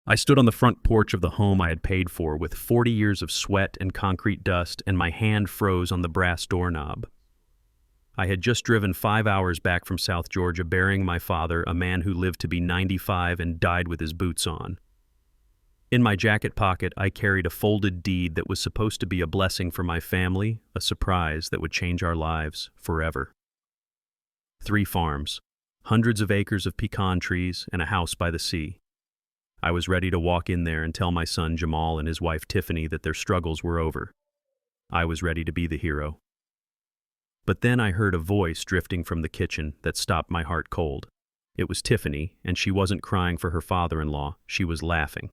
I stood on the front porch of the home I had paid for with 40 years of sweat and concrete dust, and my hand froze on the brass doorknob. I had just driven 5 hours back from South Georgia burying my father, a man who lived to be 95 and died with his boots on. In my jacket pocket, I carried a folded deed that was supposed to be a blessing for my family, a surprise that would change our lives forever. 3 farms, hundreds of acres of pecan trees, and a house by the sea. I was ready to walk in there and tell my son Jamal and his wife Tiffany that their struggles were over. I was ready to be the hero. But then I heard a voice drifting from the kitchen that stopped my heart cold. It was Tiffany, and she wasn't crying for her father-in-law, she was laughing.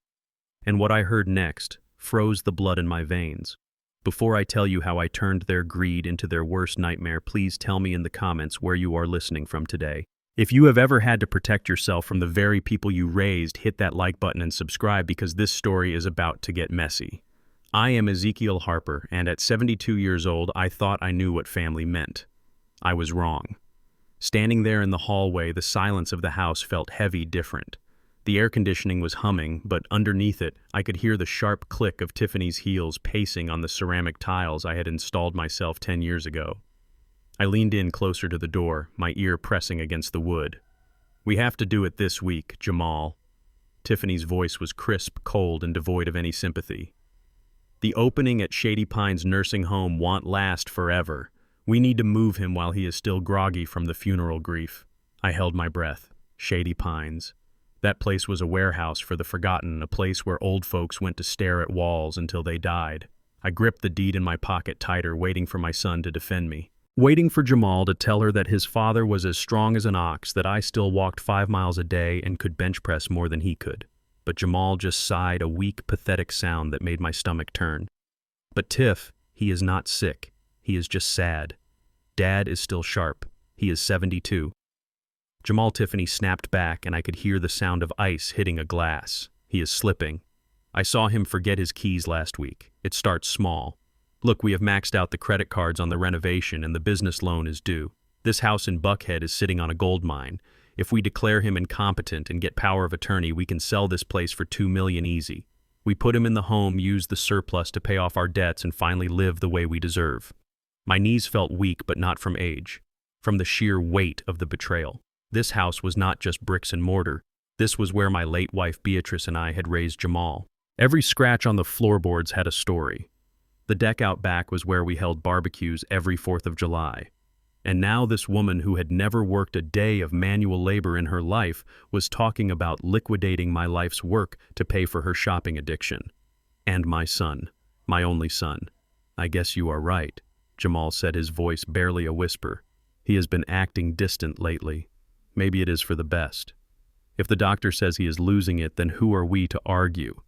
And what I heard next froze the blood in my veins. Before I tell you how I turned their greed into their worst nightmare, please tell me in the comments where you are listening from today. If you have ever had to protect yourself from the very people you raised, hit that like button and subscribe because this story is about to get messy. I am Ezekiel Harper, and at 72 years old, I thought I knew what family meant. I was wrong. Standing there in the hallway, the silence of the house felt heavy, different. The air conditioning was humming, but underneath it, I could hear the sharp click of Tiffany's heels pacing on the ceramic tiles I had installed myself 10 years ago. I leaned in closer to the door, my ear pressing against the wood. "We have to do it this week, Jamal." Tiffany's voice was crisp, cold, and devoid of any sympathy. "The opening at Shady Pines nursing home won't last forever. We need to move him while he is still groggy from the funeral grief." I held my breath. Shady Pines. That place was a warehouse for the forgotten, a place where old folks went to stare at walls until they died. I gripped the deed in my pocket tighter, waiting for my son to defend me. Waiting for Jamal to tell her that his father was as strong as an ox, that I still walked 5 miles a day and could bench press more than he could. But Jamal just sighed, a weak, pathetic sound that made my stomach turn. "But Tiff, he is not sick. He is just sad. Dad is still sharp. He is 72. Jamal Tiffany snapped back, and I could hear the sound of ice hitting a glass. "He is slipping. I saw him forget his keys last week. It starts small. Look, we have maxed out the credit cards on the renovation and the business loan is due. This house in Buckhead is sitting on a gold mine. If we declare him incompetent and get power of attorney, we can sell this place for $2 million easy. We put him in the home, use the surplus to pay off our debts, and finally live the way we deserve." My knees felt weak, but not from age, from the sheer weight of the betrayal. This house was not just bricks and mortar. This was where my late wife Beatrice and I had raised Jamal. Every scratch on the floorboards had a story. The deck out back was where we held barbecues every 4th of July. And now this woman who had never worked a day of manual labor in her life was talking about liquidating my life's work to pay for her shopping addiction. And my son, my only son. "I guess you are right," Jamal said, his voice barely a whisper. "He has been acting distant lately. Maybe it is for the best. If the doctor says he is losing it, then who are we to argue?"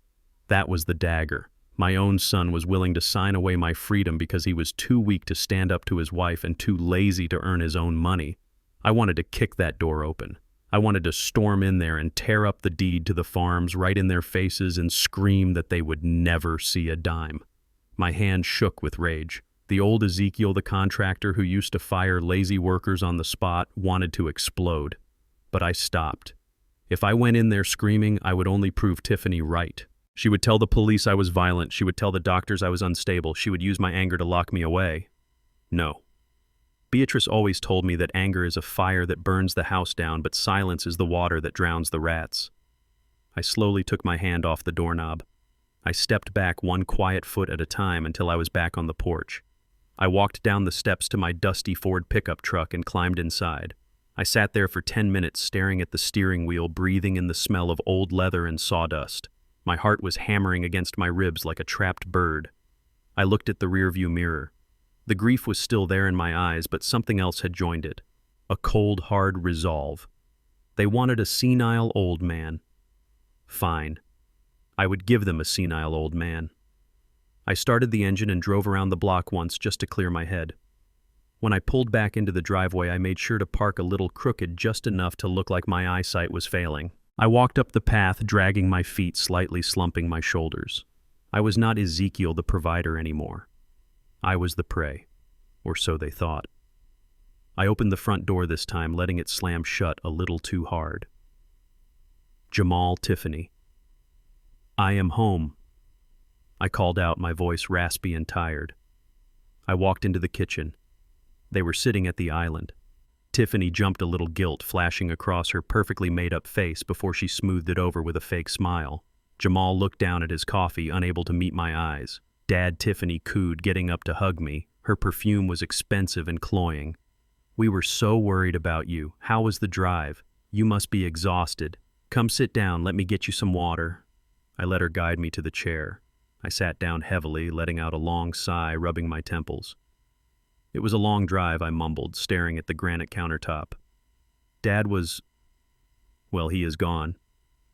That was the dagger. My own son was willing to sign away my freedom because he was too weak to stand up to his wife and too lazy to earn his own money. I wanted to kick that door open. I wanted to storm in there and tear up the deed to the farms right in their faces and scream that they would never see a dime. My hand shook with rage. The old Ezekiel, the contractor who used to fire lazy workers on the spot, wanted to explode. But I stopped. If I went in there screaming, I would only prove Tiffany right. She would tell the police I was violent. She would tell the doctors I was unstable. She would use my anger to lock me away. No. Beatrice always told me that anger is a fire that burns the house down, but silence is the water that drowns the rats. I slowly took my hand off the doorknob. I stepped back one quiet foot at a time until I was back on the porch. I walked down the steps to my dusty Ford pickup truck and climbed inside. I sat there for 10 minutes staring at the steering wheel, breathing in the smell of old leather and sawdust. My heart was hammering against my ribs like a trapped bird. I looked at the rearview mirror. The grief was still there in my eyes, but something else had joined it. A cold, hard resolve. They wanted a senile old man. Fine. I would give them a senile old man. I started the engine and drove around the block once just to clear my head. When I pulled back into the driveway, I made sure to park a little crooked, just enough to look like my eyesight was failing. I walked up the path, dragging my feet, slightly slumping my shoulders. I was not Ezekiel the provider anymore. I was the prey, or so they thought. I opened the front door this time, letting it slam shut a little too hard. Jamal Tiffany. I am home, I called out, my voice raspy and tired. I walked into the kitchen. They were sitting at the island. Tiffany jumped, a little guilt flashing across her perfectly made-up face before she smoothed it over with a fake smile. Jamal looked down at his coffee, unable to meet my eyes. Dad, Tiffany cooed, getting up to hug me. Her perfume was expensive and cloying. We were so worried about you. How was the drive? You must be exhausted. Come sit down, let me get you some water. I let her guide me to the chair. I sat down heavily, letting out a long sigh, rubbing my temples. It was a long drive, I mumbled, staring at the granite countertop. Dad was... well, he is gone.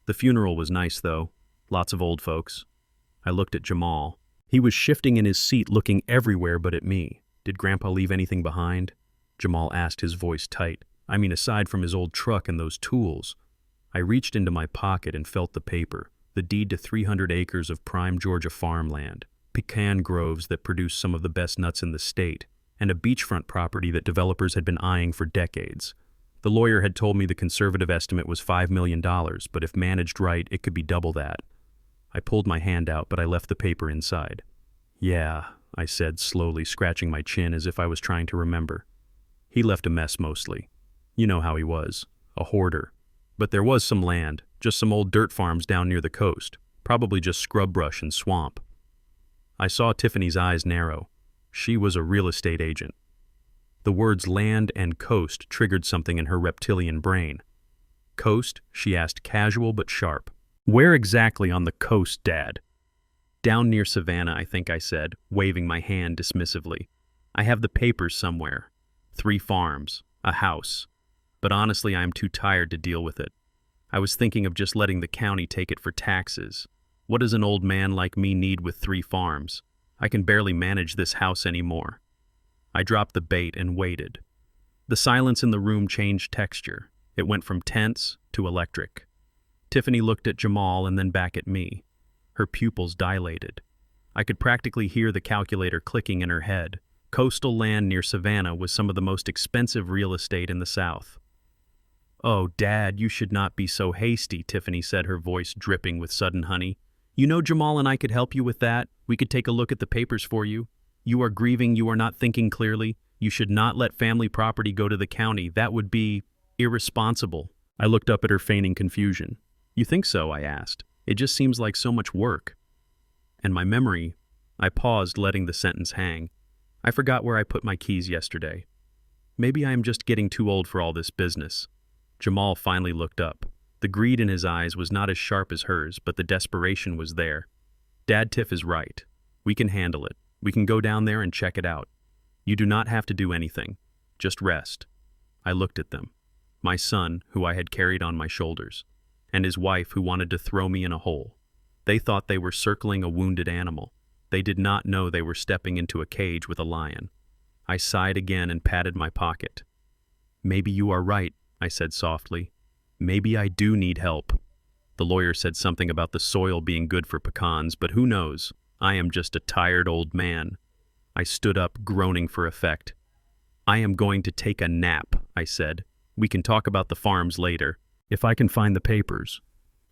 The funeral was nice, though. Lots of old folks. I looked at Jamal. He was shifting in his seat, looking everywhere but at me. Did Grandpa leave anything behind? Jamal asked, his voice tight. I mean, aside from his old truck and those tools. I reached into my pocket and felt the paper, the deed to 300 acres of prime Georgia farmland, pecan groves that produce some of the best nuts in the state, and a beachfront property that developers had been eyeing for decades. The lawyer had told me the conservative estimate was $5 million, but if managed right, it could be double that. I pulled my hand out, but I left the paper inside. Yeah, I said, slowly scratching my chin as if I was trying to remember. He left a mess mostly. You know how he was, a hoarder. But there was some land, just some old dirt farms down near the coast, probably just scrub brush and swamp. I saw Tiffany's eyes narrow. She was a real estate agent. The words land and coast triggered something in her reptilian brain. Coast? She asked, casual but sharp. Where exactly on the coast, Dad? Down near Savannah, I think I said, waving my hand dismissively. I have the papers somewhere. 3 farms, a house. But honestly, I am too tired to deal with it. I was thinking of just letting the county take it for taxes. What does an old man like me need with 3 farms? I can barely manage this house anymore. I dropped the bait and waited. The silence in the room changed texture. It went from tense to electric. Tiffany looked at Jamal and then back at me. Her pupils dilated. I could practically hear the calculator clicking in her head. Coastal land near Savannah was some of the most expensive real estate in the South. Oh, Dad, you should not be so hasty, Tiffany said, her voice dripping with sudden honey. You know Jamal and I could help you with that. We could take a look at the papers for you. You are grieving, you are not thinking clearly. You should not let family property go to the county. That would be irresponsible. I looked up at her, feigning confusion. You think so? I asked. It just seems like so much work. And my memory, I paused, letting the sentence hang. I forgot where I put my keys yesterday. Maybe I am just getting too old for all this business. Jamal finally looked up. The greed in his eyes was not as sharp as hers, but the desperation was there. Dad, Tiff is right. We can handle it. We can go down there and check it out. You do not have to do anything. Just rest. I looked at them. My son, who I had carried on my shoulders, and his wife, who wanted to throw me in a hole. They thought they were circling a wounded animal. They did not know they were stepping into a cage with a lion. I sighed again and patted my pocket. Maybe you are right, I said softly. Maybe I do need help. The lawyer said something about the soil being good for pecans, but who knows? I am just a tired old man. I stood up, groaning for effect. I am going to take a nap, I said. We can talk about the farms later, if I can find the papers.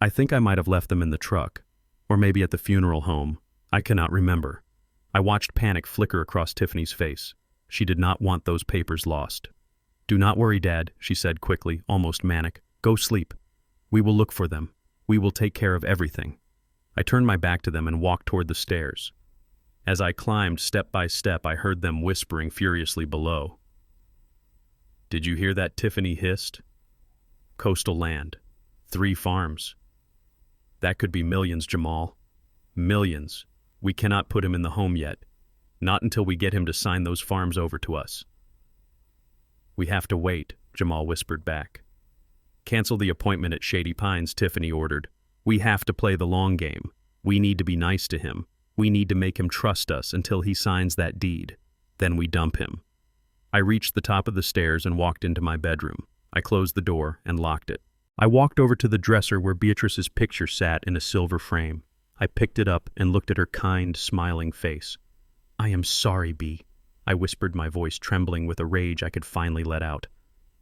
I think I might have left them in the truck, or maybe at the funeral home. I cannot remember. I watched panic flicker across Tiffany's face. She did not want those papers lost. Do not worry, Dad, she said quickly, almost manic. Go sleep. We will look for them. We will take care of everything. I turned my back to them and walked toward the stairs. As I climbed step by step, I heard them whispering furiously below. Did you hear that? Tiffany hissed. Coastal land. 3 farms. That could be millions, Jamal. Millions. We cannot put him in the home yet. Not until we get him to sign those farms over to us. We have to wait, Jamal whispered back. Cancel the appointment at Shady Pines, Tiffany ordered. We have to play the long game. We need to be nice to him. We need to make him trust us until he signs that deed. Then we dump him. I reached the top of the stairs and walked into my bedroom. I closed the door and locked it. I walked over to the dresser where Beatrice's picture sat in a silver frame. I picked it up and looked at her kind, smiling face. I am sorry, Bea, I whispered, my voice trembling with a rage I could finally let out.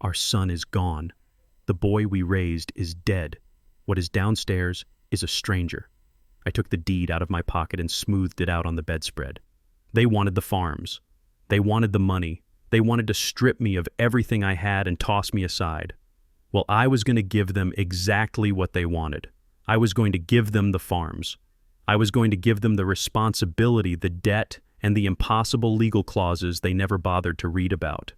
Our son is gone. The boy we raised is dead. What is downstairs is a stranger. I took the deed out of my pocket and smoothed it out on the bedspread. They wanted the farms. They wanted the money. They wanted to strip me of everything I had and toss me aside. Well, I was going to give them exactly what they wanted. I was going to give them the farms. I was going to give them the responsibility, the debt, and the impossible legal clauses they never bothered to read about.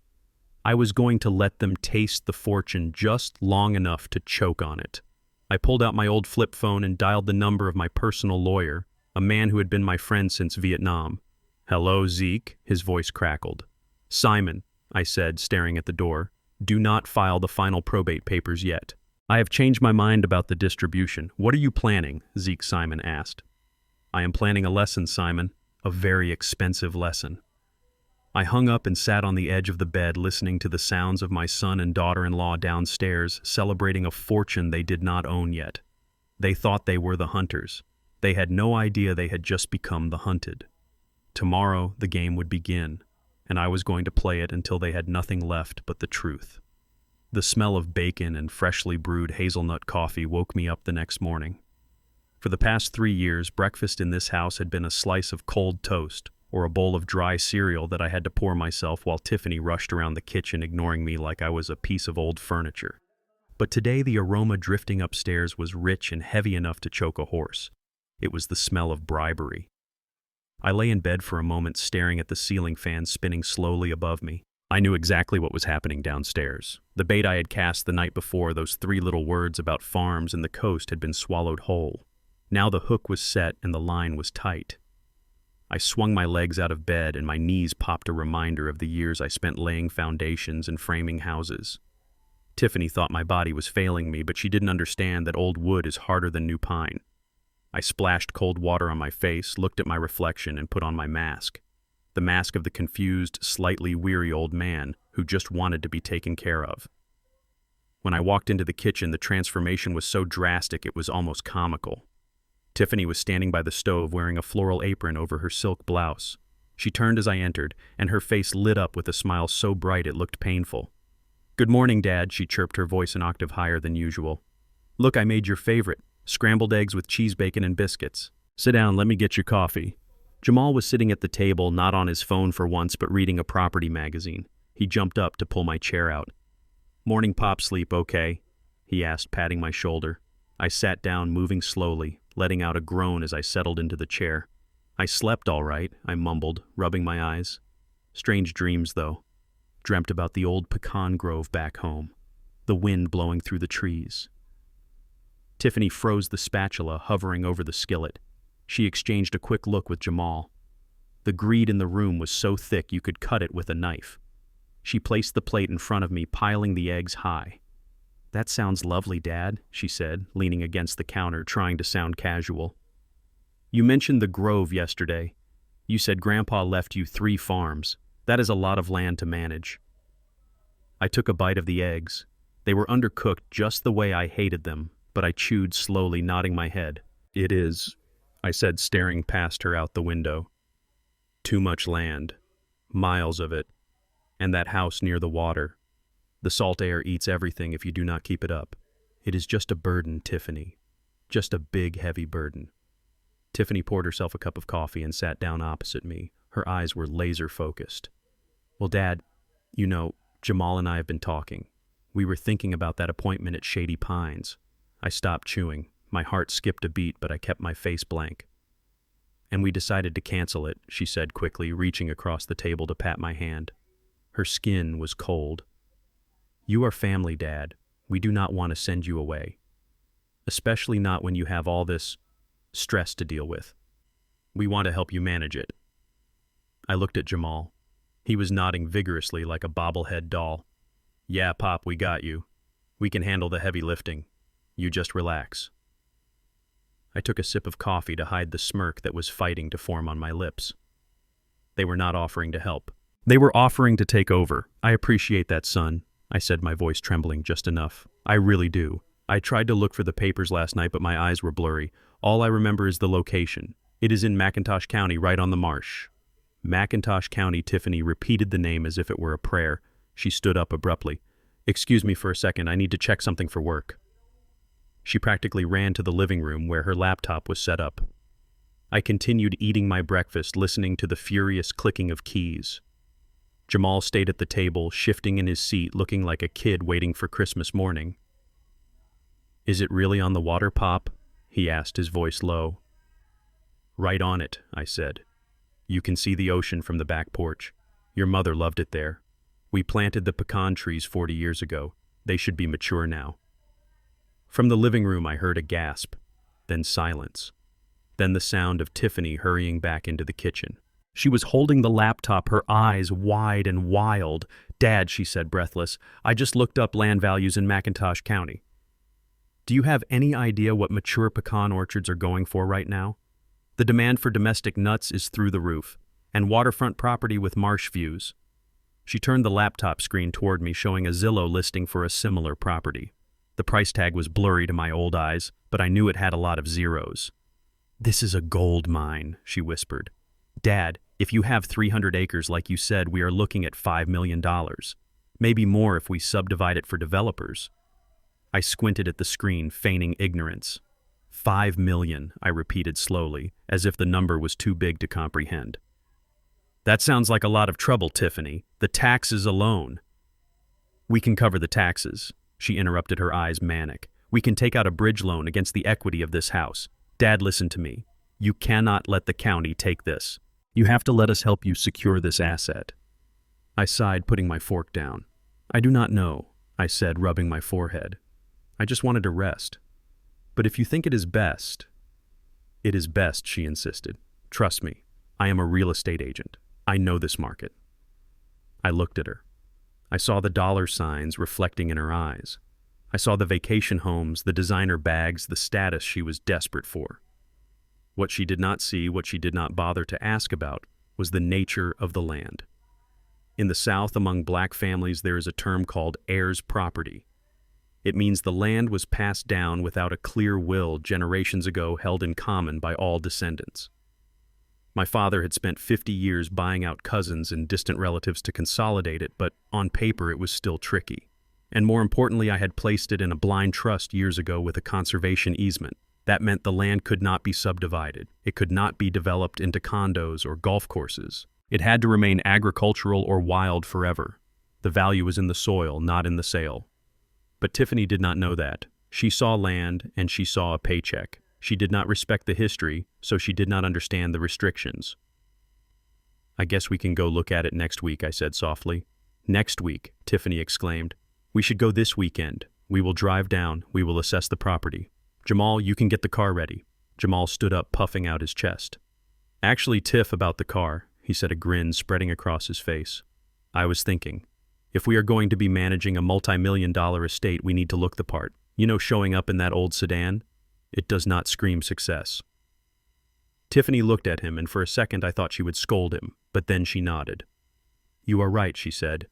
I was going to let them taste the fortune just long enough to choke on it. I pulled out my old flip phone and dialed the number of my personal lawyer, a man who had been my friend since Vietnam. "Hello, Zeke," his voice crackled. "Simon," I said, staring at the door, "do not file the final probate papers yet. I have changed my mind about the distribution. What are you planning?" Zeke Simon asked. "I am planning a lesson, Simon, a very expensive lesson." I hung up and sat on the edge of the bed listening to the sounds of my son and daughter-in-law downstairs celebrating a fortune they did not own yet. They thought they were the hunters. They had no idea they had just become the hunted. Tomorrow the game would begin, and I was going to play it until they had nothing left but the truth. The smell of bacon and freshly brewed hazelnut coffee woke me up the next morning. For the past 3 years, breakfast in this house had been a slice of cold toast or a bowl of dry cereal that I had to pour myself while Tiffany rushed around the kitchen ignoring me like I was a piece of old furniture. But today the aroma drifting upstairs was rich and heavy enough to choke a horse. It was the smell of bribery. I lay in bed for a moment staring at the ceiling fan spinning slowly above me. I knew exactly what was happening downstairs. The bait I had cast the night before, those 3 little words about farms and the coast, had been swallowed whole. Now the hook was set and the line was tight. I swung my legs out of bed and my knees popped a reminder of the years I spent laying foundations and framing houses. Tiffany thought my body was failing me, but she didn't understand that old wood is harder than new pine. I splashed cold water on my face, looked at my reflection, and put on my mask. The mask of the confused, slightly weary old man who just wanted to be taken care of. When I walked into the kitchen, the transformation was so drastic it was almost comical. Tiffany was standing by the stove wearing a floral apron over her silk blouse. She turned as I entered, and her face lit up with a smile so bright it looked painful. "Good morning, Dad," she chirped, her voice an octave higher than usual. "Look, I made your favorite, scrambled eggs with cheese bacon and biscuits. Sit down, let me get your coffee." Jamal was sitting at the table, not on his phone for once, but reading a property magazine. He jumped up to pull my chair out. "Morning pop sleep, okay?" he asked, patting my shoulder. I sat down, moving slowly, letting out a groan as I settled into the chair. "I slept all right," I mumbled, rubbing my eyes. "Strange dreams, though. Dreamt about the old pecan grove back home, the wind blowing through the trees." Tiffany froze the spatula, hovering over the skillet. She exchanged a quick look with Jamal. The greed in the room was so thick you could cut it with a knife. She placed the plate in front of me, piling the eggs high. "That sounds lovely, Dad," she said, leaning against the counter, trying to sound casual. "You mentioned the grove yesterday. You said Grandpa left you 3 farms. That is a lot of land to manage." I took a bite of the eggs. They were undercooked just the way I hated them, but I chewed slowly, nodding my head. "It is," I said, staring past her out the window. "Too much land. Miles of it. And that house near the water. The salt air eats everything if you do not keep it up. It is just a burden, Tiffany. Just a big, heavy burden." Tiffany poured herself a cup of coffee and sat down opposite me. Her eyes were laser-focused. "Well, Dad, you know, Jamal and I have been talking. We were thinking about that appointment at Shady Pines." I stopped chewing. My heart skipped a beat, but I kept my face blank. "And we decided to cancel it," she said quickly, reaching across the table to pat my hand. Her skin was cold. "You are family, Dad. We do not want to send you away. Especially not when you have all this stress to deal with. We want to help you manage it." I looked at Jamal. He was nodding vigorously like a bobblehead doll. "Yeah, Pop, we got you. We can handle the heavy lifting. You just relax." I took a sip of coffee to hide the smirk that was fighting to form on my lips. They were not offering to help. They were offering to take over. "I appreciate that, son," I said, my voice trembling just enough. "I really do. I tried to look for the papers last night, but my eyes were blurry. All I remember is the location. It is in McIntosh County, right on the marsh." McIntosh County. Tiffany repeated the name as if it were a prayer. She stood up abruptly. "Excuse me for a second, I need to check something for work." She practically ran to the living room where her laptop was set up. I continued eating my breakfast, listening to the furious clicking of keys. Jamal stayed at the table, shifting in his seat, looking like a kid waiting for Christmas morning. "Is it really on the water, Pop?" he asked, his voice low. "Right on it," I said. "You can see the ocean from the back porch. Your mother loved it there. We planted the pecan trees 40 years ago. They should be mature now." From the living room I heard a gasp, then silence. Then the sound of Tiffany hurrying back into the kitchen. She was holding the laptop, her eyes wide and wild. "Dad," she said, breathless, "I just looked up land values in McIntosh County. Do you have any idea what mature pecan orchards are going for right now? The demand for domestic nuts is through the roof, and waterfront property with marsh views." She turned the laptop screen toward me, showing a Zillow listing for a similar property. The price tag was blurry to my old eyes, but I knew it had a lot of zeros. "This is a gold mine," she whispered. "Dad, if you have 300 acres like you said, we are looking at $5 million. Maybe more if we subdivide it for developers." I squinted at the screen, feigning ignorance. "5 million, I repeated slowly, as if the number was too big to comprehend. "That sounds like a lot of trouble, Tiffany. The taxes alone." "We can cover the taxes," she interrupted, her eyes manic. "We can take out a bridge loan against the equity of this house. Dad, listen to me. You cannot let the county take this. You have to let us help you secure this asset." I sighed, putting my fork down. "I do not know," I said, rubbing my forehead. "I just wanted to rest. But if you think it is best..." "It is best," she insisted. "Trust me, I am a real estate agent. I know this market." I looked at her. I saw the dollar signs reflecting in her eyes. I saw the vacation homes, the designer bags, the status she was desperate for. What she did not see, what she did not bother to ask about, was the nature of the land. In the South, among black families, there is a term called heirs property. It means the land was passed down without a clear will generations ago, held in common by all descendants. My father had spent 50 years buying out cousins and distant relatives to consolidate it, but on paper it was still tricky. And more importantly, I had placed it in a blind trust years ago with a conservation easement. That meant the land could not be subdivided. It could not be developed into condos or golf courses. It had to remain agricultural or wild forever. The value was in the soil, not in the sale. But Tiffany did not know that. She saw land and she saw a paycheck. She did not respect the history, so she did not understand the restrictions. "I guess we can go look at it next week," I said softly. "Next week," Tiffany exclaimed. "We should go this weekend. We will drive down. We will assess the property. Jamal, you can get the car ready." Jamal stood up, puffing out his chest. "Actually, Tiff, about the car," he said, a grin spreading across his face. "I was thinking, if we are going to be managing a multi-million-dollar estate, we need to look the part. You know, showing up in that old sedan? It does not scream success." Tiffany looked at him, and for a second I thought she would scold him, but then she nodded. "You are right," she said.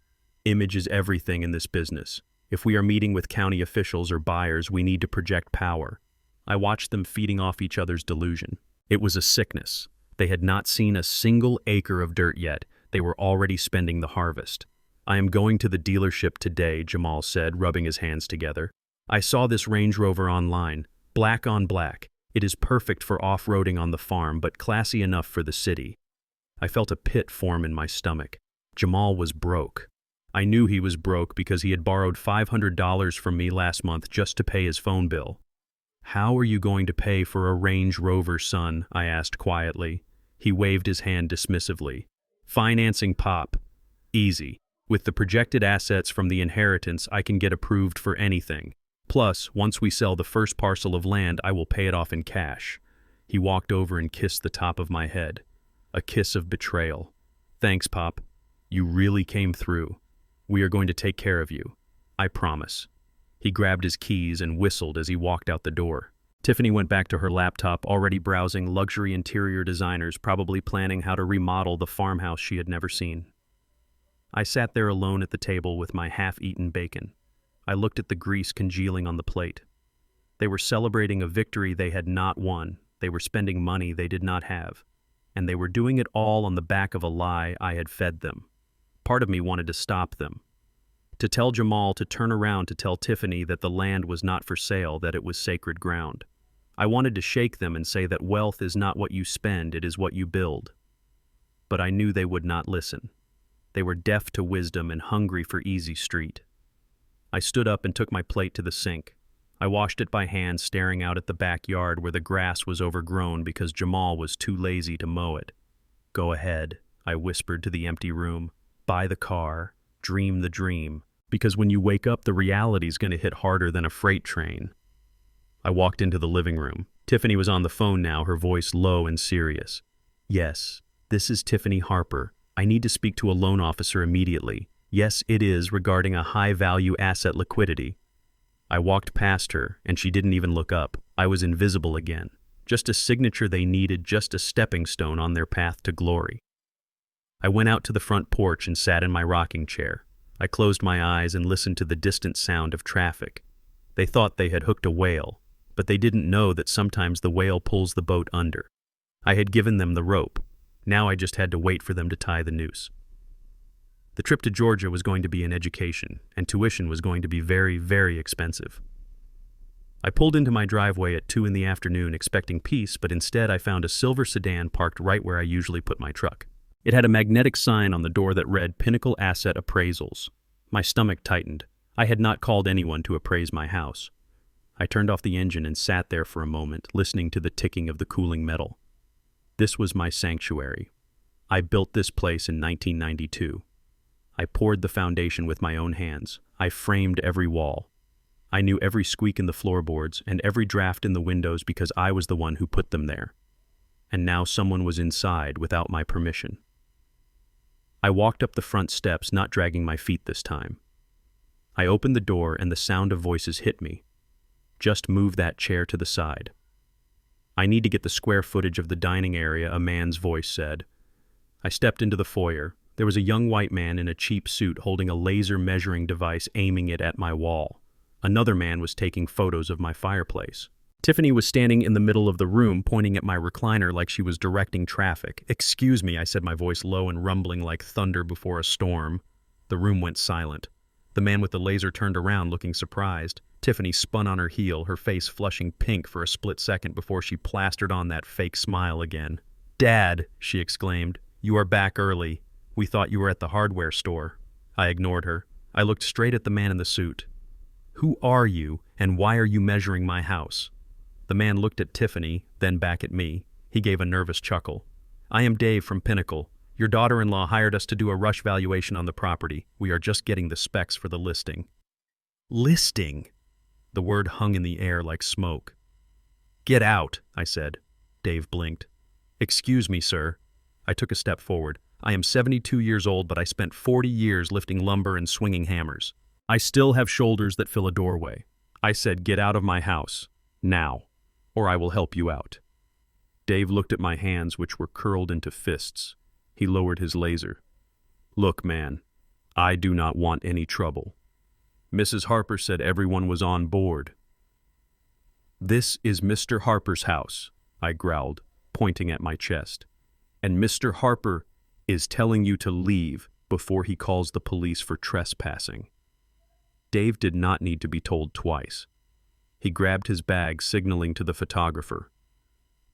"Image is everything in this business. If we are meeting with county officials or buyers, we need to project power." I watched them feeding off each other's delusion. It was a sickness. They had not seen a single acre of dirt yet. They were already spending the harvest. "I am going to the dealership today," Jamal said, rubbing his hands together. "I saw this Range Rover online. Black on black. It is perfect for off-roading on the farm, but classy enough for the city." I felt a pit form in my stomach. Jamal was broke. I knew he was broke because he had borrowed $500 from me last month just to pay his phone bill. "How are you going to pay for a Range Rover, son?" I asked quietly. He waved his hand dismissively. "Financing, Pop. Easy. With the projected assets from the inheritance, I can get approved for anything. Plus, once we sell the first parcel of land, I will pay it off in cash." He walked over and kissed the top of my head. A kiss of betrayal. "Thanks, Pop. You really came through. We are going to take care of you. I promise." He grabbed his keys and whistled as he walked out the door. Tiffany went back to her laptop, already browsing luxury interior designers, probably planning how to remodel the farmhouse she had never seen. I sat there alone at the table with my half-eaten bacon. I looked at the grease congealing on the plate. They were celebrating a victory they had not won. They were spending money they did not have. And they were doing it all on the back of a lie I had fed them. Part of me wanted to stop them. To tell Jamal to turn around, to tell Tiffany that the land was not for sale, that it was sacred ground. I wanted to shake them and say that wealth is not what you spend, it is what you build. But I knew they would not listen. They were deaf to wisdom and hungry for easy street. I stood up and took my plate to the sink. I washed it by hand, staring out at the backyard where the grass was overgrown because Jamal was too lazy to mow it. Go ahead, I whispered to the empty room. Buy the car, dream the dream, because when you wake up, the reality's going to hit harder than a freight train. I walked into the living room. Tiffany was on the phone now, her voice low and serious. Yes, this is Tiffany Harper. I need to speak to a loan officer immediately. Yes, it is regarding a high-value asset liquidity. I walked past her, and she didn't even look up. I was invisible again. Just a signature they needed, just a stepping stone on their path to glory. I went out to the front porch and sat in my rocking chair. I closed my eyes and listened to the distant sound of traffic. They thought they had hooked a whale, but they didn't know that sometimes the whale pulls the boat under. I had given them the rope. Now I just had to wait for them to tie the noose. The trip to Georgia was going to be an education, and tuition was going to be very, very expensive. I pulled into my driveway at 2 in the afternoon expecting peace, but instead I found a silver sedan parked right where I usually put my truck. It had a magnetic sign on the door that read Pinnacle Asset Appraisals. My stomach tightened. I had not called anyone to appraise my house. I turned off the engine and sat there for a moment, listening to the ticking of the cooling metal. This was my sanctuary. I built this place in 1992. I poured the foundation with my own hands. I framed every wall. I knew every squeak in the floorboards and every draft in the windows because I was the one who put them there. And now someone was inside without my permission. I walked up the front steps, not dragging my feet this time. I opened the door and the sound of voices hit me. Just move that chair to the side. I need to get the square footage of the dining area, a man's voice said. I stepped into the foyer. There was a young white man in a cheap suit holding a laser measuring device, aiming it at my wall. Another man was taking photos of my fireplace. Tiffany was standing in the middle of the room, pointing at my recliner like she was directing traffic. "Excuse me," I said, my voice low and rumbling like thunder before a storm. The room went silent. The man with the laser turned around, looking surprised. Tiffany spun on her heel, her face flushing pink for a split second before she plastered on that fake smile again. "Dad," she exclaimed, "you are back early. We thought you were at the hardware store." I ignored her. I looked straight at the man in the suit. "Who are you, and why are you measuring my house?" The man looked at Tiffany, then back at me. He gave a nervous chuckle. "I am Dave from Pinnacle. Your daughter-in-law hired us to do a rush valuation on the property. We are just getting the specs for the listing." "Listing?" The word hung in the air like smoke. "Get out," I said. Dave blinked. "Excuse me, sir." I took a step forward. "I am 72 years old, but I spent 40 years lifting lumber and swinging hammers. I still have shoulders that fill a doorway. I said, get out of my house. Now. Or I will help you out." Dave looked at my hands, which were curled into fists. He lowered his laser. "Look, man, I do not want any trouble. Mrs. Harper said everyone was on board." "This is Mr. Harper's house," I growled, pointing at my chest. "And Mr. Harper is telling you to leave before he calls the police for trespassing." Dave did not need to be told twice. He grabbed his bag, signaling to the photographer.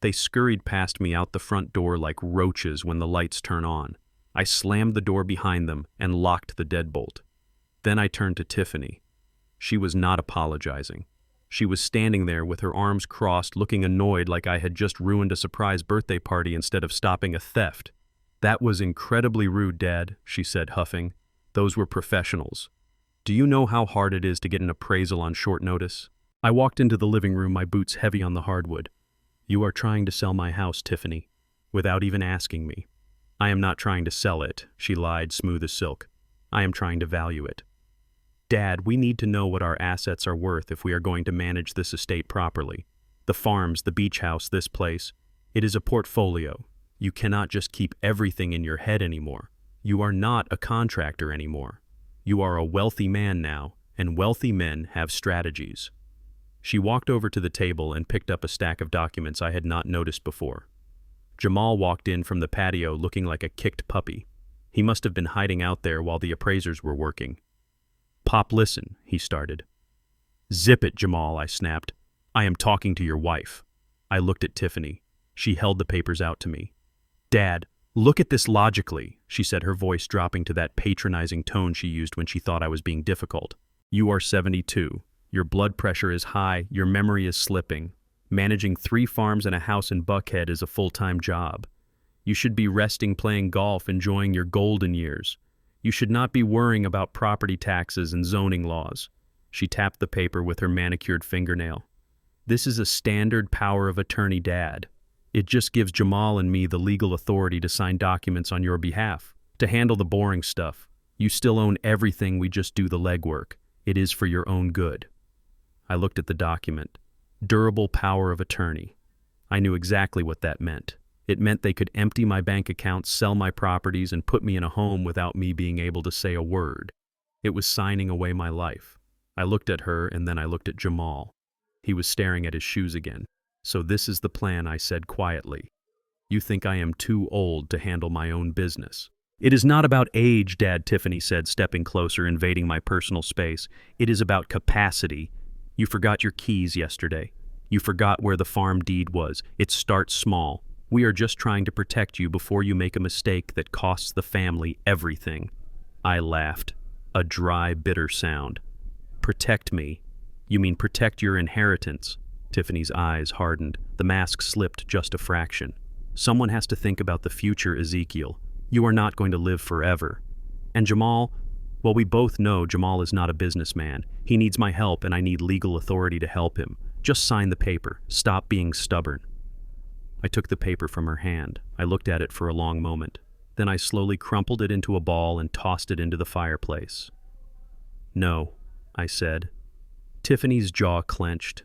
They scurried past me out the front door like roaches when the lights turn on. I slammed the door behind them and locked the deadbolt. Then I turned to Tiffany. She was not apologizing. She was standing there with her arms crossed, looking annoyed like I had just ruined a surprise birthday party instead of stopping a theft. "That was incredibly rude, Dad," she said, huffing. "Those were professionals. Do you know how hard it is to get an appraisal on short notice?" I walked into the living room, my boots heavy on the hardwood. "You are trying to sell my house, Tiffany, without even asking me." "I am not trying to sell it," she lied, smooth as silk. "I am trying to value it. Dad, we need to know what our assets are worth if we are going to manage this estate properly. The farms, the beach house, this place. It is a portfolio. You cannot just keep everything in your head anymore. You are not a contractor anymore. You are a wealthy man now, and wealthy men have strategies." She walked over to the table and picked up a stack of documents I had not noticed before. Jamal walked in from the patio looking like a kicked puppy. He must have been hiding out there while the appraisers were working. "Pop, listen," he started. "Zip it, Jamal," I snapped. "I am talking to your wife." I looked at Tiffany. She held the papers out to me. "Dad, look at this logically," she said, her voice dropping to that patronizing tone she used when she thought I was being difficult. "You are 72. Your blood pressure is high, your memory is slipping. Managing 3 farms and a house in Buckhead is a full-time job. You should be resting, playing golf, enjoying your golden years. You should not be worrying about property taxes and zoning laws." She tapped the paper with her manicured fingernail. "This is a standard power of attorney, Dad. It just gives Jamal and me the legal authority to sign documents on your behalf, to handle the boring stuff. You still own everything, we just do the legwork. It is for your own good." I looked at the document. Durable power of attorney. I knew exactly what that meant. It meant they could empty my bank account, sell my properties, and put me in a home without me being able to say a word. It was signing away my life. I looked at her, and then I looked at Jamal. He was staring at his shoes again. "So this is the plan," I said quietly. "You think I am too old to handle my own business." "It is not about age, Dad," Tiffany said, stepping closer, invading my personal space. "It is about capacity. You forgot your keys yesterday. You forgot where the farm deed was. It starts small. We are just trying to protect you before you make a mistake that costs the family everything." I laughed, a dry, bitter sound. "Protect me? You mean protect your inheritance?" Tiffany's eyes hardened. The mask slipped just a fraction. "Someone has to think about the future, Ezekiel. You are not going to live forever. And Jamal, well, we both know Jamal is not a businessman. He needs my help, and I need legal authority to help him. Just sign the paper. Stop being stubborn." I took the paper from her hand. I looked at it for a long moment. Then I slowly crumpled it into a ball and tossed it into the fireplace. "No," I said. Tiffany's jaw clenched.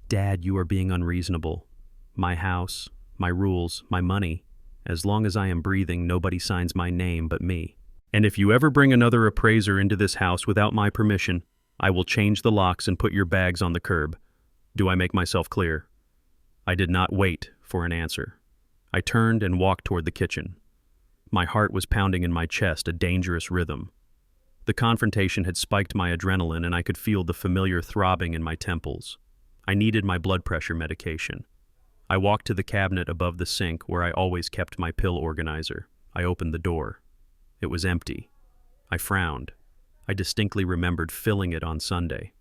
"Dad, you are being unreasonable. My house, my rules, my money. As long as I am breathing, nobody signs my name but me. And if you ever bring another appraiser into this house without my permission, I will change the locks and put your bags on the curb. Do I make myself clear?" I did not wait for an answer. I turned and walked toward the kitchen. My heart was pounding in my chest, a dangerous rhythm. The confrontation had spiked my adrenaline, and I could feel the familiar throbbing in my temples. I needed my blood pressure medication. I walked to the cabinet above the sink where I always kept my pill organizer. I opened the door. It was empty. I frowned. I distinctly remembered filling it on Sunday.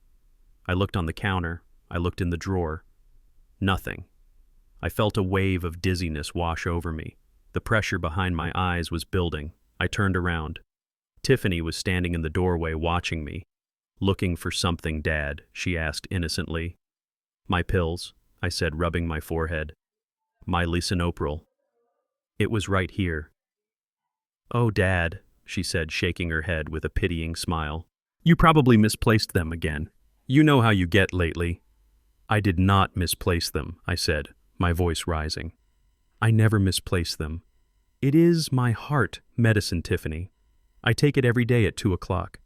I looked on the counter. I looked in the drawer. Nothing. I felt a wave of dizziness wash over me. The pressure behind my eyes was building. I turned around. Tiffany was standing in the doorway watching me. "Looking for something, Dad?" she asked innocently. "My pills," I said, rubbing my forehead. "My lisinopril. It was right here." "Oh, Dad," she said, shaking her head with a pitying smile. "You probably misplaced them again. You know how you get lately." "I did not misplace them," I said, my voice rising. "I never misplace them. It is my heart medicine, Tiffany. I take it every day at 2 o'clock.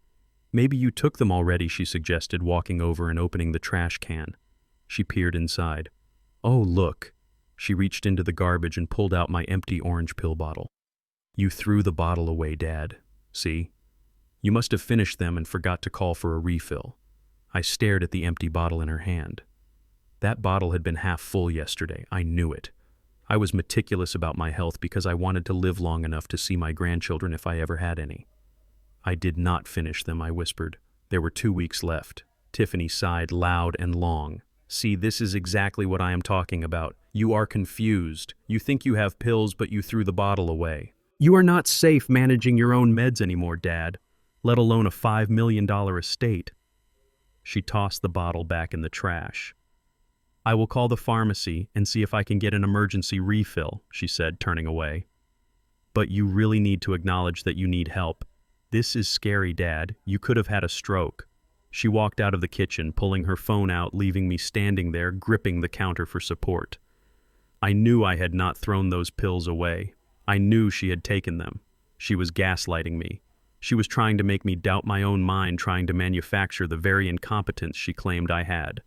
Maybe you took them already," she suggested, walking over and opening the trash can. She peered inside. "Oh, look." She reached into the garbage and pulled out my empty orange pill bottle. "You threw the bottle away, Dad. See? You must have finished them and forgot to call for a refill." I stared at the empty bottle in her hand. That bottle had been half full yesterday. I knew it. I was meticulous about my health because I wanted to live long enough to see my grandchildren if I ever had any. "I did not finish them," I whispered. "There were 2 weeks left." Tiffany sighed loud and long. "See, this is exactly what I am talking about. You are confused. You think you have pills, but you threw the bottle away. You are not safe managing your own meds anymore, Dad, let alone a $5 million estate." She tossed the bottle back in the trash. "I will call the pharmacy and see if I can get an emergency refill," she said, turning away. "But you really need to acknowledge that you need help. This is scary, Dad. You could have had a stroke." She walked out of the kitchen, pulling her phone out, leaving me standing there, gripping the counter for support. I knew I had not thrown those pills away. I knew she had taken them. She was gaslighting me. She was trying to make me doubt my own mind, trying to manufacture the very incompetence she claimed I had.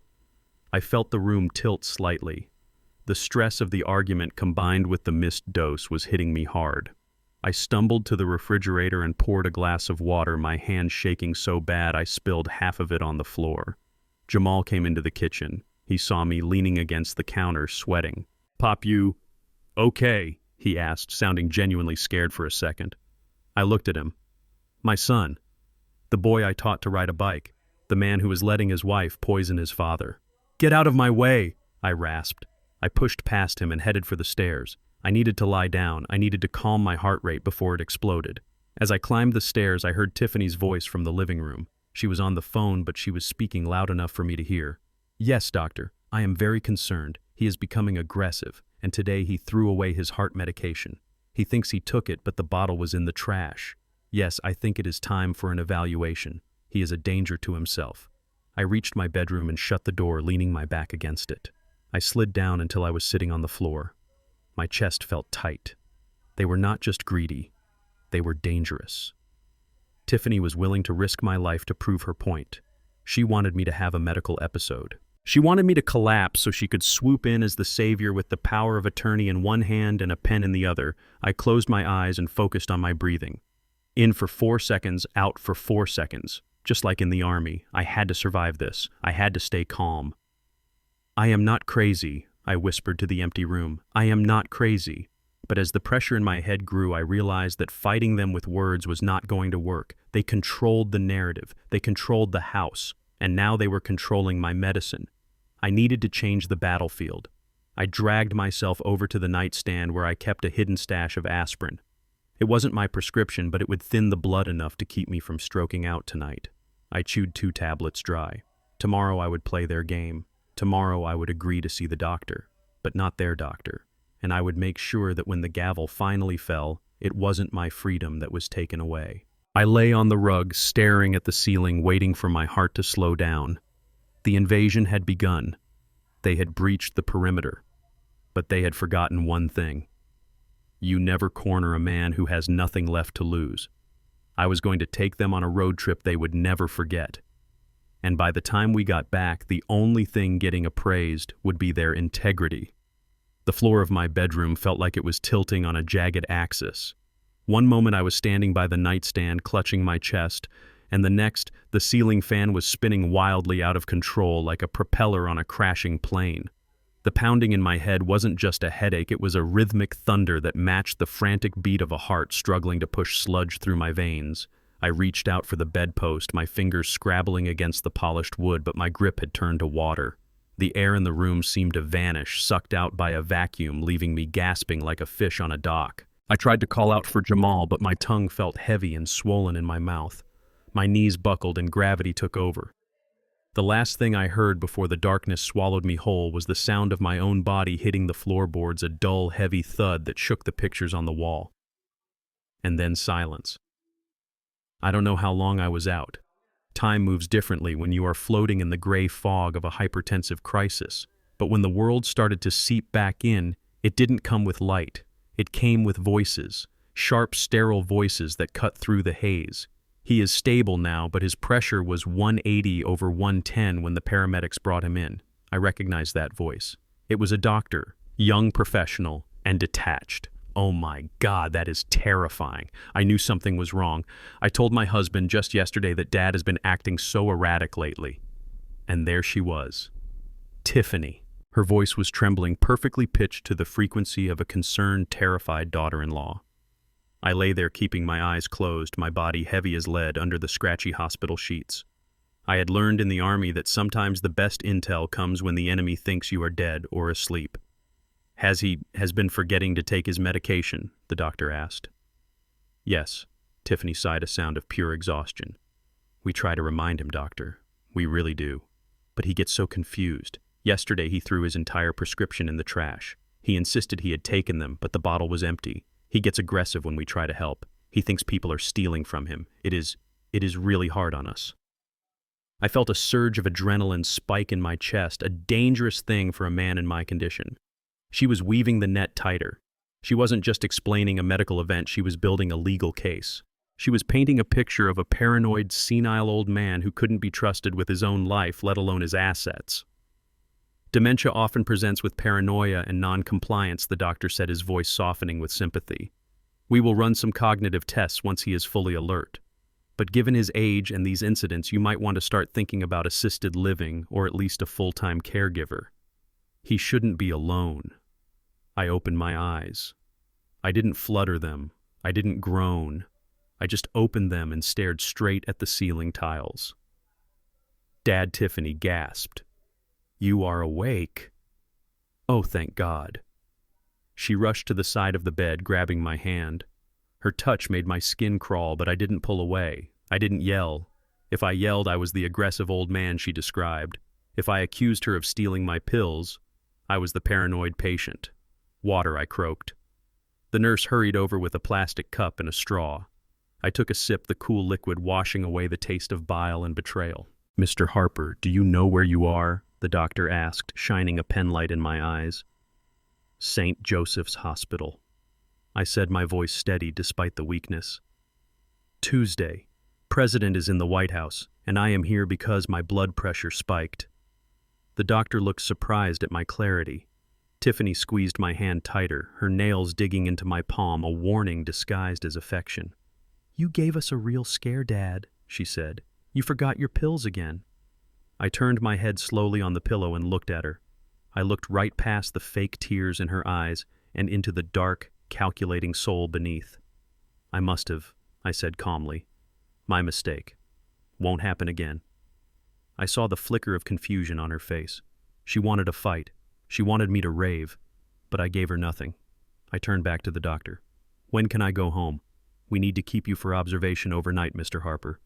I felt the room tilt slightly. The stress of the argument combined with the missed dose was hitting me hard. I stumbled to the refrigerator and poured a glass of water, my hand shaking so bad I spilled half of it on the floor. Jamal came into the kitchen. He saw me leaning against the counter, sweating. "Pop, you okay?" he asked, sounding genuinely scared for a second. I looked at him. My son. The boy I taught to ride a bike. The man who was letting his wife poison his father. "Get out of my way!" I rasped. I pushed past him and headed for the stairs. I needed to lie down. I needed to calm my heart rate before it exploded. As I climbed the stairs, I heard Tiffany's voice from the living room. She was on the phone, but she was speaking loud enough for me to hear. "Yes, doctor. I am very concerned. He is becoming aggressive, and today he threw away his heart medication. He thinks he took it, but the bottle was in the trash. Yes, I think it is time for an evaluation. He is a danger to himself." I reached my bedroom and shut the door, leaning my back against it. I slid down until I was sitting on the floor. My chest felt tight. They were not just greedy. They were dangerous. Tiffany was willing to risk my life to prove her point. She wanted me to have a medical episode. She wanted me to collapse so she could swoop in as the savior with the power of attorney in one hand and a pen in the other. I closed my eyes and focused on my breathing. In for 4 seconds, out for 4 seconds. Just like in the army, I had to survive this. I had to stay calm. "I am not crazy," I whispered to the empty room. "I am not crazy." But as the pressure in my head grew, I realized that fighting them with words was not going to work. They controlled the narrative. They controlled the house. And now they were controlling my medicine. I needed to change the battlefield. I dragged myself over to the nightstand where I kept a hidden stash of aspirin. It wasn't my prescription, but it would thin the blood enough to keep me from stroking out tonight. I chewed 2 tablets dry. Tomorrow I would play their game. Tomorrow I would agree to see the doctor, but not their doctor. And I would make sure that when the gavel finally fell, it wasn't my freedom that was taken away. I lay on the rug, staring at the ceiling, waiting for my heart to slow down. The invasion had begun. They had breached the perimeter. But they had forgotten one thing. You never corner a man who has nothing left to lose. I was going to take them on a road trip they would never forget. And by the time we got back, the only thing getting appraised would be their integrity. The floor of my bedroom felt like it was tilting on a jagged axis. One moment I was standing by the nightstand, clutching my chest, and the next, the ceiling fan was spinning wildly out of control like a propeller on a crashing plane. The pounding in my head wasn't just a headache, it was a rhythmic thunder that matched the frantic beat of a heart struggling to push sludge through my veins. I reached out for the bedpost, my fingers scrabbling against the polished wood, but my grip had turned to water. The air in the room seemed to vanish, sucked out by a vacuum, leaving me gasping like a fish on a dock. I tried to call out for Jamal, but my tongue felt heavy and swollen in my mouth. My knees buckled and gravity took over. The last thing I heard before the darkness swallowed me whole was the sound of my own body hitting the floorboards, a dull, heavy thud that shook the pictures on the wall. And then silence. I don't know how long I was out. Time moves differently when you are floating in the gray fog of a hypertensive crisis. But when the world started to seep back in, it didn't come with light. It came with voices, sharp, sterile voices that cut through the haze. He is stable now, but his pressure was 180 over 110 when the paramedics brought him in. I recognized that voice. It was a doctor, young professional, and detached. Oh my God, that is terrifying. I knew something was wrong. I told my husband just yesterday that Dad has been acting so erratic lately. And there she was. Tiffany. Her voice was trembling, perfectly pitched to the frequency of a concerned, terrified daughter-in-law. I lay there keeping my eyes closed, my body heavy as lead under the scratchy hospital sheets. I had learned in the army that sometimes the best intel comes when the enemy thinks you are dead or asleep. Has been forgetting to take his medication?" the doctor asked. "Yes," Tiffany sighed, a sound of pure exhaustion. "We try to remind him, doctor. We really do. But he gets so confused. Yesterday he threw his entire prescription in the trash. He insisted he had taken them, but the bottle was empty. He gets aggressive when we try to help. He thinks people are stealing from him. It is really hard on us." I felt a surge of adrenaline spike in my chest, a dangerous thing for a man in my condition. She was weaving the net tighter. She wasn't just explaining a medical event, she was building a legal case. She was painting a picture of a paranoid, senile old man who couldn't be trusted with his own life, let alone his assets. "Dementia often presents with paranoia and non-compliance," the doctor said, his voice softening with sympathy. "We will run some cognitive tests once he is fully alert. but given his age and these incidents, you might want to start thinking about assisted living or at least a full-time caregiver. He shouldn't be alone. I opened my eyes. I didn't flutter them. I didn't groan. I just opened them and stared straight at the ceiling tiles. Dad, Tiffany gasped. "You are awake." "Oh, thank God." She rushed to the side of the bed, grabbing my hand. Her touch made my skin crawl, but I didn't pull away. I didn't yell. If I yelled, I was the aggressive old man she described. If I accused her of stealing my pills, I was the paranoid patient. "Water," I croaked. The nurse hurried over with a plastic cup and a straw. I took a sip, the cool liquid washing away the taste of bile and betrayal. "Mr. Harper, do you know where you are?" the doctor asked, shining a penlight in my eyes. "St. Joseph's Hospital." I said, my voice steady despite the weakness. "Tuesday. President is in the White House, and I am here because my blood pressure spiked." The doctor looked surprised at my clarity. Tiffany squeezed my hand tighter, her nails digging into my palm, a warning disguised as affection. "You gave us a real scare, Dad," she said. "You forgot your pills again." I turned my head slowly on the pillow and looked at her. I looked right past the fake tears in her eyes and into the dark, calculating soul beneath. "I must have," I said calmly. "My mistake. Won't happen again." I saw the flicker of confusion on her face. She wanted a fight. She wanted me to rave, but I gave her nothing. I turned back to the doctor. "When can I go home? We need to keep you for observation overnight, Mr. Harper.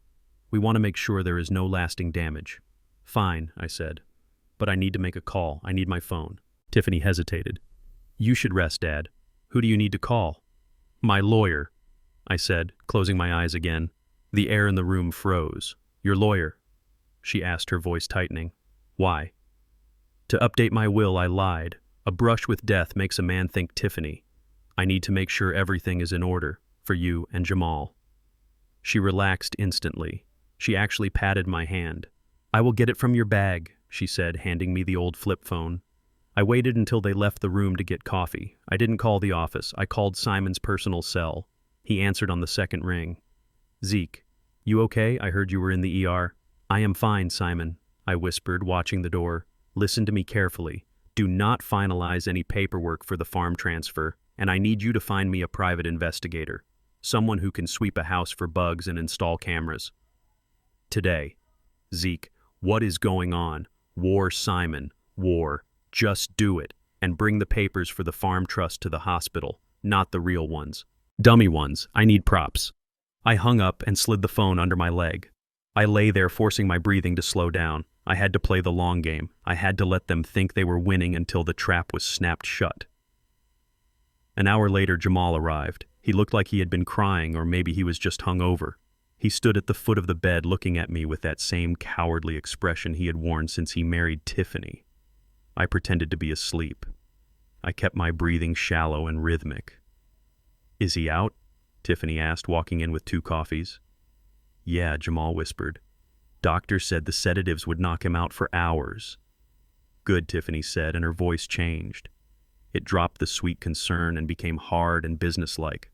We want to make sure there is no lasting damage." "Fine," I said. "But I need to make a call. I need my phone." Tiffany hesitated. "You should rest, Dad. Who do you need to call?" "My lawyer," I said, closing my eyes again. The air in the room froze. "Your lawyer?" she asked, her voice tightening. "Why?" "To update my will, I lied. A brush with death makes a man think Tiffany. I need to make sure everything is in order, for you and Jamal." She relaxed instantly. She actually patted my hand. "I will get it from your bag," she said, handing me the old flip phone. I waited until they left the room to get coffee. I didn't call the office. I called Simon's personal cell. He answered on the second ring. "Zeke, you okay? I heard you were in the ER." "I am fine, Simon," I whispered, watching the door. "Listen to me carefully. Do not finalize any paperwork for the farm transfer, and I need you to find me a private investigator, someone who can sweep a house for bugs and install cameras. Today." "Zeke, what is going on? War, Simon, war. Just do it, and bring the papers for the farm trust to the hospital, not the real ones. Dummy ones. I need props." I hung up and slid the phone under my leg. I lay there, forcing my breathing to slow down. I had to play the long game. I had to let them think they were winning until the trap was snapped shut. An hour later, Jamal arrived. He looked like he had been crying, or maybe he was just hungover. He stood at the foot of the bed looking at me with that same cowardly expression he had worn since he married Tiffany. I pretended to be asleep. I kept my breathing shallow and rhythmic. "Is he out?" Tiffany asked, walking in with 2 coffees. "Yeah," Jamal whispered. "Doctor said the sedatives would knock him out for hours." "Good," Tiffany said, and her voice changed. It dropped the sweet concern and became hard and businesslike.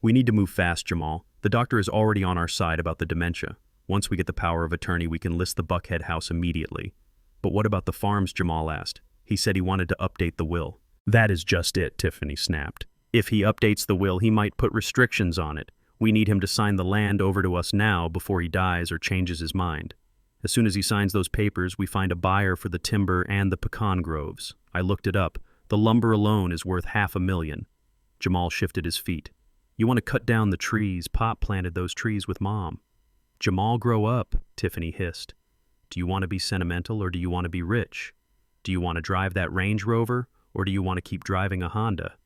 "We need to move fast, Jamal. The doctor is already on our side about the dementia. Once we get the power of attorney, we can list the Buckhead house immediately." "But what about the farms?" Jamal asked. He said he wanted to update the will. "That is just it," Tiffany snapped. "If he updates the will, he might put restrictions on it. We need him to sign the land over to us now before he dies or changes his mind. As soon as he signs those papers, we find a buyer for the timber and the pecan groves. I looked it up. The lumber alone is worth $500,000. Jamal shifted his feet. "You want to cut down the trees. Pop planted those trees with Mom." "Jamal, grow up," Tiffany hissed. "Do you want to be sentimental or do you want to be rich? Do you want to drive that Range Rover or do you want to keep driving a Honda?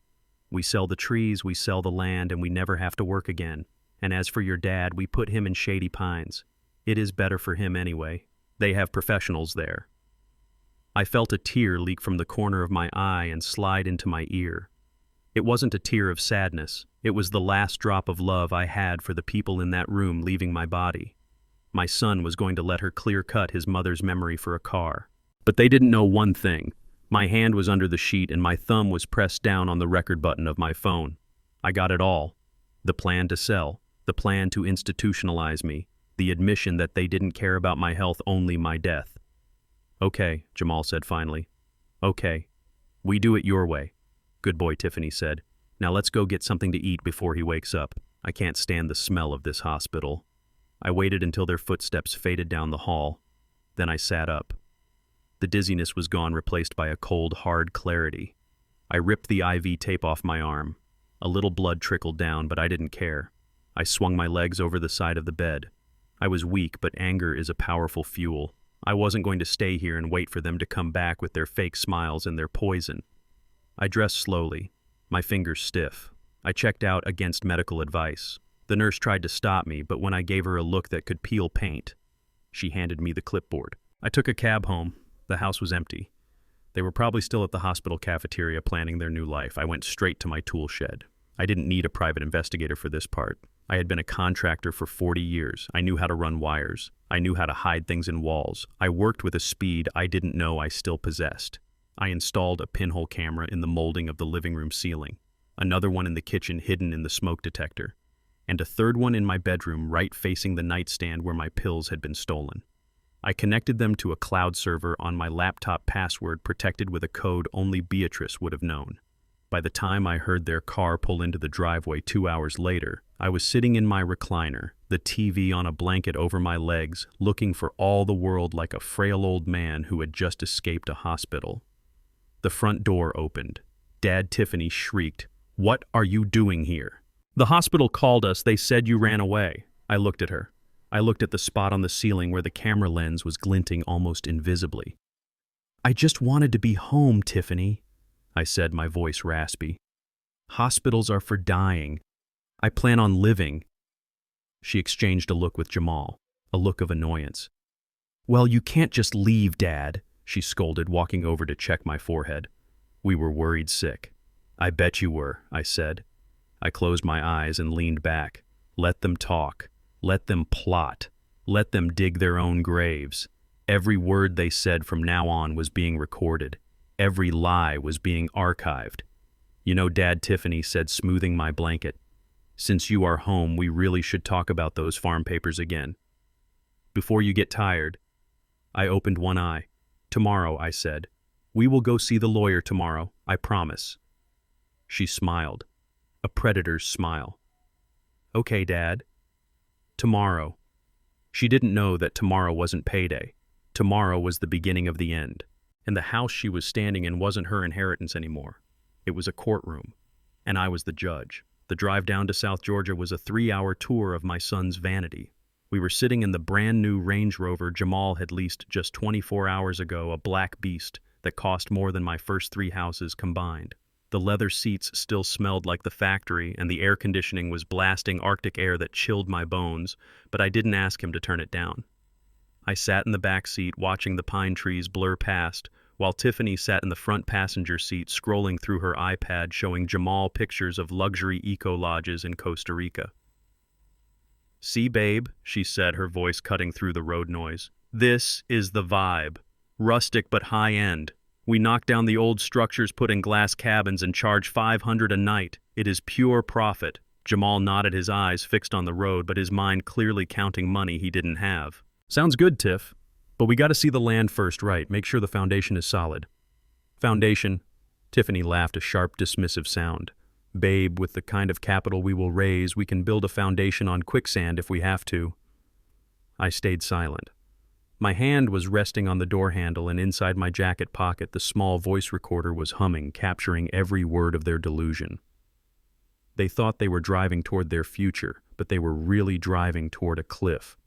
We sell the trees, we sell the land, and we never have to work again. And as for your dad, we put him in Shady Pines. It is better for him anyway. They have professionals there." I felt a tear leak from the corner of my eye and slide into my ear. It wasn't a tear of sadness. It was the last drop of love I had for the people in that room leaving my body. My son was going to let her clear-cut his mother's memory for a car. But they didn't know one thing. My hand was under the sheet and my thumb was pressed down on the record button of my phone. I got it all. The plan to sell, The plan to institutionalize me, the admission that they didn't care about my health, only my death. "Okay," Jamal said finally. "Okay. We do it your way." "Good boy," Tiffany said. "Now let's go get something to eat before he wakes up. I can't stand the smell of this hospital." I waited until their footsteps faded down the hall. Then I sat up. The dizziness was gone, replaced by a cold, hard clarity. I ripped the IV tape off my arm. A little blood trickled down, but I didn't care. I swung my legs over the side of the bed. I was weak, but anger is a powerful fuel. I wasn't going to stay here and wait for them to come back with their fake smiles and their poison. I dressed slowly, my fingers stiff. I checked out against medical advice. The nurse tried to stop me, but when I gave her a look that could peel paint, she handed me the clipboard. I took a cab home. The house was empty. They were probably still at the hospital cafeteria planning their new life. I went straight to my tool shed. I didn't need a private investigator for this part. I had been a contractor for 40 years. I knew how to run wires. I knew how to hide things in walls. I worked with a speed I didn't know I still possessed. I installed a pinhole camera in the molding of the living room ceiling, another one in the kitchen hidden in the smoke detector, and a third one in my bedroom right facing the nightstand where my pills had been stolen. I connected them to a cloud server on my laptop, password protected with a code only Beatrice would have known. By the time I heard their car pull into the driveway 2 hours later, I was sitting in my recliner, the TV on a blanket over my legs, looking for all the world like a frail old man who had just escaped a hospital. The front door opened. Dad, Tiffany shrieked, "What are you doing here?" "The hospital called us. They said you ran away." I looked at her. I looked at the spot on the ceiling where the camera lens was glinting almost invisibly. "I just wanted to be home, Tiffany," I said, my voice raspy. "Hospitals are for dying. I plan on living." She exchanged a look with Jamal, a look of annoyance. "Well, you can't just leave, Dad," she scolded, walking over to check my forehead. "We were worried sick." "I bet you were," I said. I closed my eyes and leaned back. Let them talk. Let them plot. Let them dig their own graves. Every word they said from now on was being recorded. Every lie was being archived. "You know, Dad," Tiffany said, smoothing my blanket, "since you are home, we really should talk about those farm papers again. Before you get tired." I opened one eye. "Tomorrow," I said. "We will go see the lawyer tomorrow, I promise." She smiled. A predator's smile. "Okay, Dad." Tomorrow. She didn't know that tomorrow wasn't payday. Tomorrow was the beginning of the end. And the house she was standing in wasn't her inheritance anymore. It was a courtroom. And I was the judge. The drive down to South Georgia was a 3-hour tour of my son's vanity. We were sitting in the brand new Range Rover Jamal had leased just 24 hours ago, a black beast that cost more than my first 3 houses combined. The leather seats still smelled like the factory, and the air conditioning was blasting Arctic air that chilled my bones, but I didn't ask him to turn it down. I sat in the back seat watching the pine trees blur past, while Tiffany sat in the front passenger seat scrolling through her iPad showing Jamal pictures of luxury eco-lodges in Costa Rica. "See, babe," she said, her voice cutting through the road noise. "This is the vibe. Rustic but high-end. We knock down the old structures, put in glass cabins, and charge $500 a night. It is pure profit." Jamal nodded, his eyes fixed on the road, but his mind clearly counting money he didn't have. "Sounds good, Tiff. But we gotta see the land first, right? Make sure the foundation is solid." "Foundation?" Tiffany laughed, a sharp, dismissive sound. "Babe, with the kind of capital we will raise, we can build a foundation on quicksand if we have to." I stayed silent. My hand was resting on the door handle, and inside my jacket pocket the small voice recorder was humming, capturing every word of their delusion. They thought they were driving toward their future, but they were really driving toward a cliff.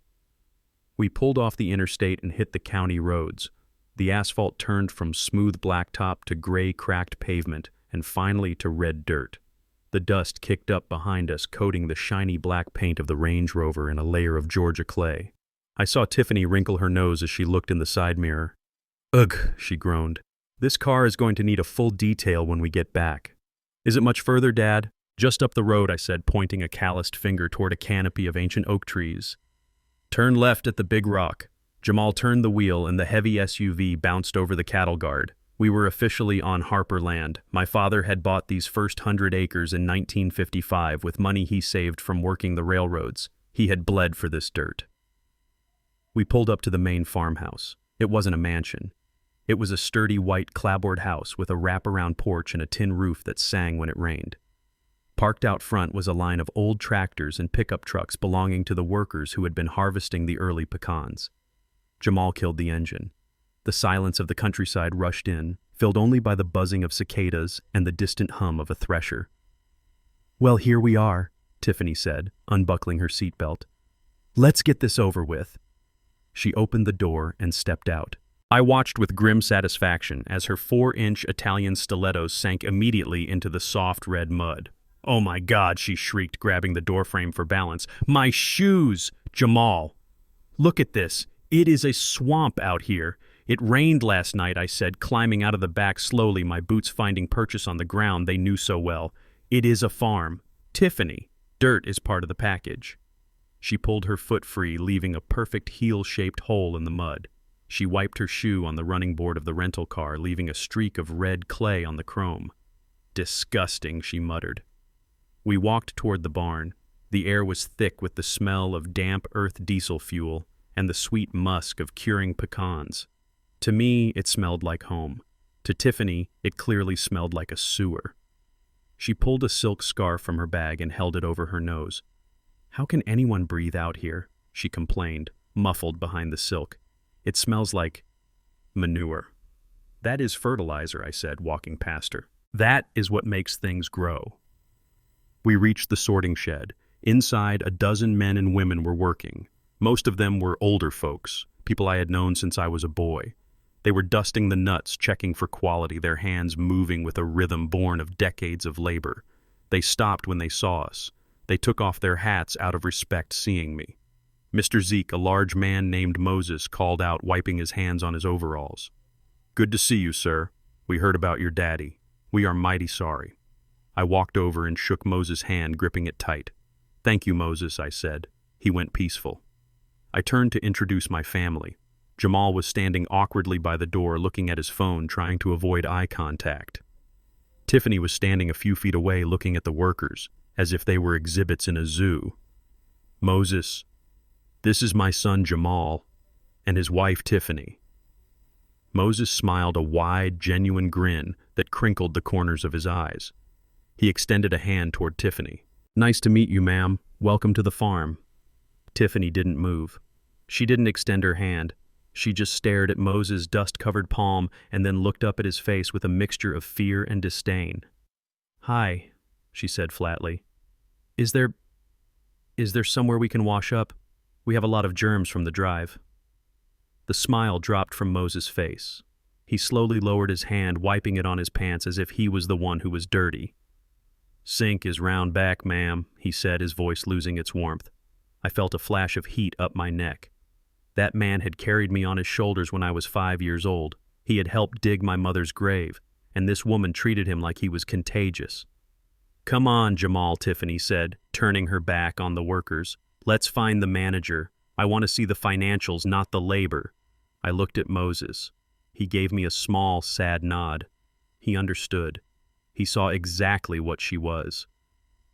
We pulled off the interstate and hit the county roads. The asphalt turned from smooth blacktop to gray, cracked pavement, and finally to red dirt. The dust kicked up behind us, coating the shiny black paint of the Range Rover in a layer of Georgia clay. I saw Tiffany wrinkle her nose as she looked in the side mirror. "Ugh," she groaned. "This car is going to need a full detail when we get back." "Is it much further, Dad?" "Just up the road," I said, pointing a calloused finger toward a canopy of ancient oak trees. "Turn left at the big rock." Jamal turned the wheel and the heavy SUV bounced over the cattle guard. We were officially on Harper land. My father had bought these first 100 acres in 1955 with money he saved from working the railroads. He had bled for this dirt. We pulled up to the main farmhouse. It wasn't a mansion. It was a sturdy white clapboard house with a wraparound porch and a tin roof that sang when it rained. Parked out front was a line of old tractors and pickup trucks belonging to the workers who had been harvesting the early pecans. Jamal killed the engine. The silence of the countryside rushed in, filled only by the buzzing of cicadas and the distant hum of a thresher. "Well, here we are," Tiffany said, unbuckling her seatbelt. "Let's get this over with." She opened the door and stepped out. I watched with grim satisfaction as her 4-inch Italian stilettos sank immediately into the soft red mud. "Oh my God," she shrieked, grabbing the doorframe for balance. "My shoes! Jamal! Look at this. It is a swamp out here. It rained last night," I said, climbing out of the back slowly, my boots finding purchase on the ground they knew so well. "It is a farm. Tiffany, dirt is part of the package." She pulled her foot free, leaving a perfect heel-shaped hole in the mud. She wiped her shoe on the running board of the rental car, leaving a streak of red clay on the chrome. "Disgusting," she muttered. We walked toward the barn. The air was thick with the smell of damp earth diesel fuel and the sweet musk of curing pecans. To me, it smelled like home. To Tiffany, it clearly smelled like a sewer. She pulled a silk scarf from her bag and held it over her nose. "How can anyone breathe out here?" she complained, muffled behind the silk. "It smells like manure." "That is fertilizer," I said, walking past her. "That is what makes things grow." We reached the sorting shed. Inside, a dozen men and women were working. Most of them were older folks, people I had known since I was a boy. They were dusting the nuts, checking for quality, their hands moving with a rhythm born of decades of labor. They stopped when they saw us. They took off their hats out of respect seeing me. Mr. Zeke, a large man named Moses, called out, wiping his hands on his overalls. "Good to see you, sir. We heard about your daddy. We are mighty sorry." I walked over and shook Moses' hand, gripping it tight. "Thank you, Moses," I said. He went peaceful. I turned to introduce my family. Jamal was standing awkwardly by the door, looking at his phone, trying to avoid eye contact. Tiffany was standing a few feet away, looking at the workers, as if they were exhibits in a zoo. "Moses, this is my son Jamal, and his wife Tiffany." Moses smiled a wide, genuine grin that crinkled the corners of his eyes. He extended a hand toward Tiffany. "Nice to meet you, ma'am. Welcome to the farm." Tiffany didn't move. She didn't extend her hand. She just stared at Moses' dust-covered palm and then looked up at his face with a mixture of fear and disdain. "Hi," she said flatly. Is there somewhere we can wash up? We have a lot of germs from the drive." The smile dropped from Moses' face. He slowly lowered his hand, wiping it on his pants as if he was the one who was dirty. "Sink is round back, ma'am," he said, his voice losing its warmth. I felt a flash of heat up my neck. That man had carried me on his shoulders when I was 5 years old. He had helped dig my mother's grave, and this woman treated him like he was contagious. "Come on, Jamal," Tiffany said, turning her back on the workers. "Let's find the manager. I want to see the financials, not the labor." I looked at Moses. He gave me a small, sad nod. He understood. He saw exactly what she was.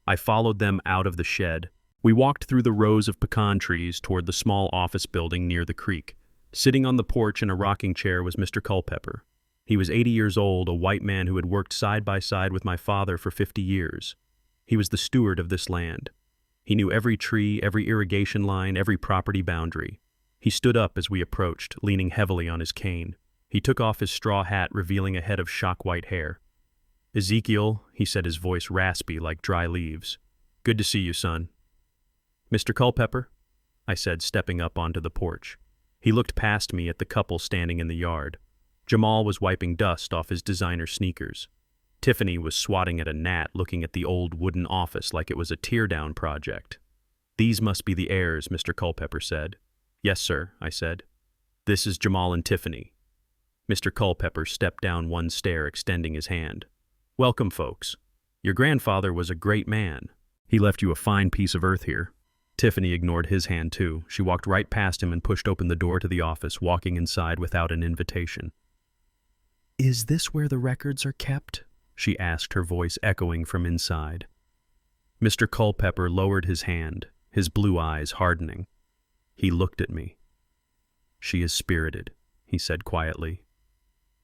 I followed them out of the shed. We walked through the rows of pecan trees toward the small office building near the creek. Sitting on the porch in a rocking chair was Mr. Culpepper. He was 80 years old, a white man who had worked side by side with my father for 50 years. He was the steward of this land. He knew every tree, every irrigation line, every property boundary. He stood up as we approached, leaning heavily on his cane. He took off his straw hat, revealing a head of shock-white hair. "Ezekiel," he said, his voice raspy like dry leaves. "Good to see you, son." "Mr. Culpepper?" I said, stepping up onto the porch. He looked past me at the couple standing in the yard. Jamal was wiping dust off his designer sneakers. Tiffany was swatting at a gnat, looking at the old wooden office like it was a tear-down project. "These must be the heirs," Mr. Culpepper said. "Yes, sir," I said. "This is Jamal and Tiffany." Mr. Culpepper stepped down one stair, extending his hand. "Welcome, folks. Your grandfather was a great man. He left you a fine piece of earth here." Tiffany ignored his hand, too. She walked right past him and pushed open the door to the office, walking inside without an invitation. "Is this where the records are kept?" she asked, her voice echoing from inside. Mr. Culpepper lowered his hand, his blue eyes hardening. He looked at me. "She is spirited," he said quietly.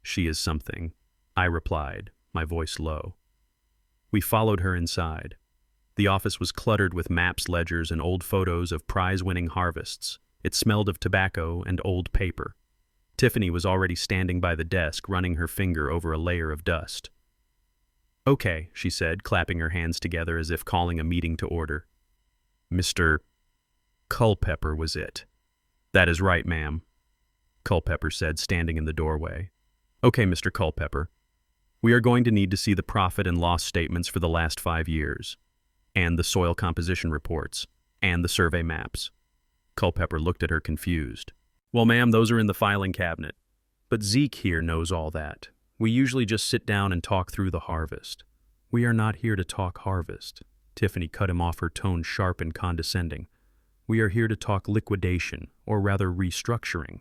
"She is something," I replied, my voice low. We followed her inside. The office was cluttered with maps, ledgers, and old photos of prize-winning harvests. It smelled of tobacco and old paper. Tiffany was already standing by the desk, running her finger over a layer of dust. "Okay," she said, clapping her hands together as if calling a meeting to order. Mr. Culpepper was it. "That is right, ma'am," Culpepper said, standing in the doorway. "Okay, Mr. Culpepper. We are going to need to see the profit and loss statements for the last 5 years, and the soil composition reports, and the survey maps." Culpepper looked at her confused. "Well, ma'am, those are in the filing cabinet. But Zeke here knows all that. We usually just sit down and talk through the harvest." "We are not here to talk harvest." Tiffany cut him off, her tone sharp and condescending. "We are here to talk liquidation, or rather restructuring."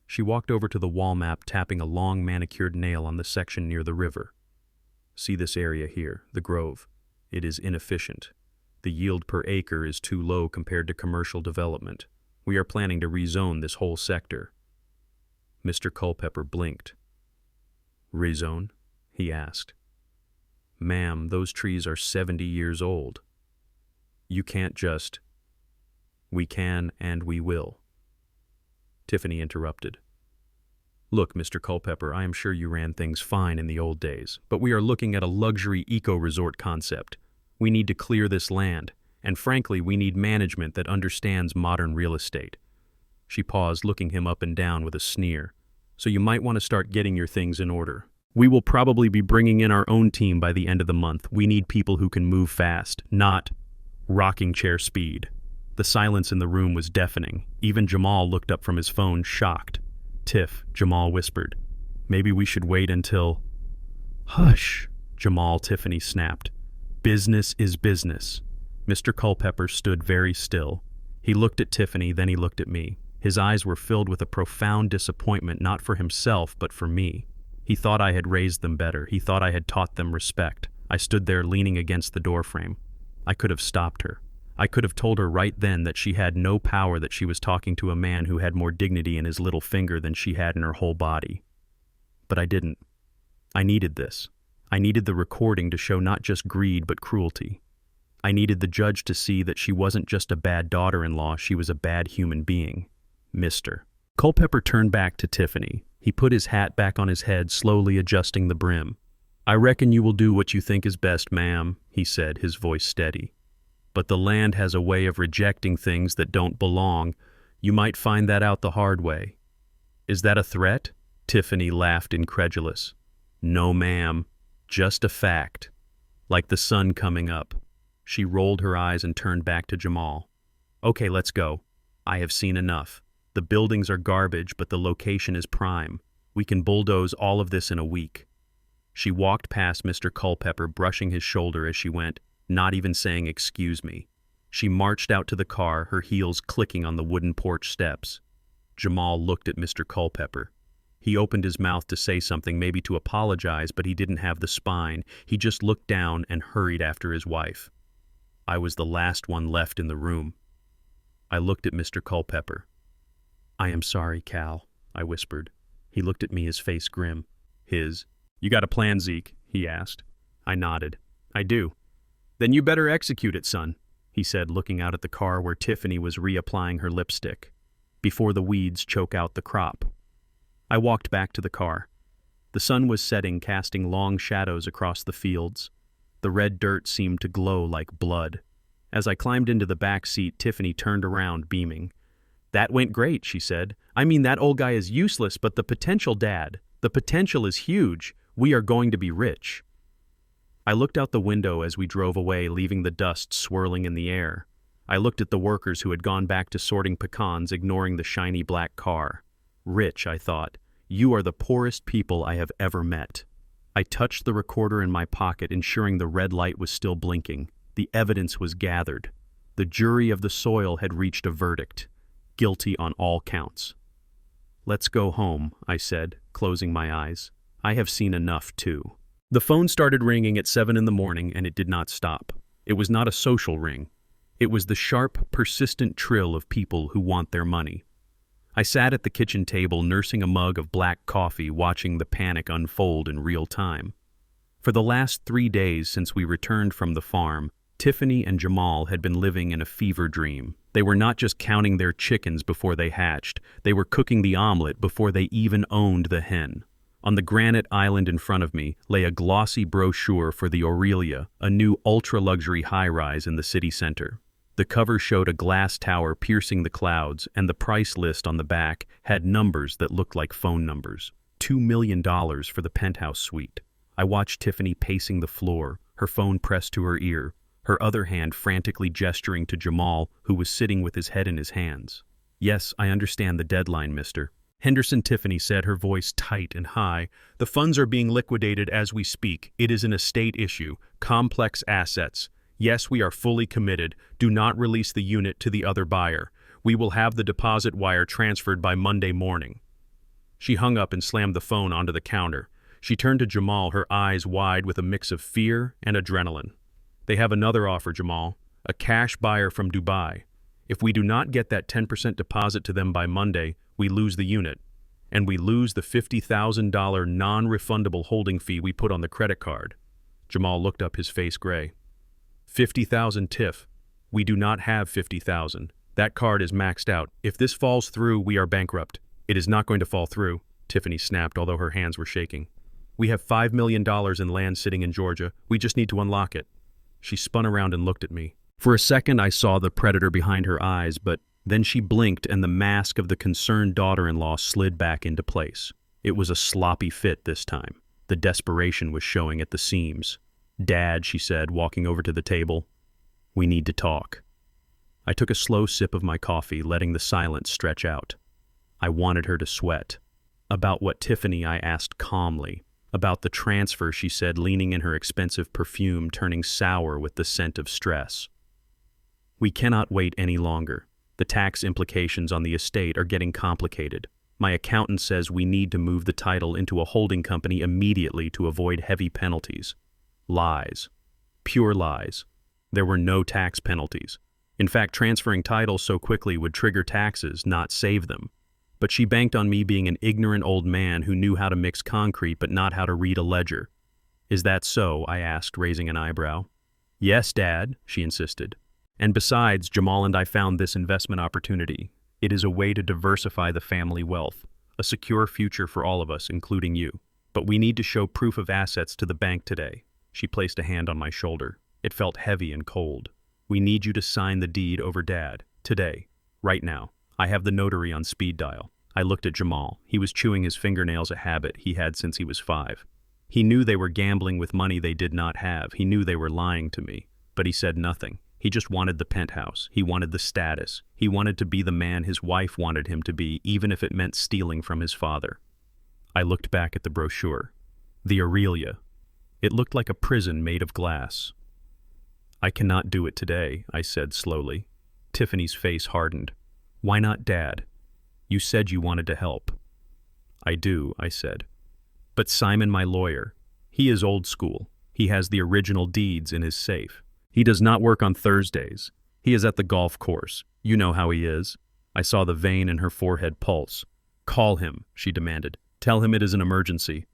She walked over to the wall map, tapping a long manicured nail on the section near the river. "See this area here, the grove. It is inefficient. The yield per acre is too low compared to commercial development. We are planning to rezone this whole sector." Mr. Culpepper blinked. "Rezone?" he asked. "Ma'am, those trees are 70 years old. You can't just—" "We can and we will." Tiffany interrupted. "Look, Mr. Culpepper, I am sure you ran things fine in the old days, but we are looking at a luxury eco-resort concept. We need to clear this land, and frankly, we need management that understands modern real estate." She paused, looking him up and down with a sneer. "So you might want to start getting your things in order. We will probably be bringing in our own team by the end of the month. We need people who can move fast, not rocking chair speed." The silence in the room was deafening. Even Jamal looked up from his phone, shocked. "Tiff," Jamal whispered. "Maybe we should wait until—" "Hush," Jamal, Tiffany snapped. "Business is business." Mr. Culpepper stood very still. He looked at Tiffany, then he looked at me. His eyes were filled with a profound disappointment, not for himself, but for me. He thought I had raised them better. He thought I had taught them respect. I stood there leaning against the doorframe. I could have stopped her. I could have told her right then that she had no power, that she was talking to a man who had more dignity in his little finger than she had in her whole body. But I didn't. I needed this. I needed the recording to show not just greed but cruelty. I needed the judge to see that she wasn't just a bad daughter-in-law, she was a bad human being. Mr. Culpepper turned back to Tiffany. He put his hat back on his head, slowly adjusting the brim. "I reckon you will do what you think is best, ma'am," he said, his voice steady. "But the land has a way of rejecting things that don't belong. You might find that out the hard way." "Is that a threat?" Tiffany laughed, incredulous. "No, ma'am. Just a fact. Like the sun coming up." She rolled her eyes and turned back to Jamal. "Okay, let's go. I have seen enough. The buildings are garbage, but the location is prime. We can bulldoze all of this in a week." She walked past Mr. Culpepper, brushing his shoulder as she went, not even saying excuse me. She marched out to the car, her heels clicking on the wooden porch steps. Jamal looked at Mr. Culpepper. He opened his mouth to say something, maybe to apologize, but he didn't have the spine. He just looked down and hurried after his wife. I was the last one left in the room. I looked at Mr. Culpepper. "I am sorry, Cal," I whispered. He looked at me, his face grim. "You got a plan, Zeke?" he asked. I nodded. "I do." "Then you better execute it, son," he said, looking out at the car where Tiffany was reapplying her lipstick, before the weeds choke out the crop. I walked back to the car. The sun was setting, casting long shadows across the fields. The red dirt seemed to glow like blood. As I climbed into the back seat, Tiffany turned around, beaming. "That went great," she said. "I mean, that old guy is useless, but the potential, Dad, the potential is huge. We are going to be rich." I looked out the window as we drove away, leaving the dust swirling in the air. I looked at the workers who had gone back to sorting pecans, ignoring the shiny black car. "Rich," I thought. "You are the poorest people I have ever met." I touched the recorder in my pocket, ensuring the red light was still blinking. The evidence was gathered. The jury of the soil had reached a verdict. Guilty on all counts. "Let's go home," I said, closing my eyes. I have seen enough, too. The phone started ringing at 7 in the morning, and it did not stop. It was not a social ring. It was the sharp, persistent trill of people who want their money. I sat at the kitchen table nursing a mug of black coffee, watching the panic unfold in real time. For the last 3 days since we returned from the farm, Tiffany and Jamal had been living in a fever dream. They were not just counting their chickens before they hatched, they were cooking the omelet before they even owned the hen. On the granite island in front of me lay a glossy brochure for the Aurelia, a new ultra-luxury high-rise in the city center. The cover showed a glass tower piercing the clouds, and the price list on the back had numbers that looked like phone numbers. $2 million for the penthouse suite. I watched Tiffany pacing the floor, her phone pressed to her ear, her other hand frantically gesturing to Jamal, who was sitting with his head in his hands. "Yes, I understand the deadline, mister." Henderson, Tiffany said, her voice tight and high. "The funds are being liquidated as we speak. It is an estate issue, complex assets. Yes, we are fully committed. Do not release the unit to the other buyer. We will have the deposit wire transferred by Monday morning." She hung up and slammed the phone onto the counter. She turned to Jamal, her eyes wide with a mix of fear and adrenaline. "They have another offer, Jamal. A cash buyer from Dubai. If we do not get that 10% deposit to them by Monday, we lose the unit. And we lose the $50,000 non-refundable holding fee we put on the credit card." Jamal looked up, his face gray. 50,000 TIF. We do not have 50,000. That card is maxed out. If this falls through, we are bankrupt. It is not going to fall through, Tiffany snapped, although her hands were shaking. We have $5 million in land sitting in Georgia. We just need to unlock it. She spun around and looked at me. For a second, I saw the predator behind her eyes, but then she blinked and the mask of the concerned daughter-in-law slid back into place. It was a sloppy fit this time. The desperation was showing at the seams. "Dad," she said, walking over to the table, "we need to talk." I took a slow sip of my coffee, letting the silence stretch out. I wanted her to sweat. "About what, Tiffany?" I asked calmly. "About the transfer," she said, leaning in her expensive perfume, turning sour with the scent of stress. "We cannot wait any longer. The tax implications on the estate are getting complicated. My accountant says we need to move the title into a holding company immediately to avoid heavy penalties." Lies. Pure lies. There were no tax penalties. In fact, transferring titles so quickly would trigger taxes, not save them. But she banked on me being an ignorant old man who knew how to mix concrete but not how to read a ledger. "Is that so?" I asked, raising an eyebrow. "Yes, Dad," she insisted. "And besides, Jamal and I found this investment opportunity. It is a way to diversify the family wealth, a secure future for all of us, including you. But we need to show proof of assets to the bank today." She placed a hand on my shoulder. It felt heavy and cold. "We need you to sign the deed over Dad. Today. Right now. I have the notary on speed dial." I looked at Jamal. He was chewing his fingernails, a habit he had since he was 5. He knew they were gambling with money they did not have. He knew they were lying to me. But he said nothing. He just wanted the penthouse. He wanted the status. He wanted to be the man his wife wanted him to be, even if it meant stealing from his father. I looked back at the brochure. The Aurelia. It looked like a prison made of glass. "I cannot do it today," I said slowly. Tiffany's face hardened. "Why not, Dad? You said you wanted to help." "I do," I said. "But Simon, my lawyer, he is old school. He has the original deeds in his safe. He does not work on Thursdays. He is at the golf course. You know how he is." I saw the vein in her forehead pulse. "Call him," she demanded. "Tell him it is an emergency."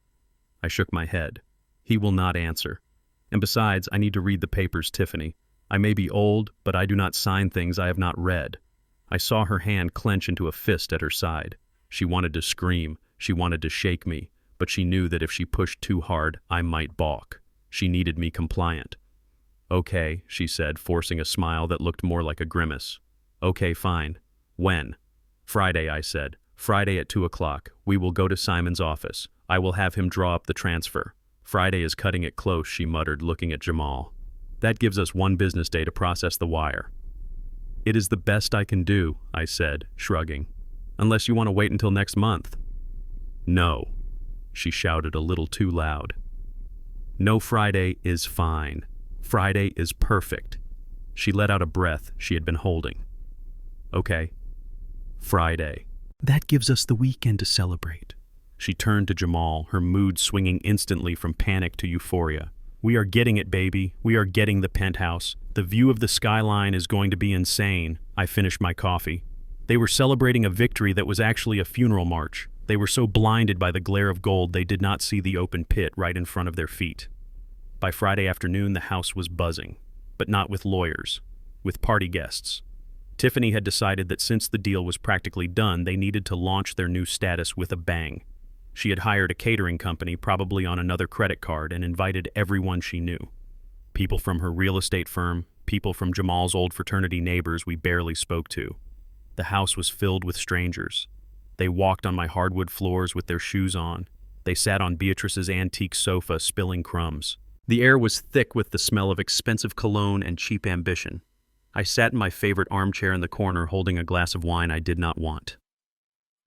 I shook my head. "He will not answer. And besides, I need to read the papers, Tiffany. I may be old, but I do not sign things I have not read." I saw her hand clench into a fist at her side. She wanted to scream. She wanted to shake me. But she knew that if she pushed too hard, I might balk. She needed me compliant. "Okay," she said, forcing a smile that looked more like a grimace. "Okay, fine. When?" "Friday," I said. "Friday at 2 o'clock. We will go to Simon's office. I will have him draw up the transfer." "Friday is cutting it close," she muttered, looking at Jamal. "That gives us 1 business day to process the wire." "It is the best I can do," I said, shrugging. "Unless you want to wait until next month." "No," she shouted a little too loud. "No, Friday is fine. Friday is perfect." She let out a breath she had been holding. "Okay. Friday. That gives us the weekend to celebrate. She turned to Jamal, her mood swinging instantly from panic to euphoria. "We are getting it, baby. We are getting the penthouse. The view of the skyline is going to be insane." I finished my coffee. They were celebrating a victory that was actually a funeral march. They were so blinded by the glare of gold they did not see the open pit right in front of their feet. By Friday afternoon, the house was buzzing, but not with lawyers, with party guests. Tiffany had decided that since the deal was practically done, they needed to launch their new status with a bang. She had hired a catering company, probably on another credit card, and invited everyone she knew. People from her real estate firm, people from Jamal's old fraternity neighbors we barely spoke to. The house was filled with strangers. They walked on my hardwood floors with their shoes on. They sat on Beatrice's antique sofa, spilling crumbs. The air was thick with the smell of expensive cologne and cheap ambition. I sat in my favorite armchair in the corner, holding a glass of wine I did not want.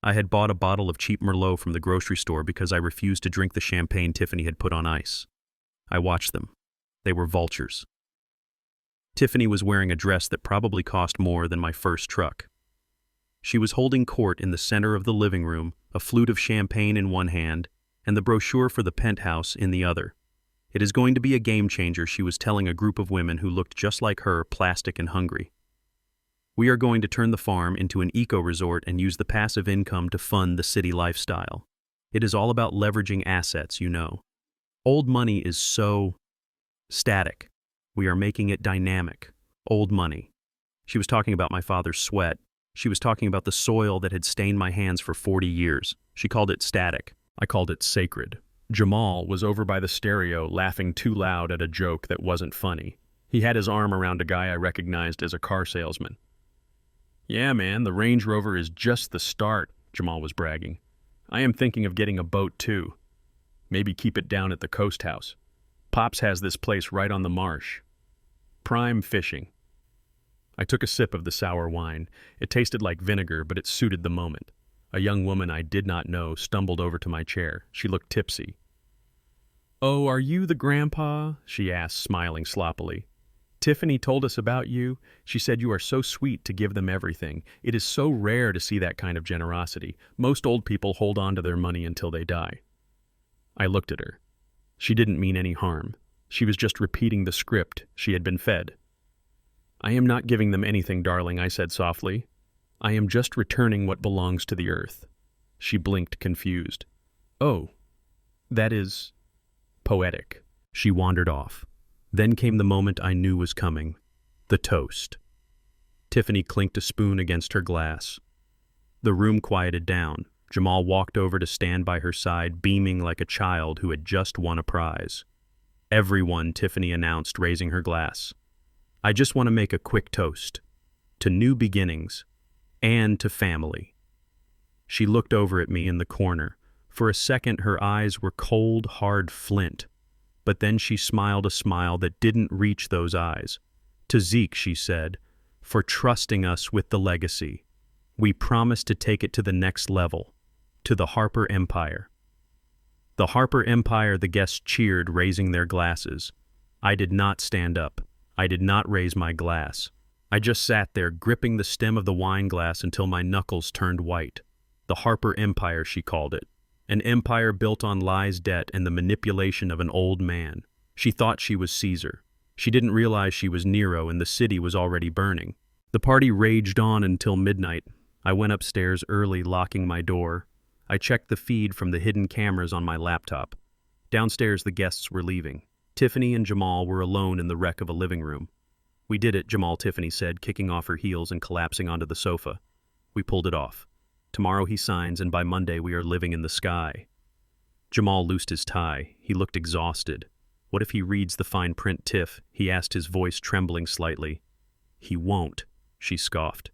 I had bought a bottle of cheap Merlot from the grocery store because I refused to drink the champagne Tiffany had put on ice. I watched them. They were vultures. Tiffany was wearing a dress that probably cost more than my first truck. She was holding court in the center of the living room, a flute of champagne in one hand, and the brochure for the penthouse in the other. "It is going to be a game changer," she was telling a group of women who looked just like her, plastic and hungry. "We are going to turn the farm into an eco-resort and use the passive income to fund the city lifestyle. It is all about leveraging assets, you know. Old money is so static. We are making it dynamic. Old money." She was talking about my father's sweat. She was talking about the soil that had stained my hands for 40 years. She called it static. I called it sacred. Jamal was over by the stereo, laughing too loud at a joke that wasn't funny. He had his arm around a guy I recognized as a car salesman. "Yeah, man, the Range Rover is just the start," Jamal was bragging. "I am thinking of getting a boat, too. Maybe keep it down at the Coast House. Pops has this place right on the marsh. Prime fishing." I took a sip of the sour wine. It tasted like vinegar, but it suited the moment. A young woman I did not know stumbled over to my chair. She looked tipsy. "Oh, are you the grandpa?" she asked, smiling sloppily. "Tiffany told us about you. She said you are so sweet to give them everything. It is so rare to see that kind of generosity. Most old people hold on to their money until they die." I looked at her. She didn't mean any harm. She was just repeating the script she had been fed. "I am not giving them anything, darling," I said softly. "I am just returning what belongs to the earth." She blinked, confused. "Oh, that is poetic." She wandered off. Then came the moment I knew was coming. The toast. Tiffany clinked a spoon against her glass. The room quieted down. Jamal walked over to stand by her side, beaming like a child who had just won a prize. "Everyone," Tiffany announced, raising her glass. "I just want to make a quick toast. To new beginnings. And to family." She looked over at me in the corner. For a second, her eyes were cold, hard flint. But then she smiled a smile that didn't reach those eyes. "To Zeke," she said, "for trusting us with the legacy. We promise to take it to the next level. To the Harper Empire." The Harper Empire, the guests cheered, raising their glasses. I did not stand up. I did not raise my glass. I just sat there, gripping the stem of the wine glass until my knuckles turned white. The Harper Empire, she called it. An empire built on lies, debt, and the manipulation of an old man. She thought she was Caesar. She didn't realize she was Nero, and the city was already burning. The party raged on until midnight. I went upstairs early, locking my door. I checked the feed from the hidden cameras on my laptop. Downstairs, the guests were leaving. Tiffany and Jamal were alone in the wreck of a living room. "We did it," Tiffany said, kicking off her heels and collapsing onto the sofa. "We pulled it off. Tomorrow he signs, and by Monday we are living in the sky." Jamal loosed his tie. He looked exhausted. "What if he reads the fine print, Tiff?" he asked, his voice trembling slightly. "He won't," she scoffed.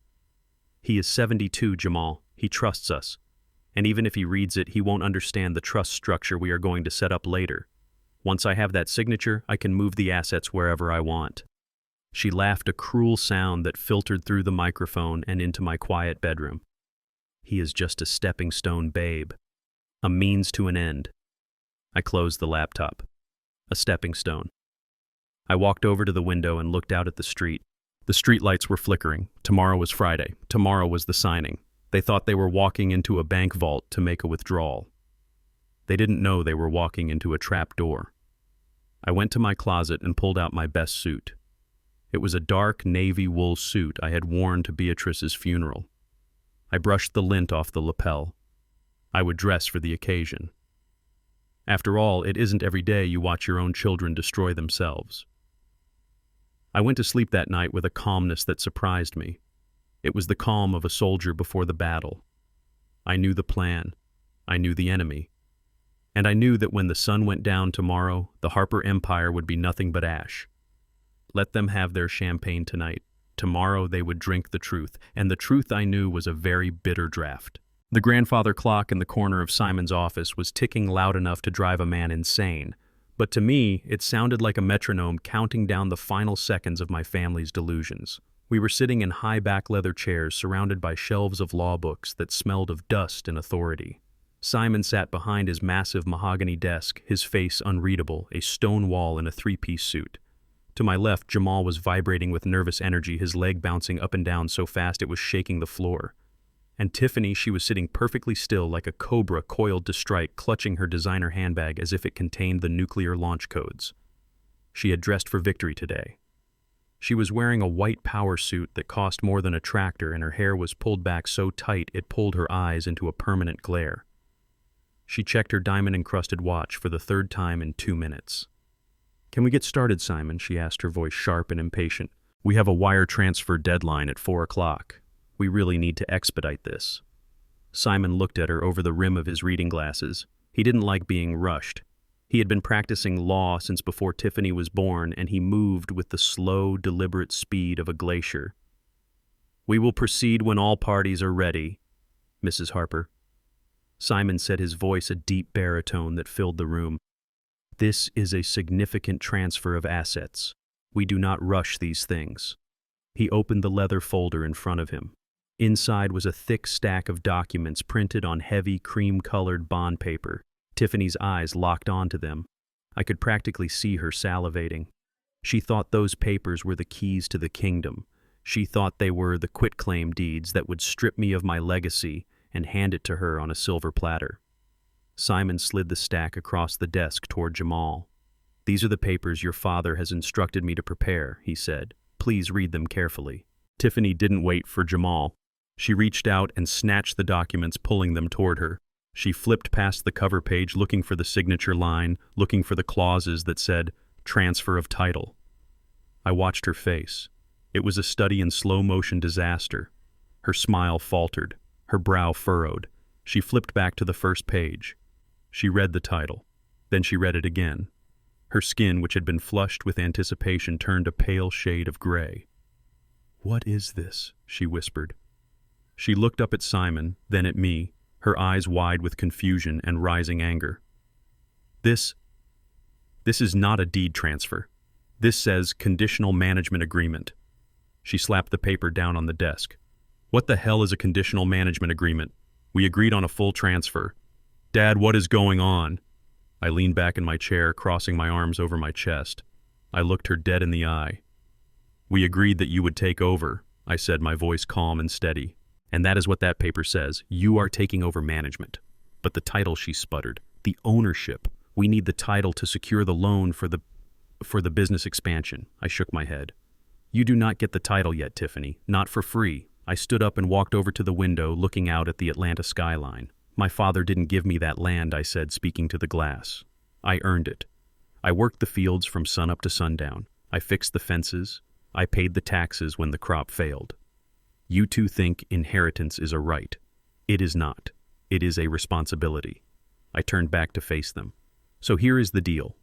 "He is 72, Jamal. He trusts us. And even if he reads it, he won't understand the trust structure we are going to set up later. Once I have that signature, I can move the assets wherever I want." She laughed, a cruel sound that filtered through the microphone and into my quiet bedroom. "He is just a stepping stone, babe. A means to an end." I closed the laptop. A stepping stone. I walked over to the window and looked out at the street. The streetlights were flickering. Tomorrow was Friday. Tomorrow was the signing. They thought they were walking into a bank vault to make a withdrawal. They didn't know they were walking into a trap door. I went to my closet and pulled out my best suit. It was a dark navy wool suit I had worn to Beatrice's funeral. I brushed the lint off the lapel. I would dress for the occasion. After all, it isn't every day you watch your own children destroy themselves. I went to sleep that night with a calmness that surprised me. It was the calm of a soldier before the battle. I knew the plan. I knew the enemy. And I knew that when the sun went down tomorrow, the Harper Empire would be nothing but ash. Let them have their champagne tonight. Tomorrow they would drink the truth, and the truth I knew was a very bitter draught. The grandfather clock in the corner of Simon's office was ticking loud enough to drive a man insane, but to me it sounded like a metronome counting down the final seconds of my family's delusions. We were sitting in high back leather chairs surrounded by shelves of law books that smelled of dust and authority. Simon sat behind his massive mahogany desk, his face unreadable, a stone wall in a three-piece suit. To my left, Jamal was vibrating with nervous energy, his leg bouncing up and down so fast it was shaking the floor. And Tiffany, she was sitting perfectly still like a cobra coiled to strike, clutching her designer handbag as if it contained the nuclear launch codes. She had dressed for victory today. She was wearing a white power suit that cost more than a tractor, and her hair was pulled back so tight it pulled her eyes into a permanent glare. She checked her diamond-encrusted watch for the third time in 2 minutes. "Can we get started, Simon?" she asked, her voice sharp and impatient. "We have a wire transfer deadline at 4 o'clock. We really need to expedite this." Simon looked at her over the rim of his reading glasses. He didn't like being rushed. He had been practicing law since before Tiffany was born, and he moved with the slow, deliberate speed of a glacier. "We will proceed when all parties are ready, Mrs. Harper." Simon said, his voice a deep baritone that filled the room. "This is a significant transfer of assets. We do not rush these things." He opened the leather folder in front of him. Inside was a thick stack of documents printed on heavy, cream-colored bond paper. Tiffany's eyes locked onto them. I could practically see her salivating. She thought those papers were the keys to the kingdom. She thought they were the quitclaim deeds that would strip me of my legacy and hand it to her on a silver platter. Simon slid the stack across the desk toward Jamal. "These are the papers your father has instructed me to prepare," he said. "Please read them carefully." Tiffany didn't wait for Jamal. She reached out and snatched the documents, pulling them toward her. She flipped past the cover page, looking for the signature line, looking for the clauses that said, "Transfer of title." I watched her face. It was a study in slow-motion disaster. Her smile faltered. Her brow furrowed. She flipped back to the first page. She read the title. Then she read it again. Her skin, which had been flushed with anticipation, turned a pale shade of gray. "What is this?" she whispered. She looked up at Simon, then at me, her eyes wide with confusion and rising anger. This is not a deed transfer. This says conditional management agreement." She slapped the paper down on the desk. "What the hell is a conditional management agreement? We agreed on a full transfer. Dad, what is going on?" I leaned back in my chair, crossing my arms over my chest. I looked her dead in the eye. "We agreed that you would take over," I said, my voice calm and steady. "And that is what that paper says. You are taking over management." "But the title," she sputtered. "The ownership. We need the title to secure the loan for the business expansion." I shook my head. "You do not get the title yet, Tiffany. Not for free." I stood up and walked over to the window, looking out at the Atlanta skyline. "My father didn't give me that land," I said, speaking to the glass. "I earned it. I worked the fields from sunup to sundown. I fixed the fences. I paid the taxes when the crop failed. You two think inheritance is a right. It is not. It is a responsibility." I turned back to face them. "So here is the deal.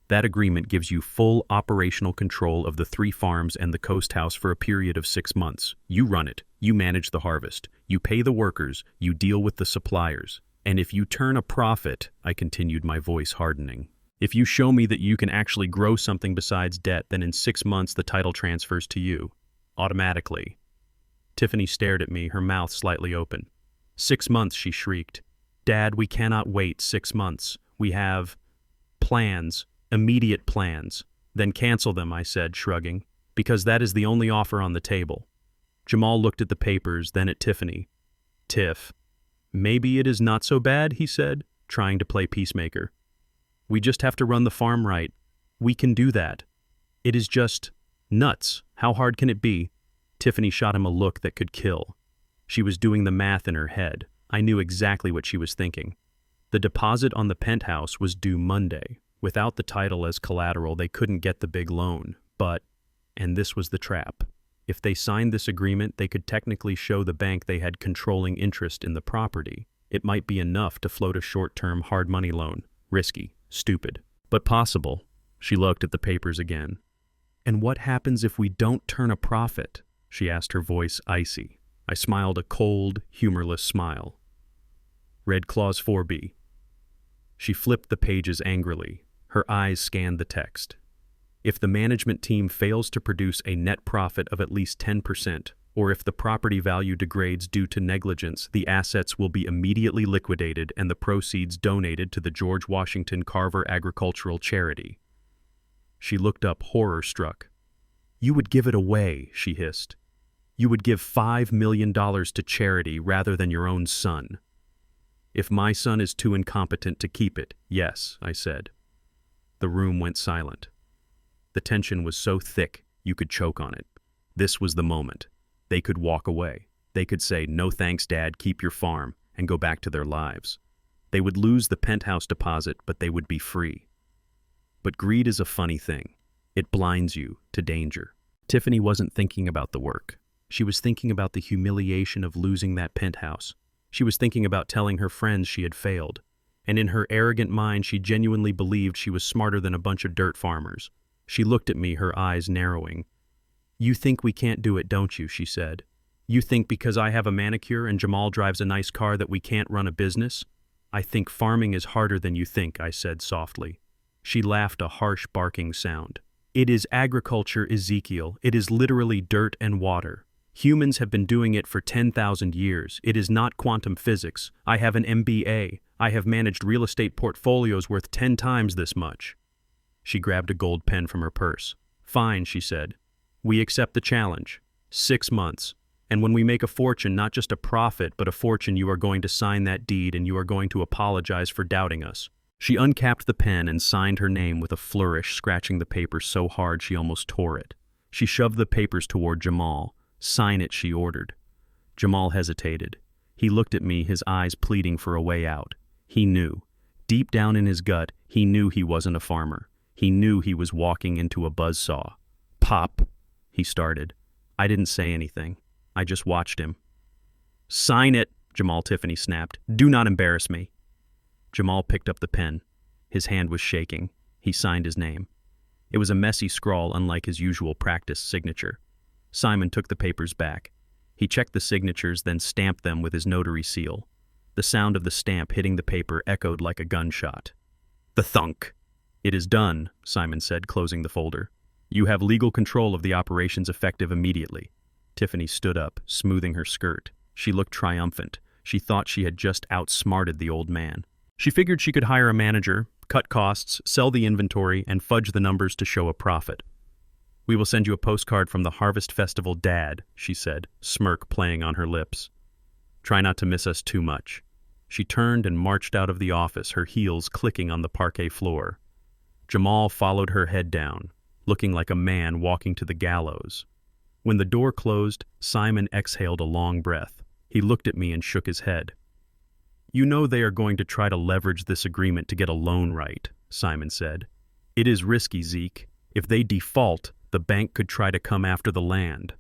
That agreement gives you full operational control of the 3 farms and the coast house for a period of 6 months. You run it. You manage the harvest. You pay the workers. You deal with the suppliers. And if you turn a profit," I continued, my voice hardening, "if you show me that you can actually grow something besides debt, then in 6 months the title transfers to you. Automatically." Tiffany stared at me, her mouth slightly open. "6 months," she shrieked. "Dad, we cannot wait 6 months. We have plans. Immediate plans." "Then cancel them," I said, shrugging, "because that is the only offer on the table." Jamal looked at the papers, then at Tiffany. "Tiff, maybe it is not so bad," he said, trying to play peacemaker. We just have to run the farm right. We can do that. It is just nuts. How hard can it be? Tiffany shot him a look that could kill. She was doing the math in her head. I knew exactly what she was thinking. The deposit on the penthouse was due Monday. Without the title as collateral, they couldn't get the big loan. But, and this was the trap, if they signed this agreement, they could technically show the bank they had controlling interest in the property. It might be enough to float a short-term hard money loan. Risky, stupid, but possible. She looked at the papers again. And what happens if we don't turn a profit? She asked, her voice icy. I smiled a cold, humorless smile. Read Clause 4B. She flipped the pages angrily. Her eyes scanned the text. If the management team fails to produce a net profit of at least 10%, or if the property value degrades due to negligence, the assets will be immediately liquidated and the proceeds donated to the George Washington Carver Agricultural Charity. She looked up, horror-struck. You would give it away, she hissed. You would give $5 million to charity rather than your own son. If my son is too incompetent to keep it, yes, I said. The room went silent. The tension was so thick you could choke on it. This was the moment. They could walk away. They could say, no thanks, Dad, keep your farm, and go back to their lives. They would lose the penthouse deposit, but they would be free. But greed is a funny thing. It blinds you to danger. Tiffany wasn't thinking about the work. She was thinking about the humiliation of losing that penthouse. She was thinking about telling her friends she had failed. And in her arrogant mind, she genuinely believed she was smarter than a bunch of dirt farmers. She looked at me, her eyes narrowing. You think we can't do it, don't you? She said. You think because I have a manicure and Jamal drives a nice car that we can't run a business? I think farming is harder than you think, I said softly. She laughed, a harsh barking sound. It is agriculture, Ezekiel. It is literally dirt and water. Humans have been doing it for 10,000 years. It is not quantum physics. I have an MBA. I have managed real estate portfolios worth 10 times this much. She grabbed a gold pen from her purse. Fine, she said. We accept the challenge. 6 months. And when we make a fortune, not just a profit, but a fortune, you are going to sign that deed and you are going to apologize for doubting us. She uncapped the pen and signed her name with a flourish, scratching the paper so hard she almost tore it. She shoved the papers toward Jamal. Sign it, she ordered. Jamal hesitated. He looked at me, his eyes pleading for a way out. He knew. Deep down in his gut, he knew he wasn't a farmer. He knew he was walking into a buzzsaw. Pop, he started. I didn't say anything. I just watched him. Sign it, Jamal Tiffany snapped. Do not embarrass me. Jamal picked up the pen. His hand was shaking. He signed his name. It was a messy scrawl, unlike his usual practice signature. Simon took the papers back. He checked the signatures, then stamped them with his notary seal. The sound of the stamp hitting the paper echoed like a gunshot. The thunk. It is done, Simon said, closing the folder. You have legal control of the operations effective immediately. Tiffany stood up, smoothing her skirt. She looked triumphant. She thought she had just outsmarted the old man. She figured she could hire a manager, cut costs, sell the inventory, and fudge the numbers to show a profit. We will send you a postcard from the Harvest Festival, Dad, she said, smirk playing on her lips. Try not to miss us too much. She turned and marched out of the office, her heels clicking on the parquet floor. Jamal followed her head down, looking like a man walking to the gallows. When the door closed, Simon exhaled a long breath. He looked at me and shook his head. You know they are going to try to leverage this agreement to get a loan right, Simon said. It is risky, Zeke. If they default, the bank could try to come after the land.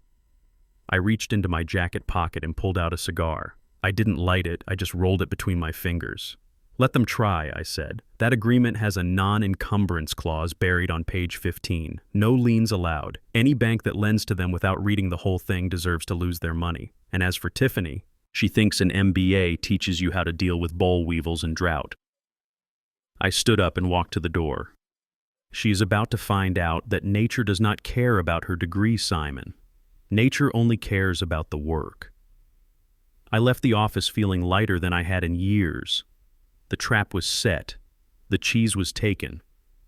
I reached into my jacket pocket and pulled out a cigar. I didn't light it, I just rolled it between my fingers. Let them try, I said. That agreement has a non-encumbrance clause buried on page 15. No liens allowed. Any bank that lends to them without reading the whole thing deserves to lose their money. And as for Tiffany, she thinks an MBA teaches you how to deal with boll weevils and drought. I stood up and walked to the door. She is about to find out that nature does not care about her degree, Simon. Nature only cares about the work. I left the office feeling lighter than I had in years. The trap was set. The cheese was taken.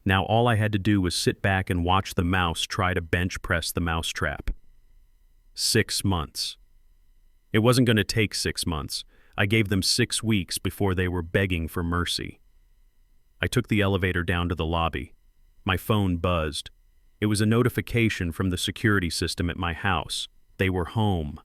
Now all I had to do was sit back and watch the mouse try to bench press the mousetrap. 6 months. It wasn't going to take 6 months. I gave them 6 weeks before they were begging for mercy. I took the elevator down to the lobby. My phone buzzed. It was a notification from the security system at my house. They were home,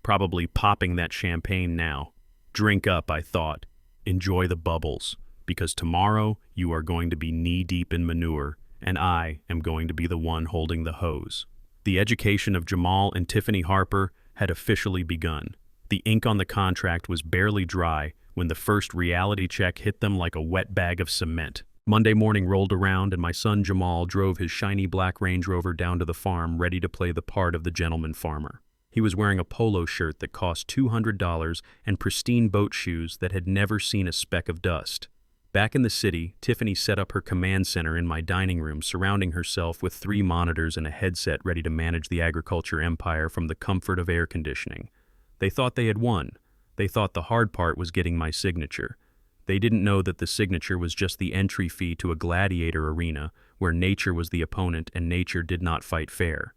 probably popping that champagne now. Drink up, I thought. Enjoy the bubbles, because tomorrow you are going to be knee-deep in manure, and I am going to be the one holding the hose. The education of Jamal and Tiffany Harper had officially begun. The ink on the contract was barely dry when the first reality check hit them like a wet bag of cement. Monday morning rolled around and my son Jamal drove his shiny black Range Rover down to the farm ready to play the part of the gentleman farmer. He was wearing a polo shirt that cost $200 and pristine boat shoes that had never seen a speck of dust. Back in the city, Tiffany set up her command center in my dining room, surrounding herself with 3 monitors and a headset ready to manage the agriculture empire from the comfort of air conditioning. They thought they had won. They thought the hard part was getting my signature. They didn't know that the signature was just the entry fee to a gladiator arena where nature was the opponent and nature did not fight fair.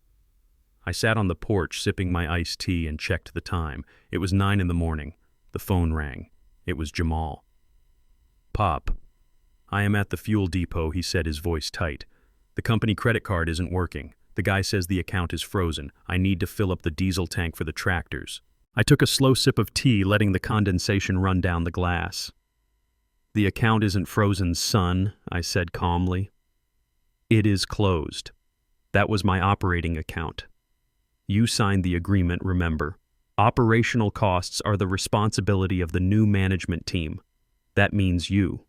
I sat on the porch sipping my iced tea and checked the time. It was 9 in the morning. The phone rang. It was Jamal. "Pop, I am at the fuel depot," he said, his voice tight. "The company credit card isn't working. The guy says the account is frozen. I need to fill up the diesel tank for the tractors." I took a slow sip of tea, letting the condensation run down the glass. "The account isn't frozen, son," I said calmly. "It is closed. That was my operating account. You signed the agreement, remember. Operational costs are the responsibility of the new management team. That means you."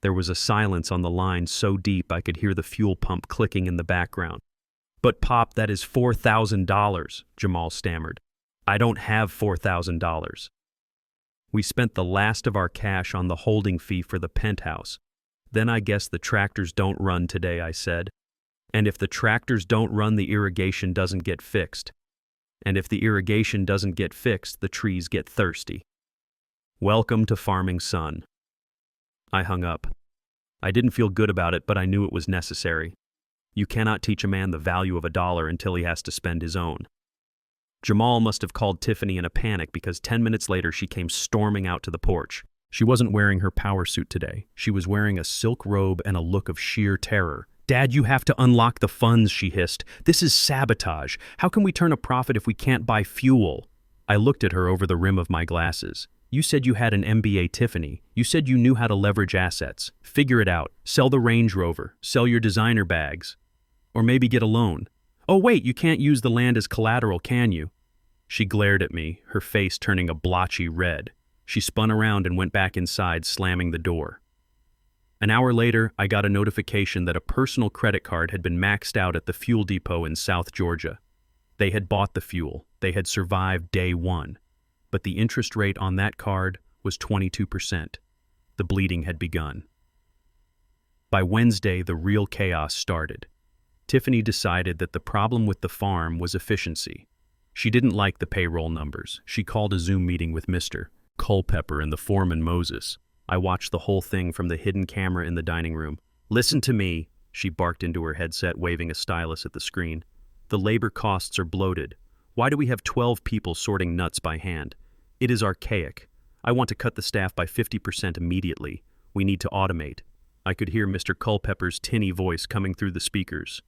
There was a silence on the line so deep I could hear the fuel pump clicking in the background. "But Pop, that is $4,000, Jamal stammered. "I don't have $4,000. We spent the last of our cash on the holding fee for the penthouse. Then I guess the tractors don't run today," I said. "And if the tractors don't run, the irrigation doesn't get fixed. And if the irrigation doesn't get fixed, the trees get thirsty. Welcome to farming, son." I hung up. I didn't feel good about it, but I knew it was necessary. You cannot teach a man the value of a dollar until he has to spend his own. Jamal must have called Tiffany in a panic because 10 minutes later she came storming out to the porch. She wasn't wearing her power suit today. She was wearing a silk robe and a look of sheer terror. "Dad, you have to unlock the funds," she hissed. "This is sabotage. How can we turn a profit if we can't buy fuel?" I looked at her over the rim of my glasses. "You said you had an MBA, Tiffany. You said you knew how to leverage assets. Figure it out. Sell the Range Rover. Sell your designer bags. Or maybe get a loan. Oh wait, you can't use the land as collateral, can you?" She glared at me, her face turning a blotchy red. She spun around and went back inside, slamming the door. An hour later, I got a notification that a personal credit card had been maxed out at the fuel depot in South Georgia. They had bought the fuel. They had survived day 1. But the interest rate on that card was 22%. The bleeding had begun. By Wednesday, the real chaos started. Tiffany decided that the problem with the farm was efficiency. She didn't like the payroll numbers. She called a Zoom meeting with Mr. Culpepper and the foreman Moses. I watched the whole thing from the hidden camera in the dining room. "Listen to me," she barked into her headset, waving a stylus at the screen. "The labor costs are bloated. Why do we have 12 people sorting nuts by hand? It is archaic. I want to cut the staff by 50% immediately. We need to automate." I could hear Mr. Culpepper's tinny voice coming through the speakers.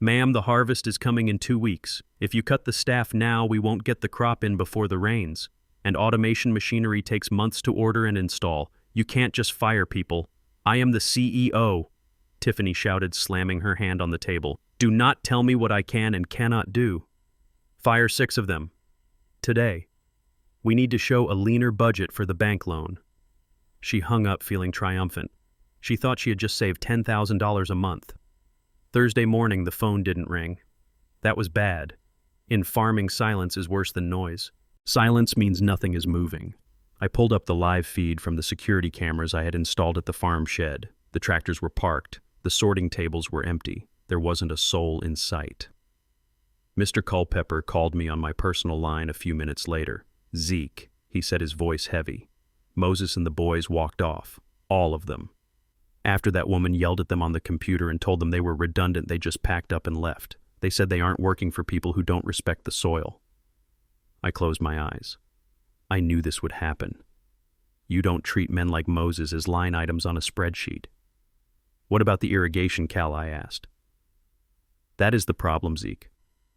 "Ma'am, the harvest is coming in 2 weeks. If you cut the staff now, we won't get the crop in before the rains. And automation machinery takes months to order and install. You can't just fire people. I am the CEO," Tiffany shouted, slamming her hand on the table. "Do not tell me what I can and cannot do. Fire 6 of them. Today. We need to show a leaner budget for the bank loan." She hung up feeling triumphant. She thought she had just saved $10,000 a month. Thursday morning, the phone didn't ring. That was bad. In farming, silence is worse than noise. Silence means nothing is moving. I pulled up the live feed from the security cameras I had installed at the farm shed. The tractors were parked. The sorting tables were empty. There wasn't a soul in sight. Mr. Culpepper called me on my personal line a few minutes later. "Zeke," he said, his voice heavy. "Moses and the boys walked off. All of them. After that woman yelled at them on the computer and told them they were redundant, they just packed up and left. They said they aren't working for people who don't respect the soil." I closed my eyes. I knew this would happen. You don't treat men like Moses as line items on a spreadsheet. What about the irrigation, Cal? I asked. That is the problem, Zeke.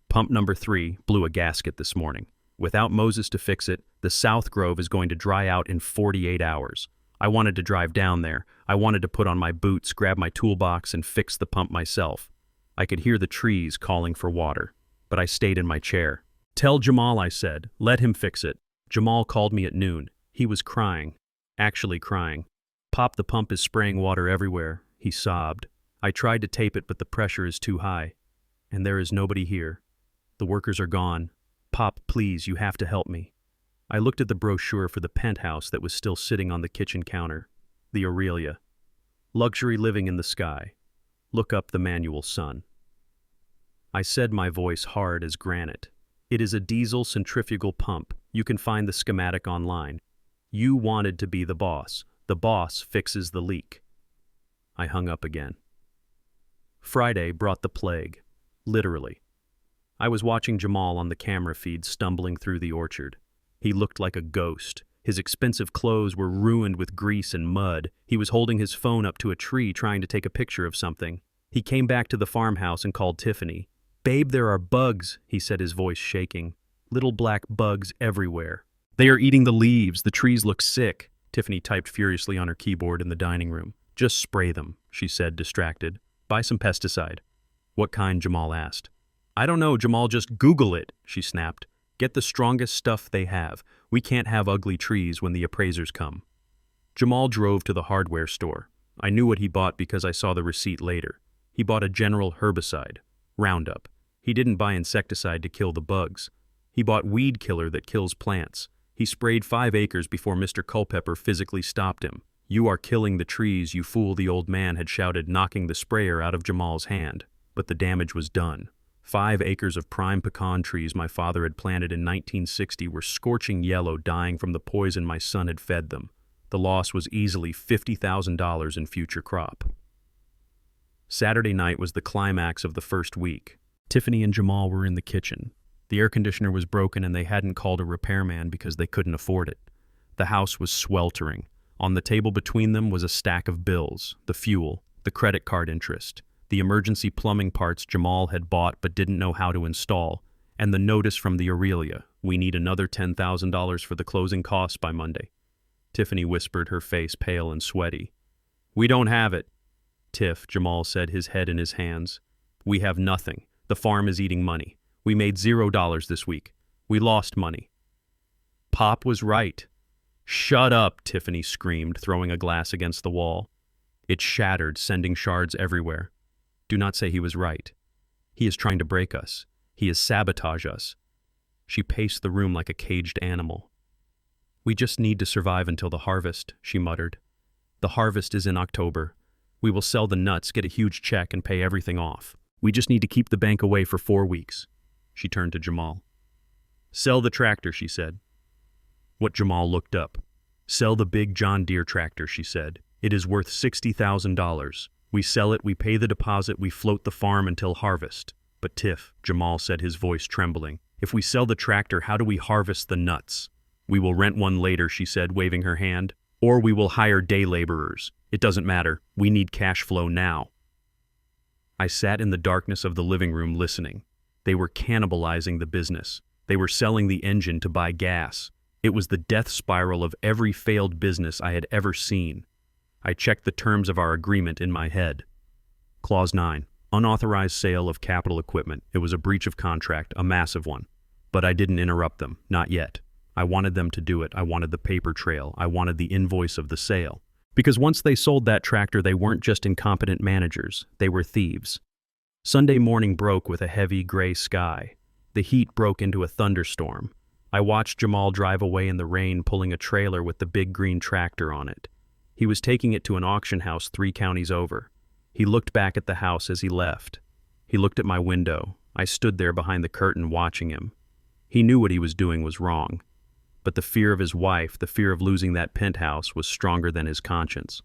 Pump number 3 blew a gasket this morning. Without Moses to fix it, the South Grove is going to dry out in 48 hours. I wanted to drive down there. I wanted to put on my boots, grab my toolbox, and fix the pump myself. I could hear the trees calling for water, but I stayed in my chair. Tell Jamal, I said. Let him fix it. Jamal called me at noon. He was crying. Actually crying. Pop, the pump is spraying water everywhere, he sobbed. I tried to tape it, but the pressure is too high. And there is nobody here. The workers are gone. Pop, please, you have to help me. I looked at the brochure for the penthouse that was still sitting on the kitchen counter. The Aurelia. Luxury living in the sky. Look up the manual, son. I said, my voice hard as granite. It is a diesel centrifugal pump. You can find the schematic online. You wanted to be the boss. The boss fixes the leak. I hung up again. Friday brought the plague. Literally. I was watching Jamal on the camera feed stumbling through the orchard. He looked like a ghost. His expensive clothes were ruined with grease and mud. He was holding his phone up to a tree trying to take a picture of something. He came back to the farmhouse and called Tiffany. Babe, there are bugs, he said, his voice shaking. Little black bugs everywhere. They are eating the leaves. The trees look sick. Tiffany typed furiously on her keyboard in the dining room. Just spray them, she said, distracted. Buy some pesticide. What kind? Jamal asked. I don't know, Jamal, just Google it, she snapped. Get the strongest stuff they have. We can't have ugly trees when the appraisers come. Jamal drove to the hardware store. I knew what he bought because I saw the receipt later. He bought a general herbicide, Roundup. He didn't buy insecticide to kill the bugs. He bought weed killer that kills plants. He sprayed 5 acres before Mr. Culpepper physically stopped him. You are killing the trees, you fool, the old man had shouted, knocking the sprayer out of Jamal's hand. But the damage was done. 5 acres of prime pecan trees my father had planted in 1960 were scorching yellow, dying from the poison my son had fed them. The loss was easily $50,000 in future crop. Saturday night was the climax of the first week. Tiffany and Jamal were in the kitchen. The air conditioner was broken and they hadn't called a repairman because they couldn't afford it. The house was sweltering. On the table between them was a stack of bills, the fuel, the credit card interest, the emergency plumbing parts Jamal had bought but didn't know how to install, and the notice from the Aurelia. We need another $10,000 for the closing costs by Monday. Tiffany whispered, her face pale and sweaty. We don't have it. Tiff, Jamal said, his head in his hands. We have nothing. The farm is eating money. We made $0 this week. We lost money. Pop was right. Shut up, Tiffany screamed, throwing a glass against the wall. It shattered, sending shards everywhere. Do not say he was right. He is trying to break us. He is sabotage us. She paced the room like a caged animal. We just need to survive until the harvest, she muttered. The harvest is in October. We will sell the nuts, get a huge check, and pay everything off. We just need to keep the bank away for 4 weeks. She turned to Jamal. Sell the tractor, she said. What? Jamal looked up. Sell the big John Deere tractor, she said. It is worth $60,000. We sell it, we pay the deposit, we float the farm until harvest. But Tiff, Jamal said, his voice trembling, if we sell the tractor, how do we harvest the nuts? We will rent one later, she said, waving her hand. Or we will hire day laborers. It doesn't matter. We need cash flow now. I sat in the darkness of the living room listening. They were cannibalizing the business. They were selling the engine to buy gas. It was the death spiral of every failed business I had ever seen. I checked the terms of our agreement in my head. Clause 9. Unauthorized sale of capital equipment. It was a breach of contract, a massive one. But I didn't interrupt them, not yet. I wanted them to do it. I wanted the paper trail. I wanted the invoice of the sale. Because once they sold that tractor, they weren't just incompetent managers. They were thieves. Sunday morning broke with a heavy gray sky. The heat broke into a thunderstorm. I watched Jamal drive away in the rain, pulling a trailer with the big green tractor on it. He was taking it to an auction house 3 counties over. He looked back at the house as he left. He looked at my window. I stood there behind the curtain watching him. He knew what he was doing was wrong. But the fear of his wife, the fear of losing that penthouse, was stronger than his conscience.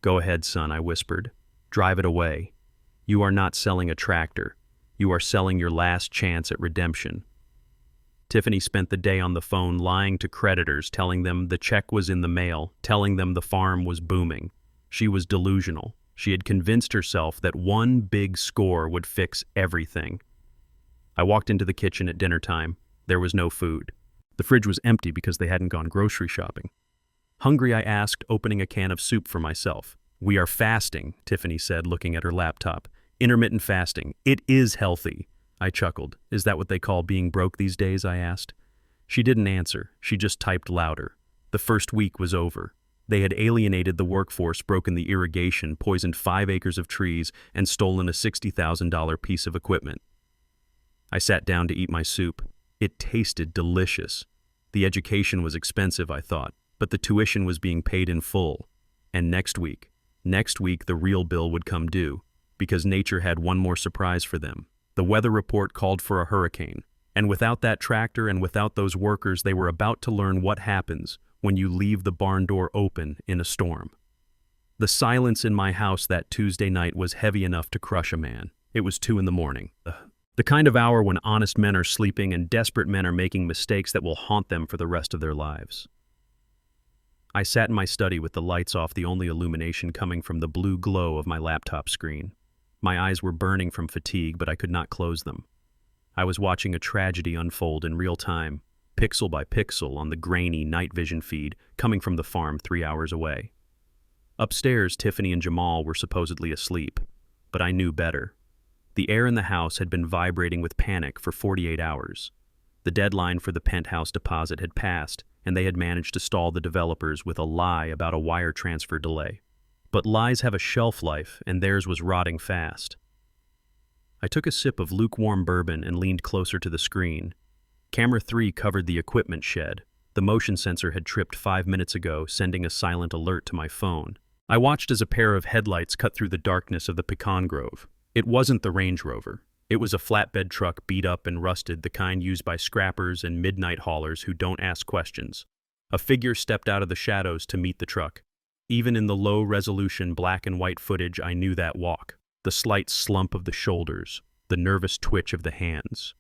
Go ahead, son, I whispered. Drive it away. You are not selling a tractor. You are selling your last chance at redemption. Tiffany spent the day on the phone lying to creditors, telling them the check was in the mail, telling them the farm was booming. She was delusional. She had convinced herself that one big score would fix everything. I walked into the kitchen at dinner time. There was no food. The fridge was empty because they hadn't gone grocery shopping. Hungry, I asked, opening a can of soup for myself. "We are fasting," Tiffany said, looking at her laptop. "Intermittent fasting. It is healthy." I chuckled. "Is that what they call being broke these days?" I asked. She didn't answer. She just typed louder. The first week was over. They had alienated the workforce, broken the irrigation, poisoned 5 acres of trees, and stolen a $60,000 piece of equipment. I sat down to eat my soup. It tasted delicious. The education was expensive, I thought, but the tuition was being paid in full. And next week, the real bill would come due, because nature had one more surprise for them. The weather report called for a hurricane, and without that tractor and without those workers, they were about to learn what happens when you leave the barn door open in a storm. The silence in my house that Tuesday night was heavy enough to crush a man. It was 2 a.m. The kind of hour when honest men are sleeping and desperate men are making mistakes that will haunt them for the rest of their lives. I sat in my study with the lights off, the only illumination coming from the blue glow of my laptop screen. My eyes were burning from fatigue, but I could not close them. I was watching a tragedy unfold in real time, pixel by pixel on the grainy night vision feed coming from the farm 3 hours away. Upstairs, Tiffany and Jamal were supposedly asleep, but I knew better. The air in the house had been vibrating with panic for 48 hours. The deadline for the penthouse deposit had passed, and they had managed to stall the developers with a lie about a wire transfer delay. But lies have a shelf life, and theirs was rotting fast. I took a sip of lukewarm bourbon and leaned closer to the screen. Camera 3 covered the equipment shed. The motion sensor had tripped 5 minutes ago, sending a silent alert to my phone. I watched as a pair of headlights cut through the darkness of the pecan grove. It wasn't the Range Rover. It was a flatbed truck beat up and rusted, the kind used by scrappers and midnight haulers who don't ask questions. A figure stepped out of the shadows to meet the truck. Even in the low-resolution black and white footage, I knew that walk. The slight slump of the shoulders, the nervous twitch of the hands.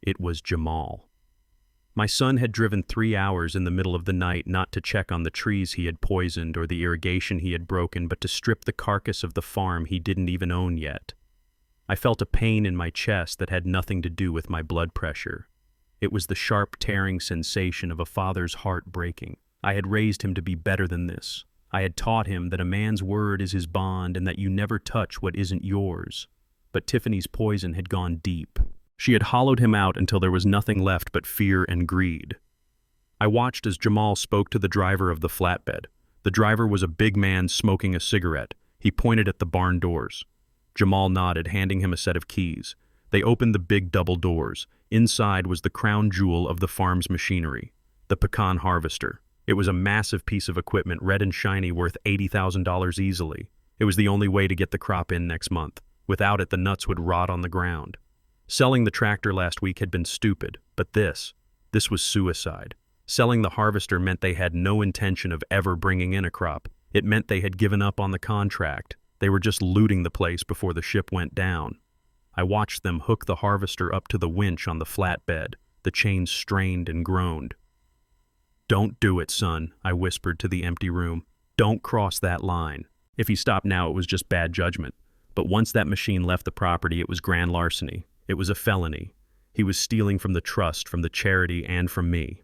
It was Jamal. My son had driven 3 hours in the middle of the night not to check on the trees he had poisoned or the irrigation he had broken, but to strip the carcass of the farm he didn't even own yet. I felt a pain in my chest that had nothing to do with my blood pressure. It was the sharp, tearing sensation of a father's heart breaking. I had raised him to be better than this. I had taught him that a man's word is his bond and that you never touch what isn't yours. But Tiffany's poison had gone deep. She had hollowed him out until there was nothing left but fear and greed. I watched as Jamal spoke to the driver of the flatbed. The driver was a big man smoking a cigarette. He pointed at the barn doors. Jamal nodded, handing him a set of keys. They opened the big double doors. Inside was the crown jewel of the farm's machinery, the pecan harvester. It was a massive piece of equipment, red and shiny, worth $80,000 easily. It was the only way to get the crop in next month. Without it, the nuts would rot on the ground. Selling the tractor last week had been stupid, but this was suicide. Selling the harvester meant they had no intention of ever bringing in a crop. It meant they had given up on the contract. They were just looting the place before the ship went down. I watched them hook the harvester up to the winch on the flatbed. The chains strained and groaned. "Don't do it, son," I whispered to the empty room. "Don't cross that line." If he stopped now, it was just bad judgment. But once that machine left the property, it was grand larceny. It was a felony. He was stealing from the trust, from the charity, and from me.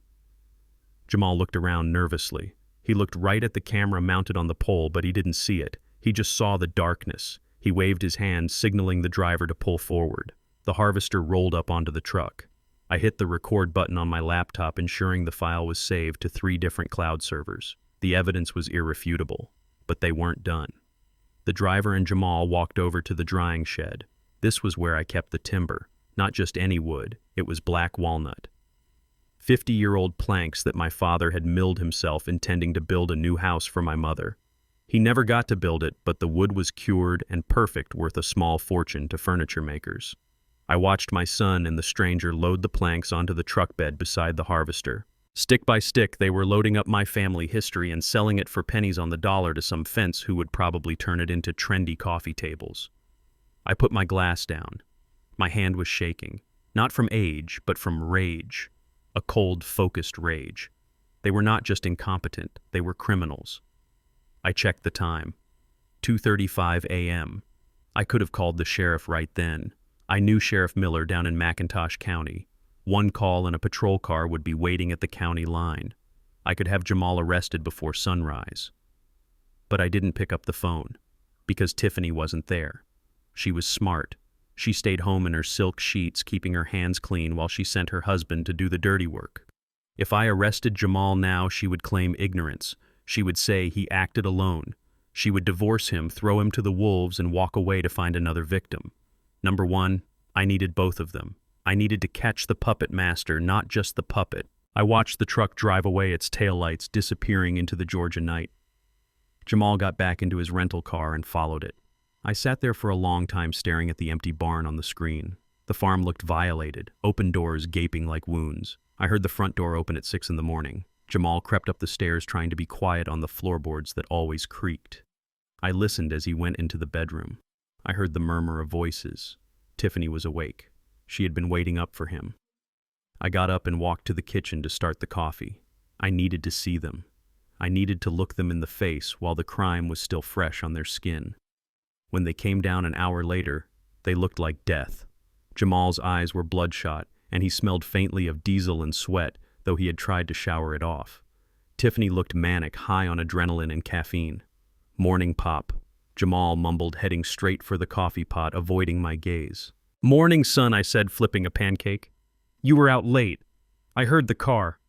Jamal looked around nervously. He looked right at the camera mounted on the pole, but he didn't see it. He just saw the darkness. He waved his hand, signaling the driver to pull forward. The harvester rolled up onto the truck. I hit the record button on my laptop, ensuring the file was saved to 3 different cloud servers. The evidence was irrefutable, but they weren't done. The driver and Jamal walked over to the drying shed. This was where I kept the timber, not just any wood. It was black walnut. 50-year-old planks that my father had milled himself, intending to build a new house for my mother. He never got to build it, but the wood was cured and perfect, worth a small fortune to furniture makers. I watched my son and the stranger load the planks onto the truck bed beside the harvester. Stick by stick, they were loading up my family history and selling it for pennies on the dollar to some fence who would probably turn it into trendy coffee tables. I put my glass down. My hand was shaking, not from age, but from rage. a cold, focused rage. They were not just incompetent, they were criminals. I checked the time. 2:35 a.m. I could have called the sheriff right then. I knew Sheriff Miller down in McIntosh County. One call and a patrol car would be waiting at the county line. I could have Jamal arrested before sunrise. But I didn't pick up the phone, because Tiffany wasn't there. She was smart. She stayed home in her silk sheets, keeping her hands clean while she sent her husband to do the dirty work. If I arrested Jamal now, she would claim ignorance. She would say he acted alone. She would divorce him, throw him to the wolves, and walk away to find another victim. Number one, I needed both of them. I needed to catch the puppet master, not just the puppet. I watched the truck drive away, its taillights disappearing into the Georgia night. Jamal got back into his rental car and followed it. I sat there for a long time staring at the empty barn on the screen. The farm looked violated, open doors gaping like wounds. I heard the front door open at 6 in the morning. Jamal crept up the stairs trying to be quiet on the floorboards that always creaked. I listened as he went into the bedroom. I heard the murmur of voices. Tiffany was awake. She had been waiting up for him. I got up and walked to the kitchen to start the coffee. I needed to see them. I needed to look them in the face while the crime was still fresh on their skin. When they came down an hour later, they looked like death. Jamal's eyes were bloodshot, and he smelled faintly of diesel and sweat, though he had tried to shower it off. Tiffany looked manic, high on adrenaline and caffeine. Morning pop. Jamal mumbled, heading straight for the coffee pot, avoiding my gaze. "Morning, son," I said, flipping a pancake. "You were out late. I heard the car."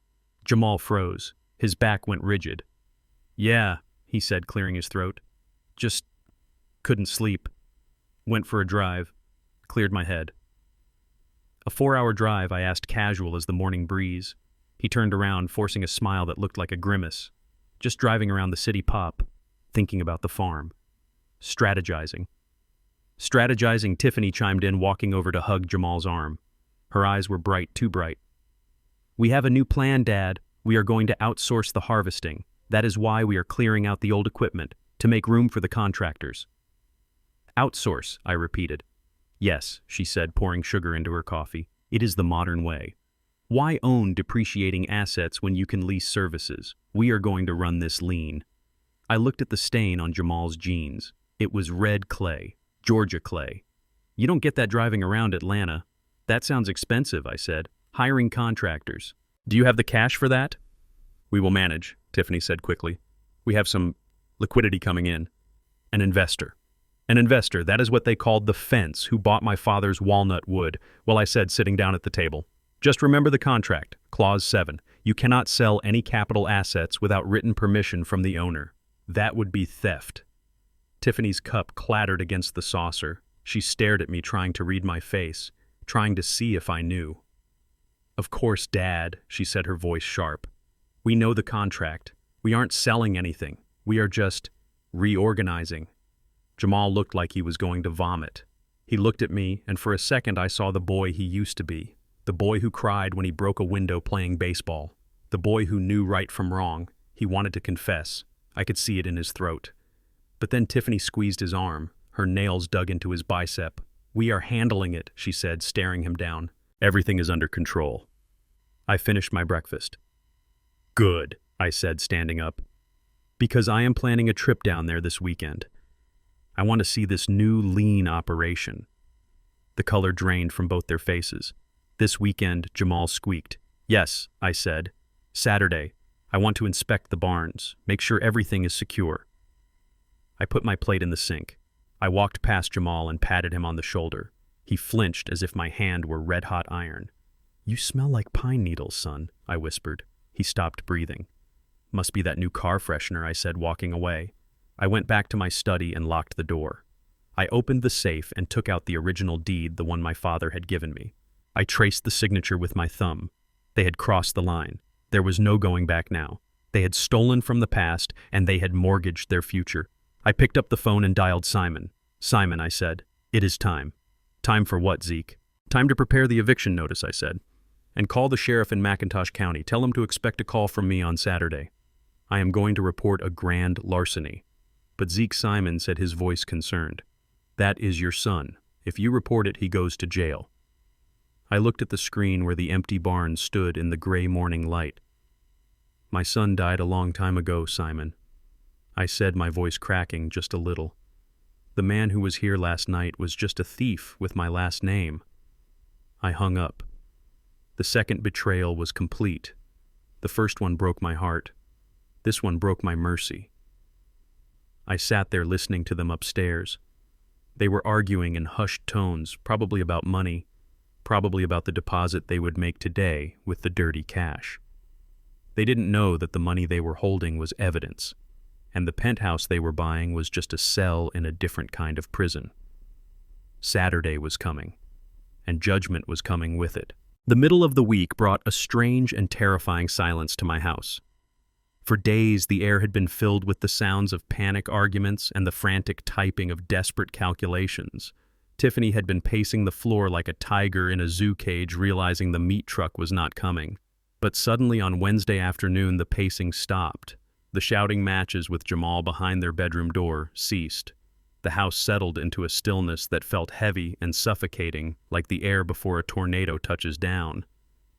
Jamal froze. His back went rigid. "Yeah," he said, clearing his throat. "Just couldn't sleep. Went for a drive. Cleared my head." A 4-hour drive, I asked, casual as the morning breeze. He turned around, forcing a smile that looked like a grimace. "Just driving around the city, Pop. Thinking about the farm. Strategizing." "Strategizing," Tiffany chimed in, walking over to hug Jamal's arm. Her eyes were bright, too bright. "We have a new plan, Dad. We are going to outsource the harvesting. That is why we are clearing out the old equipment, to make room for the contractors." "Outsource," I repeated. "Yes," she said, pouring sugar into her coffee. "It is the modern way. Why own depreciating assets when you can lease services? We are going to run this lean." I looked at the stain on Jamal's jeans. It was red clay, Georgia clay. "You don't get that driving around Atlanta." "That sounds expensive," I said. "Hiring contractors. Do you have the cash for that?" "We will manage," Tiffany said quickly. "We have some liquidity coming in. An investor. An investor, that is what they called the fence who bought my father's walnut wood," well, I said, sitting down at the table. "Just remember the contract, Clause 7. You cannot sell any capital assets without written permission from the owner. That would be theft." Tiffany's cup clattered against the saucer. She stared at me, trying to read my face, trying to see if I knew. "Of course, Dad," she said, her voice sharp. "We know the contract. We aren't selling anything. We are just reorganizing." Jamal looked like he was going to vomit. He looked at me, and for a second I saw the boy he used to be. The boy who cried when he broke a window playing baseball. The boy who knew right from wrong. He wanted to confess. I could see it in his throat. But then Tiffany squeezed his arm. Her nails dug into his bicep. "We are handling it," she said, staring him down. "Everything is under control." I finished my breakfast. "Good," I said, standing up. "Because I am planning a trip down there this weekend. I want to see this new lean operation." The color drained from both their faces. "This weekend," Jamal squeaked. "Yes," I said. "Saturday. I want to inspect the barns, make sure everything is secure." I put my plate in the sink. I walked past Jamal and patted him on the shoulder. He flinched as if my hand were red-hot iron. "You smell like pine needles, son," I whispered. He stopped breathing. "Must be that new car freshener," I said, walking away. I went back to my study and locked the door. I opened the safe and took out the original deed, the one my father had given me. I traced the signature with my thumb. They had crossed the line. There was no going back now. They had stolen from the past, and they had mortgaged their future. I picked up the phone and dialed Simon. "Simon," I said, "it is time." "Time for what, Zeke?" "Time to prepare the eviction notice," I said. "And call the sheriff in McIntosh County. Tell him to expect a call from me on Saturday. I am going to report a grand larceny." But Zeke, Simon said, his voice concerned. "That is your son. If you report it, he goes to jail." I looked at the screen where the empty barn stood in the gray morning light. "My son died a long time ago, Simon," I said, my voice cracking just a little. "The man who was here last night was just a thief with my last name." I hung up. The second betrayal was complete. The first one broke my heart. This one broke my mercy. I sat there listening to them upstairs. They were arguing in hushed tones, probably about money, probably about the deposit they would make today with the dirty cash. They didn't know that the money they were holding was evidence, and the penthouse they were buying was just a cell in a different kind of prison. Saturday was coming, and judgment was coming with it. The middle of the week brought a strange and terrifying silence to my house. For days, the air had been filled with the sounds of panic arguments and the frantic typing of desperate calculations. Tiffany had been pacing the floor like a tiger in a zoo cage, realizing the meat truck was not coming. But suddenly on Wednesday afternoon, the pacing stopped. The shouting matches with Jamal behind their bedroom door ceased. The house settled into a stillness that felt heavy and suffocating, like the air before a tornado touches down.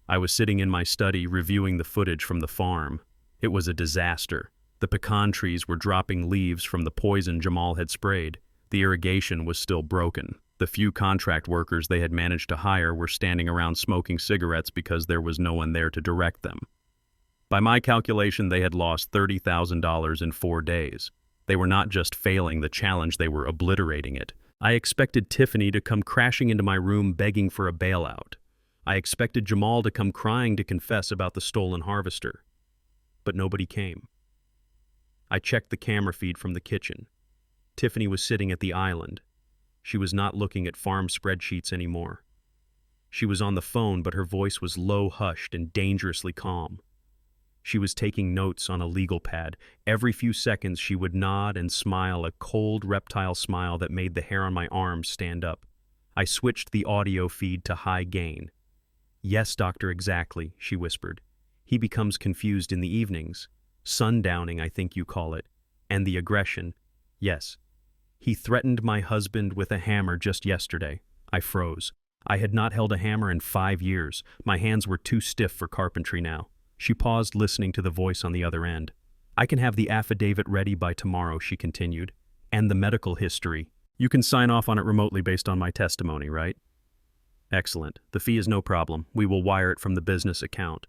I was sitting in my study reviewing the footage from the farm. It was a disaster. The pecan trees were dropping leaves from the poison Jamal had sprayed. The irrigation was still broken. The few contract workers they had managed to hire were standing around smoking cigarettes because there was no one there to direct them. By my calculation, they had lost $30,000 in 4 days. They were not just failing the challenge, they were obliterating it. I expected Tiffany to come crashing into my room begging for a bailout. I expected Jamal to come crying to confess about the stolen harvester. But nobody came. I checked the camera feed from the kitchen. Tiffany was sitting at the island. She was not looking at farm spreadsheets anymore. She was on the phone, but her voice was low-hushed and dangerously calm. She was taking notes on a legal pad. Every few seconds she would nod and smile, a cold reptile smile that made the hair on my arms stand up. I switched the audio feed to high gain. "Yes, doctor, exactly," she whispered. "He becomes confused in the evenings. Sundowning, I think you call it. And the aggression. Yes. He threatened my husband with a hammer just yesterday." I froze. I had not held a hammer in 5 years. My hands were too stiff for carpentry now. She paused, listening to the voice on the other end. "I can have the affidavit ready by tomorrow," she continued. "And the medical history. You can sign off on it remotely based on my testimony, right?" "Excellent. The fee is no problem. We will wire it from the business account."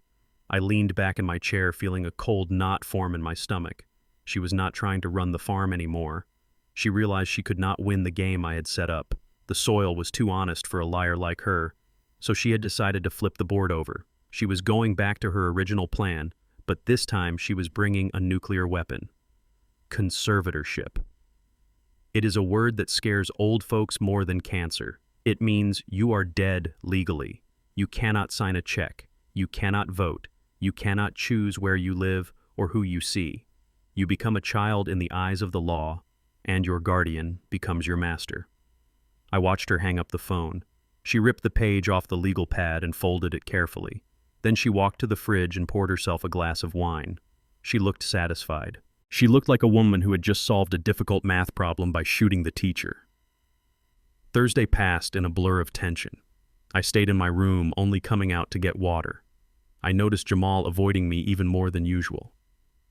I leaned back in my chair, feeling a cold knot form in my stomach. She was not trying to run the farm anymore. She realized she could not win the game I had set up. The soil was too honest for a liar like her, so she had decided to flip the board over. She was going back to her original plan, but this time she was bringing a nuclear weapon. Conservatorship. It is a word that scares old folks more than cancer. It means you are dead legally. You cannot sign a check. You cannot vote. You cannot choose where you live or who you see. You become a child in the eyes of the law, and your guardian becomes your master. I watched her hang up the phone. She ripped the page off the legal pad and folded it carefully. Then she walked to the fridge and poured herself a glass of wine. She looked satisfied. She looked like a woman who had just solved a difficult math problem by shooting the teacher. Thursday passed in a blur of tension. I stayed in my room, only coming out to get water. I noticed Jamal avoiding me even more than usual.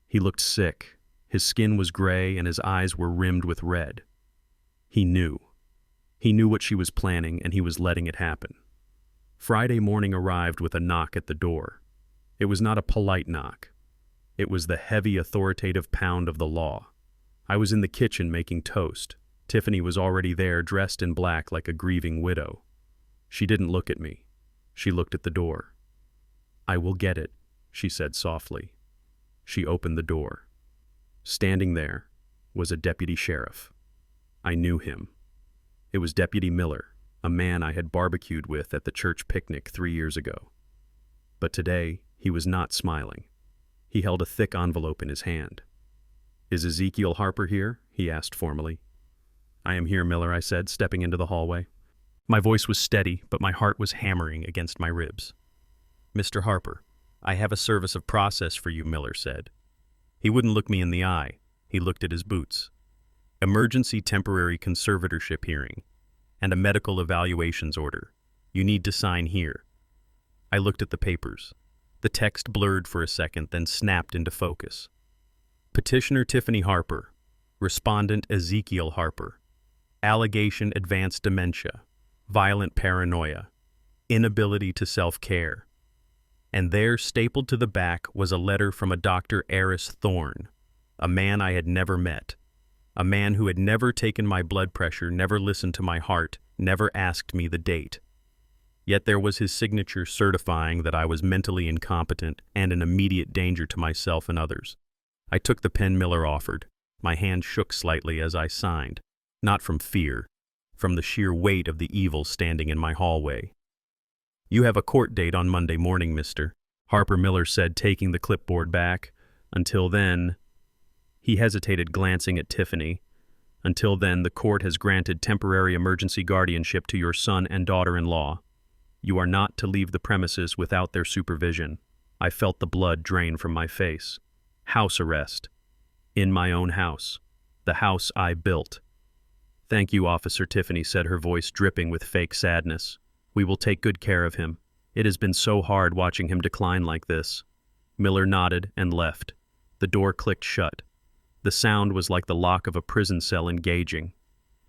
He looked sick. His skin was gray and his eyes were rimmed with red. He knew. He knew what she was planning, and he was letting it happen. Friday morning arrived with a knock at the door. It was not a polite knock. It was the heavy, authoritative pound of the law. I was in the kitchen making toast. Tiffany was already there, dressed in black like a grieving widow. She didn't look at me. She looked at the door. "I will get it," she said softly. She opened the door. Standing there was a deputy sheriff. I knew him. It was Deputy Miller, a man I had barbecued with at the church picnic 3 years ago. But today, he was not smiling. He held a thick envelope in his hand. "Is Ezekiel Harper here?" he asked formally. "I am here, Miller," I said, stepping into the hallway. My voice was steady, but my heart was hammering against my ribs. "Mr. Harper, I have a service of process for you," Miller said. He wouldn't look me in the eye. He looked at his boots. "Emergency temporary conservatorship hearing and a medical evaluations order. You need to sign here. I looked at the papers. The text blurred for a second, then snapped into focus. Petitioner Tiffany Harper. Respondent Ezekiel Harper. Allegation advanced dementia. Violent paranoia. Inability to self-care. And there, stapled to the back, was a letter from a Dr. Eris Thorne, a man I had never met, a man who had never taken my blood pressure, never listened to my heart, never asked me the date. Yet there was his signature certifying that I was mentally incompetent and an immediate danger to myself and others. I took the pen Miller offered. My hand shook slightly as I signed, not from fear, from the sheer weight of the evil standing in my hallway. You have a court date on Monday morning, mister, Harper Miller said, taking the clipboard back. Until then, he hesitated, glancing at Tiffany. Until then, the court has granted temporary emergency guardianship to your son and daughter-in-law. You are not to leave the premises without their supervision. I felt the blood drain from my face. House arrest. In my own house. The house I built. Thank you, officer, Tiffany said, her voice dripping with fake sadness. We will take good care of him. It has been so hard watching him decline like this. Miller nodded and left. The door clicked shut. The sound was like the lock of a prison cell engaging.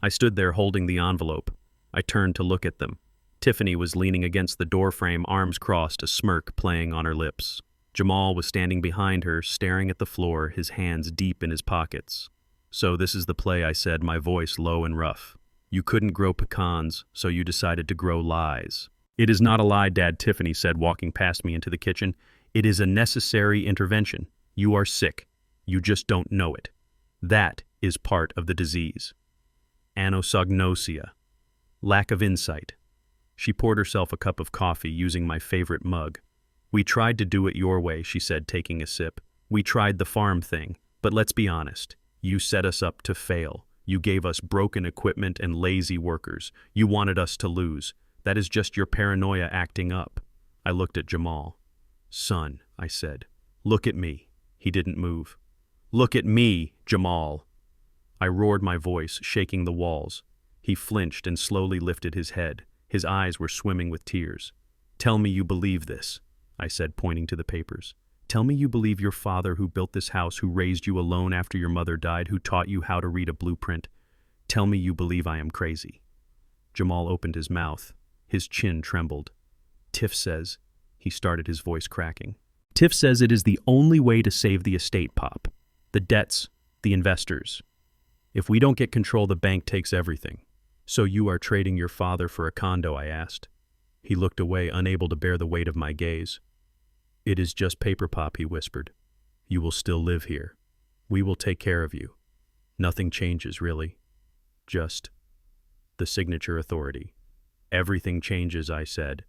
I stood there holding the envelope. I turned to look at them. Tiffany was leaning against the doorframe, arms crossed, a smirk playing on her lips. Jamal was standing behind her, staring at the floor, his hands deep in his pockets. So this is the play, I said, my voice low and rough. You couldn't grow pecans, so you decided to grow lies. It is not a lie, Dad, Tiffany said, walking past me into the kitchen. It is a necessary intervention. You are sick. You just don't know it. That is part of the disease. Anosognosia. Lack of insight. She poured herself a cup of coffee using my favorite mug. We tried to do it your way, she said, taking a sip. We tried the farm thing, but let's be honest. You set us up to fail. You gave us broken equipment and lazy workers. You wanted us to lose. That is just your paranoia acting up. I looked at Jamal. Son, I said, look at me. He didn't move. Look at me, Jamal. I roared my voice, shaking the walls. He flinched and slowly lifted his head. His eyes were swimming with tears. Tell me you believe this, I said, pointing to the papers. Tell me you believe your father who built this house, who raised you alone after your mother died, who taught you how to read a blueprint. Tell me you believe I am crazy. Jamal opened his mouth. His chin trembled. Tiff says, he started, his voice cracking. Tiff says it is the only way to save the estate, Pop. The debts, the investors. If we don't get control, the bank takes everything. So you are trading your father for a condo, I asked. He looked away, unable to bear the weight of my gaze. It is just paper, Pop, he whispered. You will still live here. We will take care of you. Nothing changes, really. Just the signature authority. Everything changes, I said.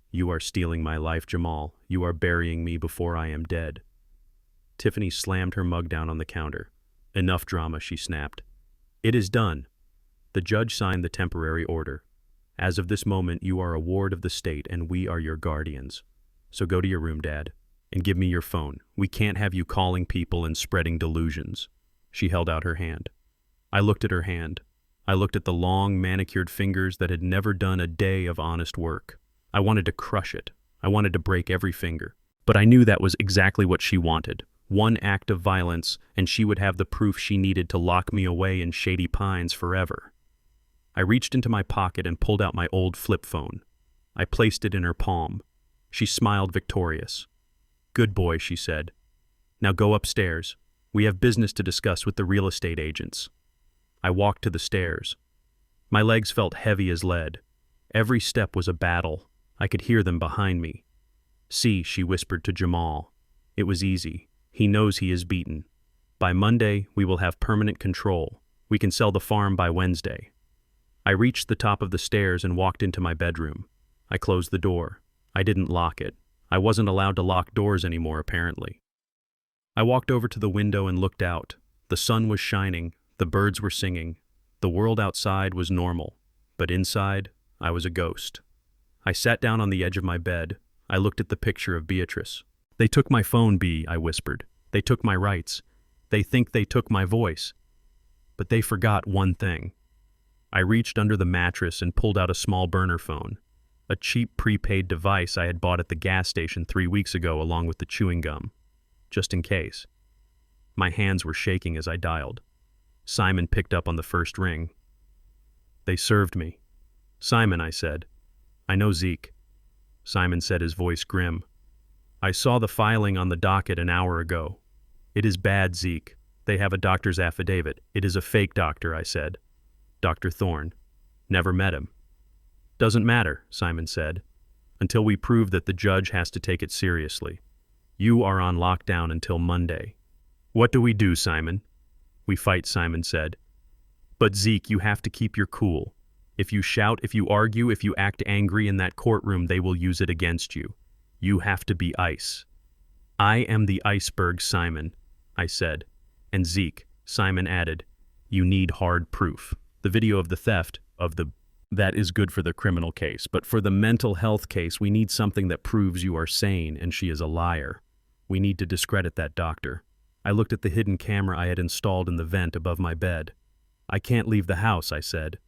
You are stealing my life, Jamal. You are burying me before I am dead. Tiffany slammed her mug down on the counter. Enough drama, she snapped. It is done. The judge signed the temporary order. As of this moment, you are a ward of the state and we are your guardians. So go to your room, Dad, and give me your phone. We can't have you calling people and spreading delusions. She held out her hand. I looked at her hand. I looked at the long, manicured fingers that had never done a day of honest work. I wanted to crush it. I wanted to break every finger. But I knew that was exactly what she wanted. One act of violence, and she would have the proof she needed to lock me away in Shady Pines forever. I reached into my pocket and pulled out my old flip phone. I placed it in her palm. She smiled victorious. Good boy, she said. Now go upstairs. We have business to discuss with the real estate agents. I walked to the stairs. My legs felt heavy as lead. Every step was a battle. I could hear them behind me. See, she whispered to Jamal. It was easy. He knows he is beaten. By Monday, we will have permanent control. We can sell the farm by Wednesday. I reached the top of the stairs and walked into my bedroom. I closed the door. I didn't lock it. I wasn't allowed to lock doors anymore, apparently. I walked over to the window and looked out. The sun was shining. The birds were singing. The world outside was normal, but inside, I was a ghost. I sat down on the edge of my bed. I looked at the picture of Beatrice. They took my phone, B, I whispered. They took my rights. They think they took my voice. But they forgot one thing. I reached under the mattress and pulled out a small burner phone. a cheap prepaid device I had bought at the gas station 3 weeks ago along with the chewing gum, just in case. My hands were shaking as I dialed. Simon picked up on the first ring. "They served me." "Simon," I said. "I know Zeke." Simon said, his voice grim. "I saw the filing on the docket an hour ago. It is bad, Zeke. They have a doctor's affidavit. It is a fake doctor," I said. "Dr. Thorne. Never met him." "Doesn't matter," Simon said, "until we prove that the judge has to take it seriously. You are on lockdown until Monday." "What do we do, Simon?" "We fight," Simon said. "But Zeke, you have to keep your cool. If you shout, if you argue, if you act angry in that courtroom, they will use it against you. You have to be ice." "I am the iceberg, Simon," I said. "And Zeke," Simon added, "you need hard proof. The video of the theft, that is good for the criminal case, but for the mental health case, we need something that proves you are sane and she is a liar. We need to discredit that doctor." I looked at the hidden camera I had installed in the vent above my bed. "I can't leave the house," I said.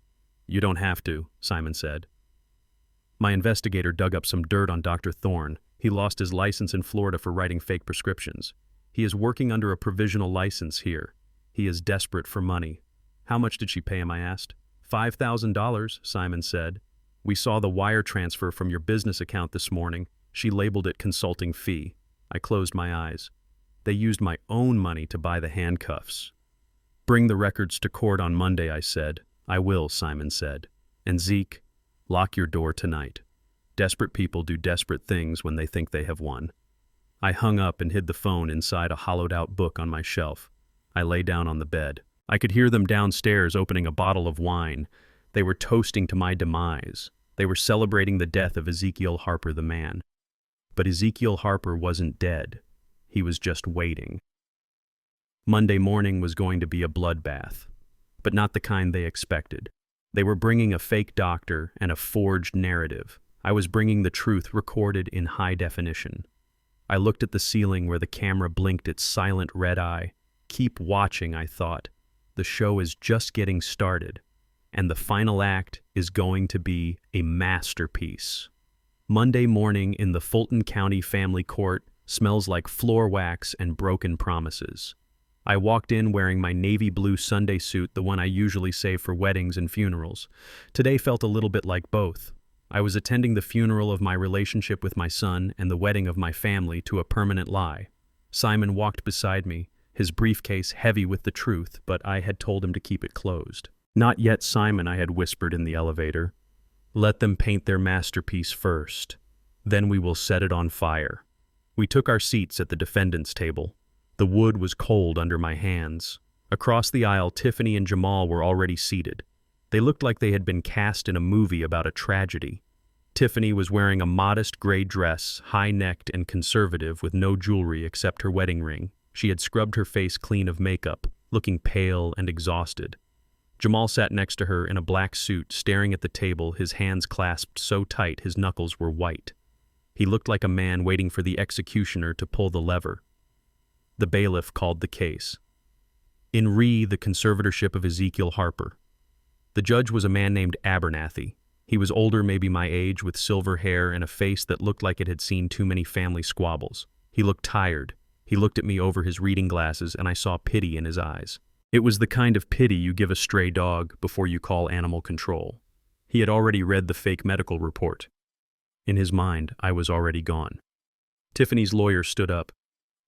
"You don't have to," Simon said. My investigator dug up some dirt on Dr. Thorne. He lost his license in Florida for writing fake prescriptions. He is working under a provisional license here. He is desperate for money. "How much did she pay him?" I asked. $5,000, Simon said. "We saw the wire transfer from your business account this morning. She labeled it consulting fee." I closed my eyes. They used my own money to buy the handcuffs. "Bring the records to court on Monday," I said. "I will," Simon said. "And Zeke, lock your door tonight. Desperate people do desperate things when they think they have won." I hung up and hid the phone inside a hollowed-out book on my shelf. I lay down on the bed. I could hear them downstairs opening a bottle of wine. They were toasting to my demise. They were celebrating the death of Ezekiel Harper the man. But Ezekiel Harper wasn't dead. He was just waiting. Monday morning was going to be a bloodbath, but not the kind they expected. They were bringing a fake doctor and a forged narrative. I was bringing the truth recorded in high definition. I looked at the ceiling where the camera blinked its silent red eye. Keep watching, I thought. The show is just getting started, and the final act is going to be a masterpiece. Monday morning in the Fulton County Family Court smells like floor wax and broken promises. I walked in wearing my navy blue Sunday suit, the one I usually save for weddings and funerals. Today felt a little bit like both. I was attending the funeral of my relationship with my son and the wedding of my family to a permanent lie. Simon walked beside me, his briefcase heavy with the truth, but I had told him to keep it closed. "Not yet, Simon," I had whispered in the elevator. "Let them paint their masterpiece first. Then we will set it on fire." We took our seats at the defendant's table. The wood was cold under my hands. Across the aisle, Tiffany and Jamal were already seated. They looked like they had been cast in a movie about a tragedy. Tiffany was wearing a modest gray dress, high-necked and conservative, with no jewelry except her wedding ring. She had scrubbed her face clean of makeup, looking pale and exhausted. Jamal sat next to her in a black suit, staring at the table, his hands clasped so tight his knuckles were white. He looked like a man waiting for the executioner to pull the lever. The bailiff called the case. In re the conservatorship of Ezekiel Harper. The judge was a man named Abernathy. He was older, maybe my age, with silver hair and a face that looked like it had seen too many family squabbles. He looked tired. He looked at me over his reading glasses, and I saw pity in his eyes. It was the kind of pity you give a stray dog before you call animal control. He had already read the fake medical report. In his mind, I was already gone. Tiffany's lawyer stood up.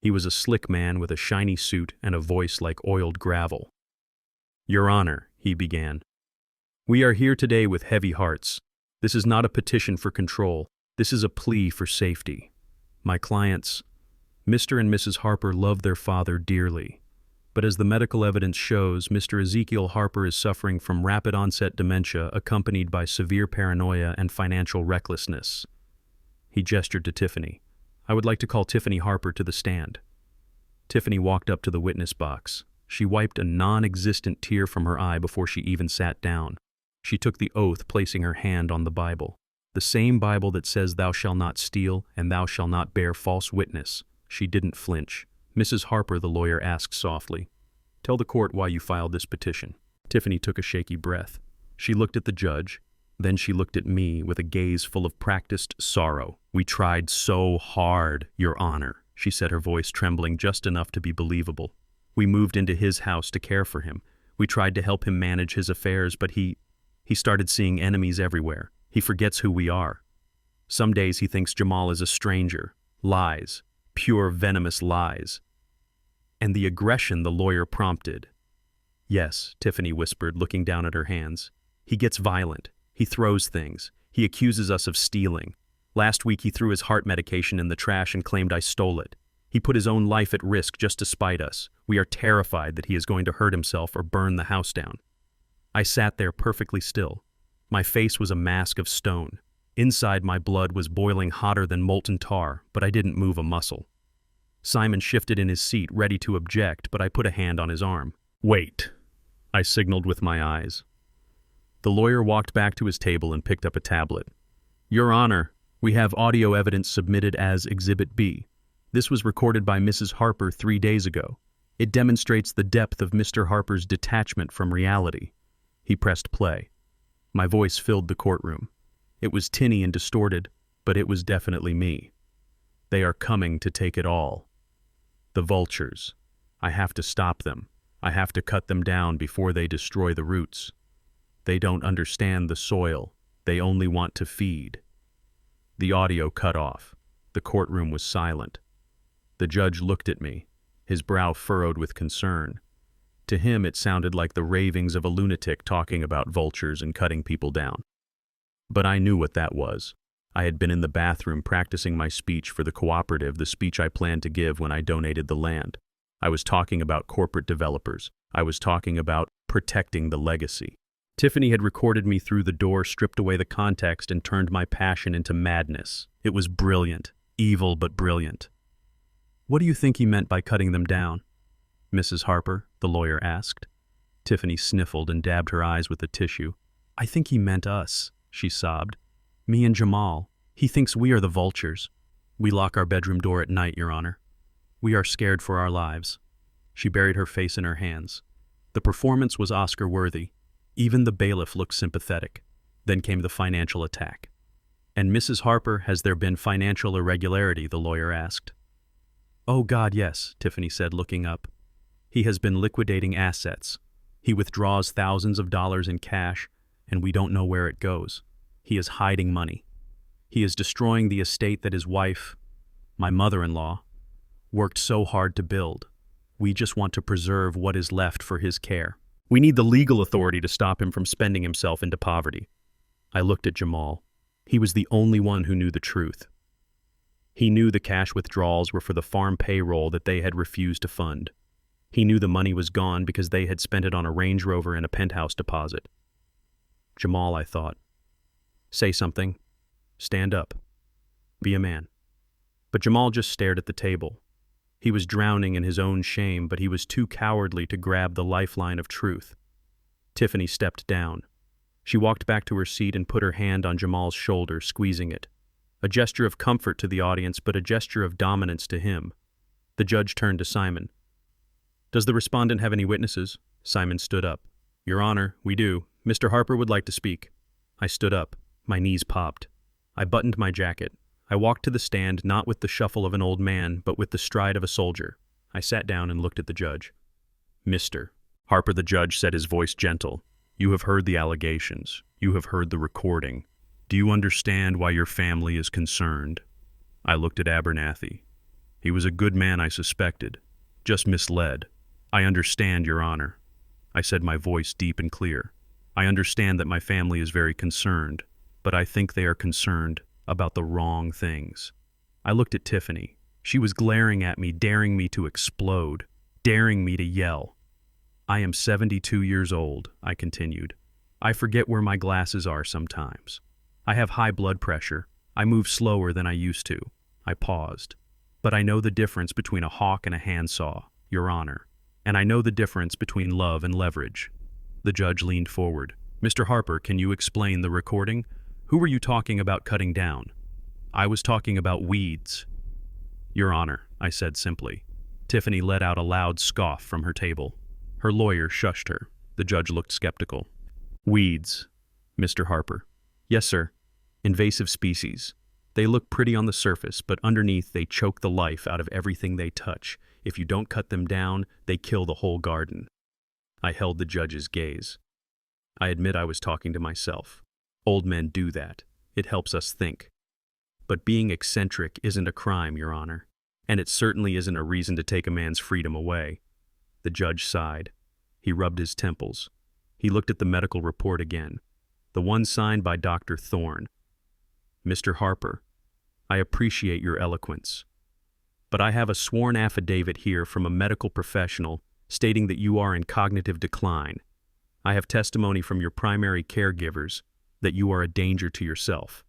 He was a slick man with a shiny suit and a voice like oiled gravel. "Your Honor," he began, "we are here today with heavy hearts. This is not a petition for control. This is a plea for safety. My clients, Mr. and Mrs. Harper, love their father dearly. But as the medical evidence shows, Mr. Ezekiel Harper is suffering from rapid-onset dementia accompanied by severe paranoia and financial recklessness." He gestured to Tiffany. "I would like to call Tiffany Harper to the stand." Tiffany walked up to the witness box. She wiped a non-existent tear from her eye before she even sat down. She took the oath, placing her hand on the Bible. The same Bible that says, "Thou shalt not steal, and thou shalt not bear false witness." She didn't flinch. "Mrs. Harper," the lawyer asked softly, "tell the court why you filed this petition." Tiffany took a shaky breath. She looked at the judge. Then she looked at me with a gaze full of practiced sorrow. "We tried so hard, Your Honor," she said, her voice trembling just enough to be believable. "We moved into his house to care for him. We tried to help him manage his affairs, but he started seeing enemies everywhere. He forgets who we are. Some days he thinks Jamal is a stranger. Lies. Pure venomous lies." "And the aggression," the lawyer prompted. "Yes," Tiffany whispered, looking down at her hands. "He gets violent. He throws things. He accuses us of stealing. Last week he threw his heart medication in the trash and claimed I stole it. He put his own life at risk just to spite us. We are terrified that he is going to hurt himself or burn the house down." I sat there perfectly still. My face was a mask of stone. Inside, my blood was boiling hotter than molten tar, but I didn't move a muscle. Simon shifted in his seat, ready to object, but I put a hand on his arm. "Wait," I signaled with my eyes. The lawyer walked back to his table and picked up a tablet. "Your Honor, we have audio evidence submitted as Exhibit B. This was recorded by Mrs. Harper 3 days ago. It demonstrates the depth of Mr. Harper's detachment from reality." He pressed play. My voice filled the courtroom. It was tinny and distorted, but it was definitely me. "They are coming to take it all. The vultures. I have to stop them. I have to cut them down before they destroy the roots. They don't understand the soil. They only want to feed." The audio cut off. The courtroom was silent. The judge looked at me, his brow furrowed with concern. To him, it sounded like the ravings of a lunatic talking about vultures and cutting people down. But I knew what that was. I had been in the bathroom practicing my speech for the cooperative, the speech I planned to give when I donated the land. I was talking about corporate developers. I was talking about protecting the legacy. Tiffany had recorded me through the door, stripped away the context, and turned my passion into madness. It was brilliant. Evil, but brilliant. "What do you think he meant by cutting them down, Mrs. Harper?" the lawyer asked. Tiffany sniffled and dabbed her eyes with a tissue. "I think he meant us," she sobbed. "Me and Jamal. He thinks we are the vultures. We lock our bedroom door at night, Your Honor. We are scared for our lives." She buried her face in her hands. The performance was Oscar-worthy. Even the bailiff looked sympathetic. Then came the financial attack. "And Mrs. Harper, has there been financial irregularity?" the lawyer asked. "Oh God, yes," Tiffany said, looking up. "He has been liquidating assets. He withdraws thousands of dollars in cash, and we don't know where it goes. He is hiding money. He is destroying the estate that his wife, my mother-in-law, worked so hard to build. We just want to preserve what is left for his care. We need the legal authority to stop him from spending himself into poverty." I looked at Jamal. He was the only one who knew the truth. He knew the cash withdrawals were for the farm payroll that they had refused to fund. He knew the money was gone because they had spent it on a Range Rover and a penthouse deposit. "Jamal," I thought, "say something. Stand up. Be a man." But Jamal just stared at the table. He was drowning in his own shame, but he was too cowardly to grab the lifeline of truth. Tiffany stepped down. She walked back to her seat and put her hand on Jamal's shoulder, squeezing it. A gesture of comfort to the audience, but a gesture of dominance to him. The judge turned to Simon. "Does the respondent have any witnesses?" Simon stood up. "Your Honor, we do. Mr. Harper would like to speak." I stood up. My knees popped. I buttoned my jacket. I walked to the stand, not with the shuffle of an old man, but with the stride of a soldier. I sat down and looked at the judge. "Mr. Harper," the judge said, his voice gentle, "you have heard the allegations. You have heard the recording. Do you understand why your family is concerned?" I looked at Abernathy. He was a good man, I suspected, just misled. "I understand, Your Honor," I said, my voice deep and clear. "I understand that my family is very concerned, but I think they are concerned about the wrong things." I looked at Tiffany. She was glaring at me, daring me to explode, daring me to yell. "I am 72 years old," I continued. "I forget where my glasses are sometimes. I have high blood pressure. I move slower than I used to." I paused. "But I know the difference between a hawk and a handsaw, Your Honor. And I know the difference between love and leverage." The judge leaned forward. "Mr. Harper, can you explain the recording? Who were you talking about cutting down?" "I was talking about weeds." "Your Honor," I said simply. Tiffany let out a loud scoff from her table. Her lawyer shushed her. The judge looked skeptical. "Weeds, Mr. Harper. Yes, sir. Invasive species. They look pretty on the surface, but underneath they choke the life out of everything they touch. If you don't cut them down, they kill the whole garden. I held the judge's gaze. I admit I was talking to myself. Old men do that. It helps us think. But being eccentric isn't a crime, Your Honor. And it certainly isn't a reason to take a man's freedom away. The judge sighed. He rubbed his temples. He looked at the medical report again, the one signed by Dr. Thorne. Mr. Harper, I appreciate your eloquence, but I have a sworn affidavit here from a medical professional stating that you are in cognitive decline. I have testimony from your primary caregivers that you are a danger to yourself.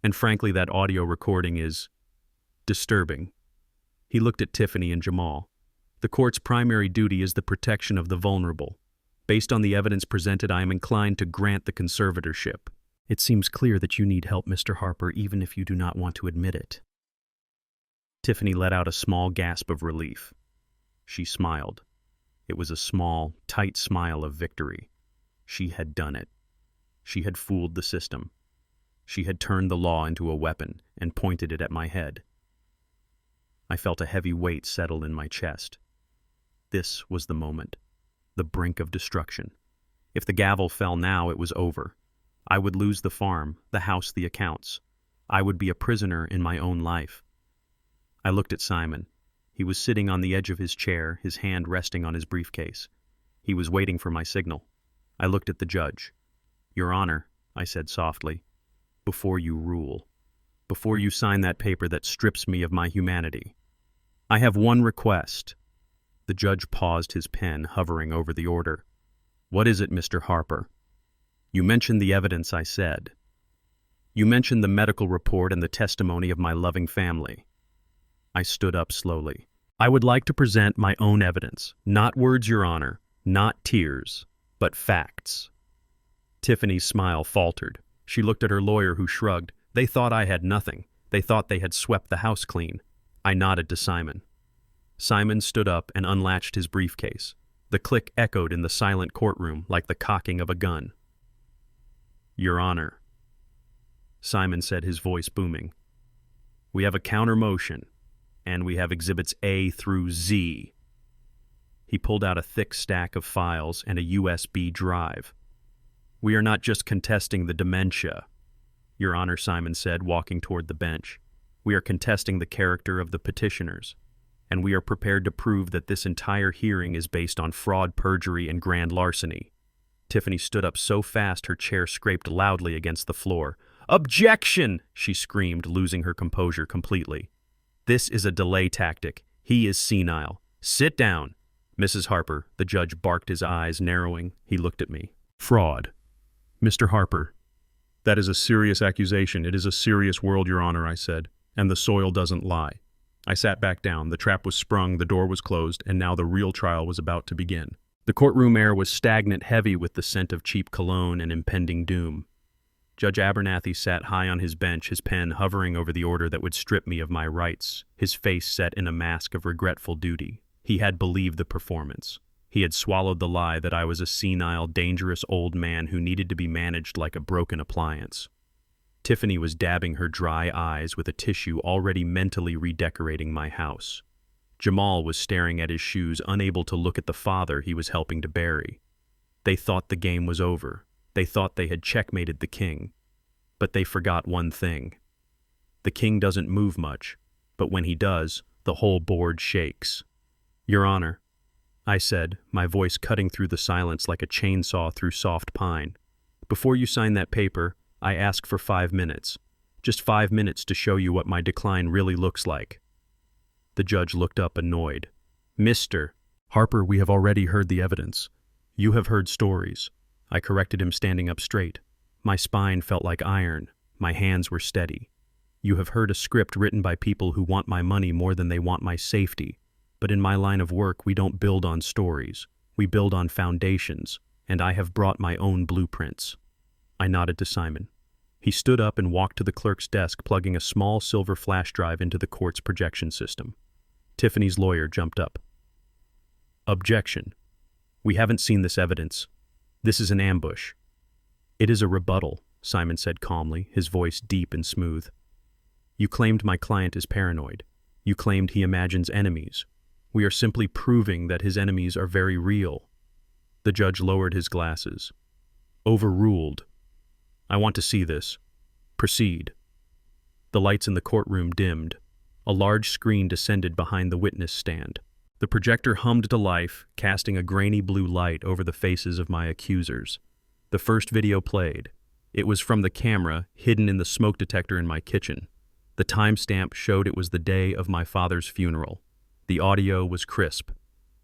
And frankly, that audio recording is disturbing. He looked at Tiffany and Jamal. The court's primary duty is the protection of the vulnerable. Based on the evidence presented, I am inclined to grant the conservatorship. It seems clear that you need help, Mr. Harper, even if you do not want to admit it. Tiffany let out a small gasp of relief. She smiled. It was a small, tight smile of victory. She had done it. She had fooled the system. She had turned the law into a weapon and pointed it at my head. I felt a heavy weight settle in my chest. This was the moment, the brink of destruction. If the gavel fell now, it was over. I would lose the farm, the house, the accounts. I would be a prisoner in my own life. I looked at Simon. He was sitting on the edge of his chair, his hand resting on his briefcase. He was waiting for my signal. I looked at the judge. Your Honor, I said softly, before you rule, before you sign that paper that strips me of my humanity, I have one request. The judge paused, his pen hovering over the order. What is it, Mr. Harper? You mentioned the evidence, I said. You mentioned the medical report and the testimony of my loving family. I stood up slowly. I would like to present my own evidence. Not words, Your Honor, not tears, but facts. Tiffany's smile faltered. She looked at her lawyer, who shrugged. They thought I had nothing. They thought they had swept the house clean. I nodded to Simon. Simon stood up and unlatched his briefcase. The click echoed in the silent courtroom like the cocking of a gun. Your Honor, Simon said, his voice booming. We have a counter motion, and we have Exhibits A through Z. He pulled out a thick stack of files and a USB drive. We are not just contesting the dementia, Your Honor, Simon said, walking toward the bench. We are contesting the character of the petitioners, and we are prepared to prove that this entire hearing is based on fraud, perjury, and grand larceny. Tiffany stood up so fast her chair scraped loudly against the floor. Objection! She screamed, losing her composure completely. This is a delay tactic. He is senile. Sit down. Mrs. Harper, the judge barked, his eyes narrowing. He looked at me. Fraud. Mr. Harper, that is a serious accusation. It is a serious world, Your Honor, I said, and the soil doesn't lie. I sat back down. The trap was sprung, the door was closed, and now the real trial was about to begin. The courtroom air was stagnant, heavy with the scent of cheap cologne and impending doom. Judge Abernathy sat high on his bench, his pen hovering over the order that would strip me of my rights, his face set in a mask of regretful duty. He had believed the performance. He had swallowed the lie that I was a senile, dangerous old man who needed to be managed like a broken appliance. Tiffany was dabbing her dry eyes with a tissue, already mentally redecorating my house. Jamal was staring at his shoes, unable to look at the father he was helping to bury. They thought the game was over. They thought they had checkmated the king. But they forgot one thing. The king doesn't move much, but when he does, the whole board shakes. Your Honor, I said, my voice cutting through the silence like a chainsaw through soft pine. Before you sign that paper, I ask for 5 minutes. Just 5 minutes to show you what my decline really looks like. The judge looked up, annoyed. Mr. Harper, we have already heard the evidence. You have heard stories. I corrected him, standing up straight. My spine felt like iron. My hands were steady. You have heard a script written by people who want my money more than they want my safety. But in my line of work, we don't build on stories. We build on foundations, and I have brought my own blueprints. I nodded to Simon. He stood up and walked to the clerk's desk, plugging a small silver flash drive into the court's projection system. Tiffany's lawyer jumped up. Objection. We haven't seen this evidence. This is an ambush. It is a rebuttal, Simon said calmly, his voice deep and smooth. You claimed my client is paranoid. You claimed he imagines enemies. We are simply proving that his enemies are very real. The judge lowered his glasses. Overruled. I want to see this. Proceed. The lights in the courtroom dimmed. A large screen descended behind the witness stand. The projector hummed to life, casting a grainy blue light over the faces of my accusers. The first video played. It was from the camera, hidden in the smoke detector in my kitchen. The timestamp showed it was the day of my father's funeral. The audio was crisp.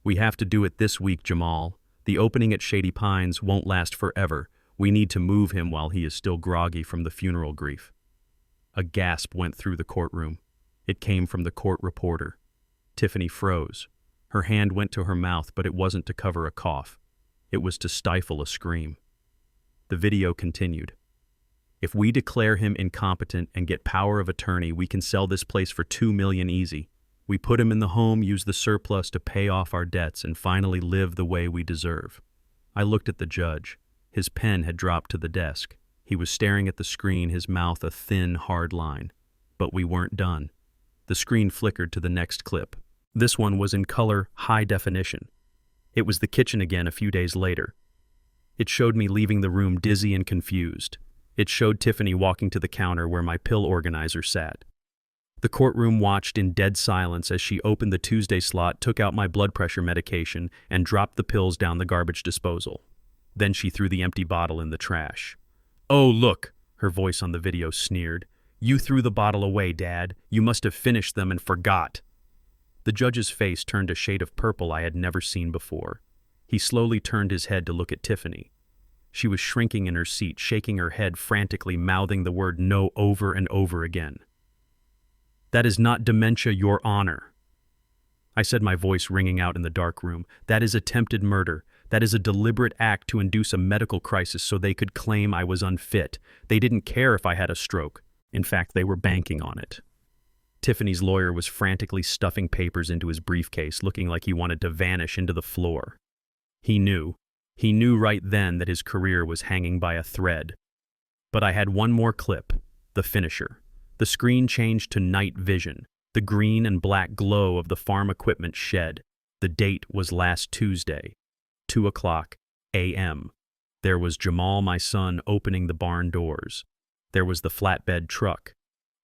We have to do it this week, Jamal. The opening at Shady Pines won't last forever. We need to move him while he is still groggy from the funeral grief. A gasp went through the courtroom. It came from the court reporter. Tiffany froze. Her hand went to her mouth, but it wasn't to cover a cough. It was to stifle a scream. The video continued. If we declare him incompetent and get power of attorney, we can sell this place for $2 million easy. We put him in the home, use the surplus to pay off our debts, and finally live the way we deserve. I looked at the judge. His pen had dropped to the desk. He was staring at the screen, his mouth a thin, hard line. But we weren't done. The screen flickered to the next clip. This one was in color, high definition. It was the kitchen again a few days later. It showed me leaving the room dizzy and confused. It showed Tiffany walking to the counter where my pill organizer sat. The courtroom watched in dead silence as she opened the Tuesday slot, took out my blood pressure medication, and dropped the pills down the garbage disposal. Then she threw the empty bottle in the trash. "Oh, look," her voice on the video sneered. "You threw the bottle away, Dad. You must have finished them and forgot." The judge's face turned a shade of purple I had never seen before. He slowly turned his head to look at Tiffany. She was shrinking in her seat, shaking her head frantically, mouthing the word no over and over again. "That is not dementia, Your Honor," I said, my voice ringing out in the dark room. "That is attempted murder. That is a deliberate act to induce a medical crisis so they could claim I was unfit. They didn't care if I had a stroke. In fact, they were banking on it." Tiffany's lawyer was frantically stuffing papers into his briefcase, looking like he wanted to vanish into the floor. He knew right then that his career was hanging by a thread. But I had one more clip, the finisher. The screen changed to night vision. The green and black glow of the farm equipment shed. The date was last Tuesday, 2:00 a.m. There was Jamal, my son, opening the barn doors. There was the flatbed truck.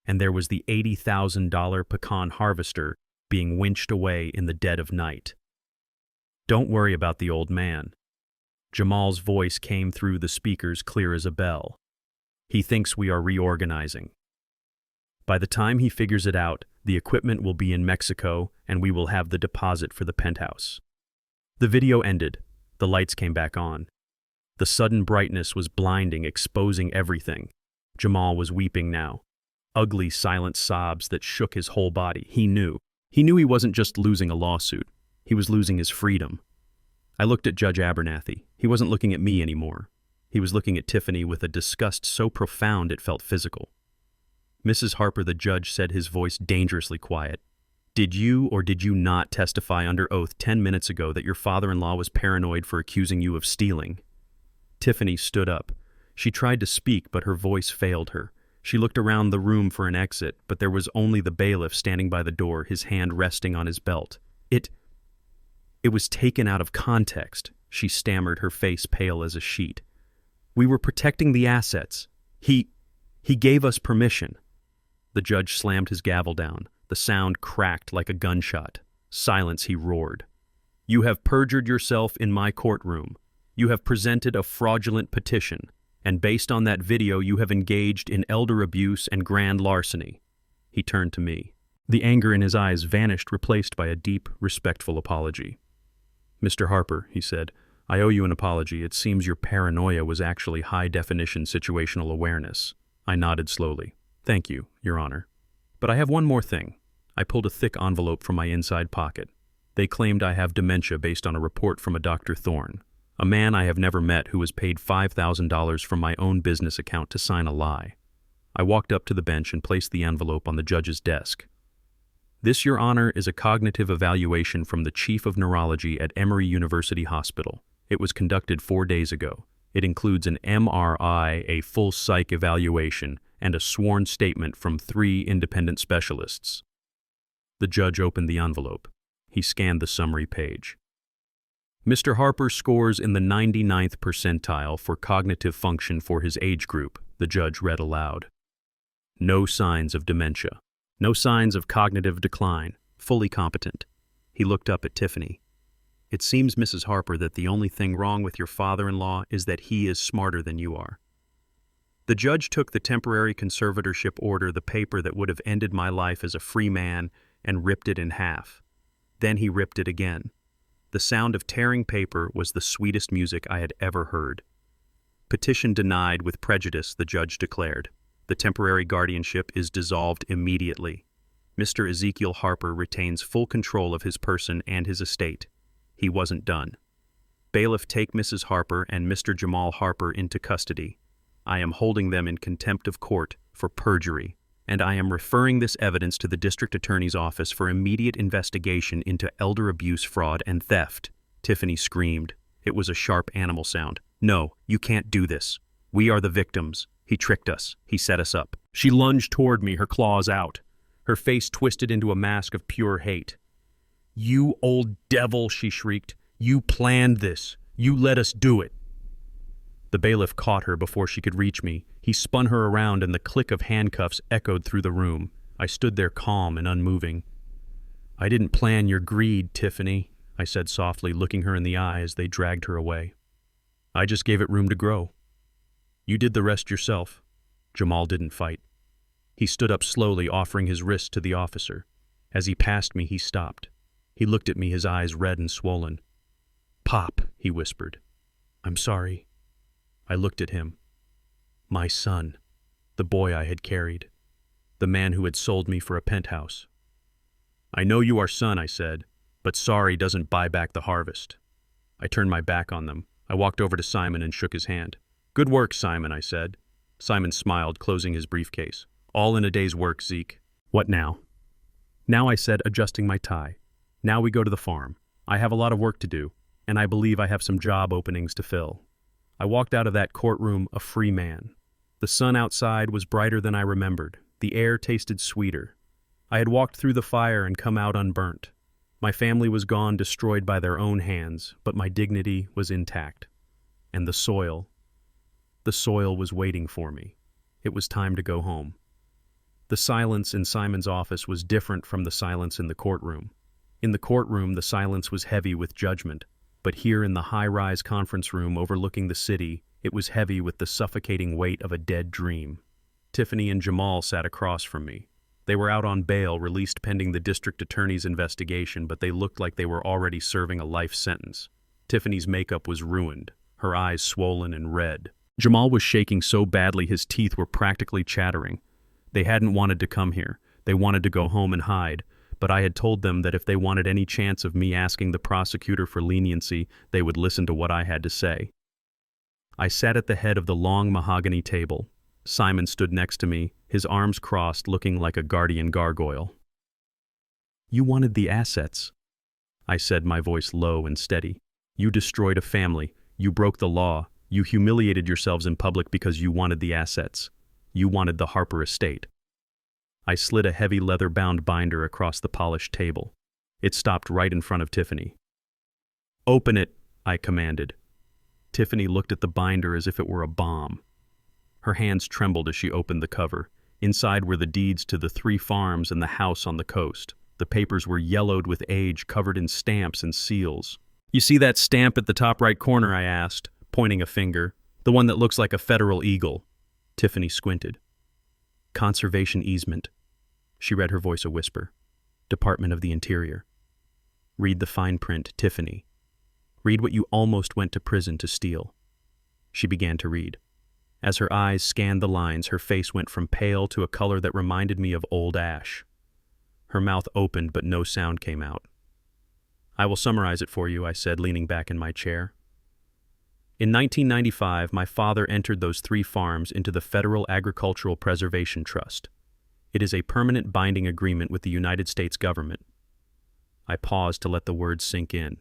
And there was the $80,000 pecan harvester being winched away in the dead of night. "Don't worry about the old man." Jamal's voice came through the speakers clear as a bell. "He thinks we are reorganizing. By the time he figures it out, the equipment will be in Mexico and we will have the deposit for the penthouse." The video ended. The lights came back on. The sudden brightness was blinding, exposing everything. Jamal was weeping now. Ugly, silent sobs that shook his whole body. He knew he wasn't just losing a lawsuit. He was losing his freedom. I looked at Judge Abernathy. He wasn't looking at me anymore. He was looking at Tiffany with a disgust so profound it felt physical. "Mrs. Harper," the judge said, his voice dangerously quiet, "did you or did you not testify under oath 10 minutes ago that your father-in-law was paranoid for accusing you of stealing?" Tiffany stood up. She tried to speak, but her voice failed her. She looked around the room for an exit, but there was only the bailiff standing by the door, his hand resting on his belt. It was taken out of context," she stammered, her face pale as a sheet. "We were protecting the assets. He gave us permission." The judge slammed his gavel down. The sound cracked like a gunshot. "Silence," he roared. "You have perjured yourself in my courtroom. You have presented a fraudulent petition. And based on that video, you have engaged in elder abuse and grand larceny." He turned to me. The anger in his eyes vanished, replaced by a deep, respectful apology. "Mr. Harper," he said, "I owe you an apology. It seems your paranoia was actually high-definition situational awareness." I nodded slowly. "Thank you, Your Honor. But I have one more thing." I pulled a thick envelope from my inside pocket. "They claimed I have dementia based on a report from a Dr. Thorne, a man I have never met who was paid $5,000 from my own business account to sign a lie." I walked up to the bench and placed the envelope on the judge's desk. "This, Your Honor, is a cognitive evaluation from the Chief of Neurology at Emory University Hospital. It was conducted 4 days ago. It includes an MRI, a full psych evaluation, and a sworn statement from 3 independent specialists. The judge opened the envelope. He scanned the summary page. Mr. Harper scores in the 99th percentile for cognitive function for his age group, the judge read aloud. No signs of dementia. No signs of cognitive decline. Fully competent. He looked up at Tiffany. It seems, Mrs. Harper, that the only thing wrong with your father-in-law is that he is smarter than you are. The judge took the temporary conservatorship order, the paper that would have ended my life as a free man, and ripped it in half. Then he ripped it again. The sound of tearing paper was the sweetest music I had ever heard. Petition denied with prejudice, the judge declared. The temporary guardianship is dissolved immediately. Mr. Ezekiel Harper retains full control of his person and his estate. He wasn't done. Bailiff, take Mrs. Harper and Mr. Jamal Harper into custody. I am holding them in contempt of court for perjury, and I am referring this evidence to the district attorney's office for immediate investigation into elder abuse, fraud, and theft. Tiffany screamed. It was a sharp animal sound. No, you can't do this. We are the victims. He tricked us. He set us up. She lunged toward me, her claws out. Her face twisted into a mask of pure hate. You old devil, she shrieked. You planned this. You let us do it. The bailiff caught her before she could reach me. He spun her around and the click of handcuffs echoed through the room. I stood there calm and unmoving. I didn't plan your greed, Tiffany, I said softly, looking her in the eye as they dragged her away. I just gave it room to grow. You did the rest yourself. Jamal didn't fight. He stood up slowly, offering his wrist to the officer. As he passed me, he stopped. He looked at me, his eyes red and swollen. Pop, he whispered. I'm sorry. I looked at him. My son, the boy I had carried, the man who had sold me for a penthouse. I know you are son, I said, but sorry doesn't buy back the harvest. I turned my back on them. I walked over to Simon and shook his hand. Good work, Simon, I said. Simon smiled, closing his briefcase. All in a day's work, Zeke. What now? Now, I said, adjusting my tie. Now we go to the farm. I have a lot of work to do, and I believe I have some job openings to fill. I walked out of that courtroom a free man. The sun outside was brighter than I remembered. The air tasted sweeter. I had walked through the fire and come out unburnt. My family was gone, destroyed by their own hands, but my dignity was intact. And the soil was waiting for me. It was time to go home. The silence in Simon's office was different from the silence in the courtroom. In the courtroom, the silence was heavy with judgment, but here in the high-rise conference room overlooking the city, it was heavy with the suffocating weight of a dead dream. Tiffany and Jamal sat across from me. They were out on bail, released pending the district attorney's investigation, but they looked like they were already serving a life sentence. Tiffany's makeup was ruined, her eyes swollen and red. Jamal was shaking so badly his teeth were practically chattering. They hadn't wanted to come here. They wanted to go home and hide, but I had told them that if they wanted any chance of me asking the prosecutor for leniency, they would listen to what I had to say. I sat at the head of the long mahogany table. Simon stood next to me, his arms crossed, looking like a guardian gargoyle. You wanted the assets, I said, my voice low and steady. You destroyed a family. You broke the law. You humiliated yourselves in public because you wanted the assets. You wanted the Harper estate. I slid a heavy leather-bound binder across the polished table. It stopped right in front of Tiffany. Open it, I commanded. Tiffany looked at the binder as if it were a bomb. Her hands trembled as she opened the cover. Inside were the deeds to the 3 farms and the house on the coast. The papers were yellowed with age, covered in stamps and seals. You see that stamp at the top right corner, I asked, pointing a finger. The one that looks like a federal eagle. Tiffany squinted. Conservation easement. She read, her voice a whisper. Department of the Interior. Read the fine print, Tiffany. Read what you almost went to prison to steal. She began to read. As her eyes scanned the lines, her face went from pale to a color that reminded me of old ash. Her mouth opened, but no sound came out. I will summarize it for you, I said, leaning back in my chair. In 1995, my father entered those 3 farms into the Federal Agricultural Preservation Trust. It is a permanent binding agreement with the United States government. I paused to let the words sink in.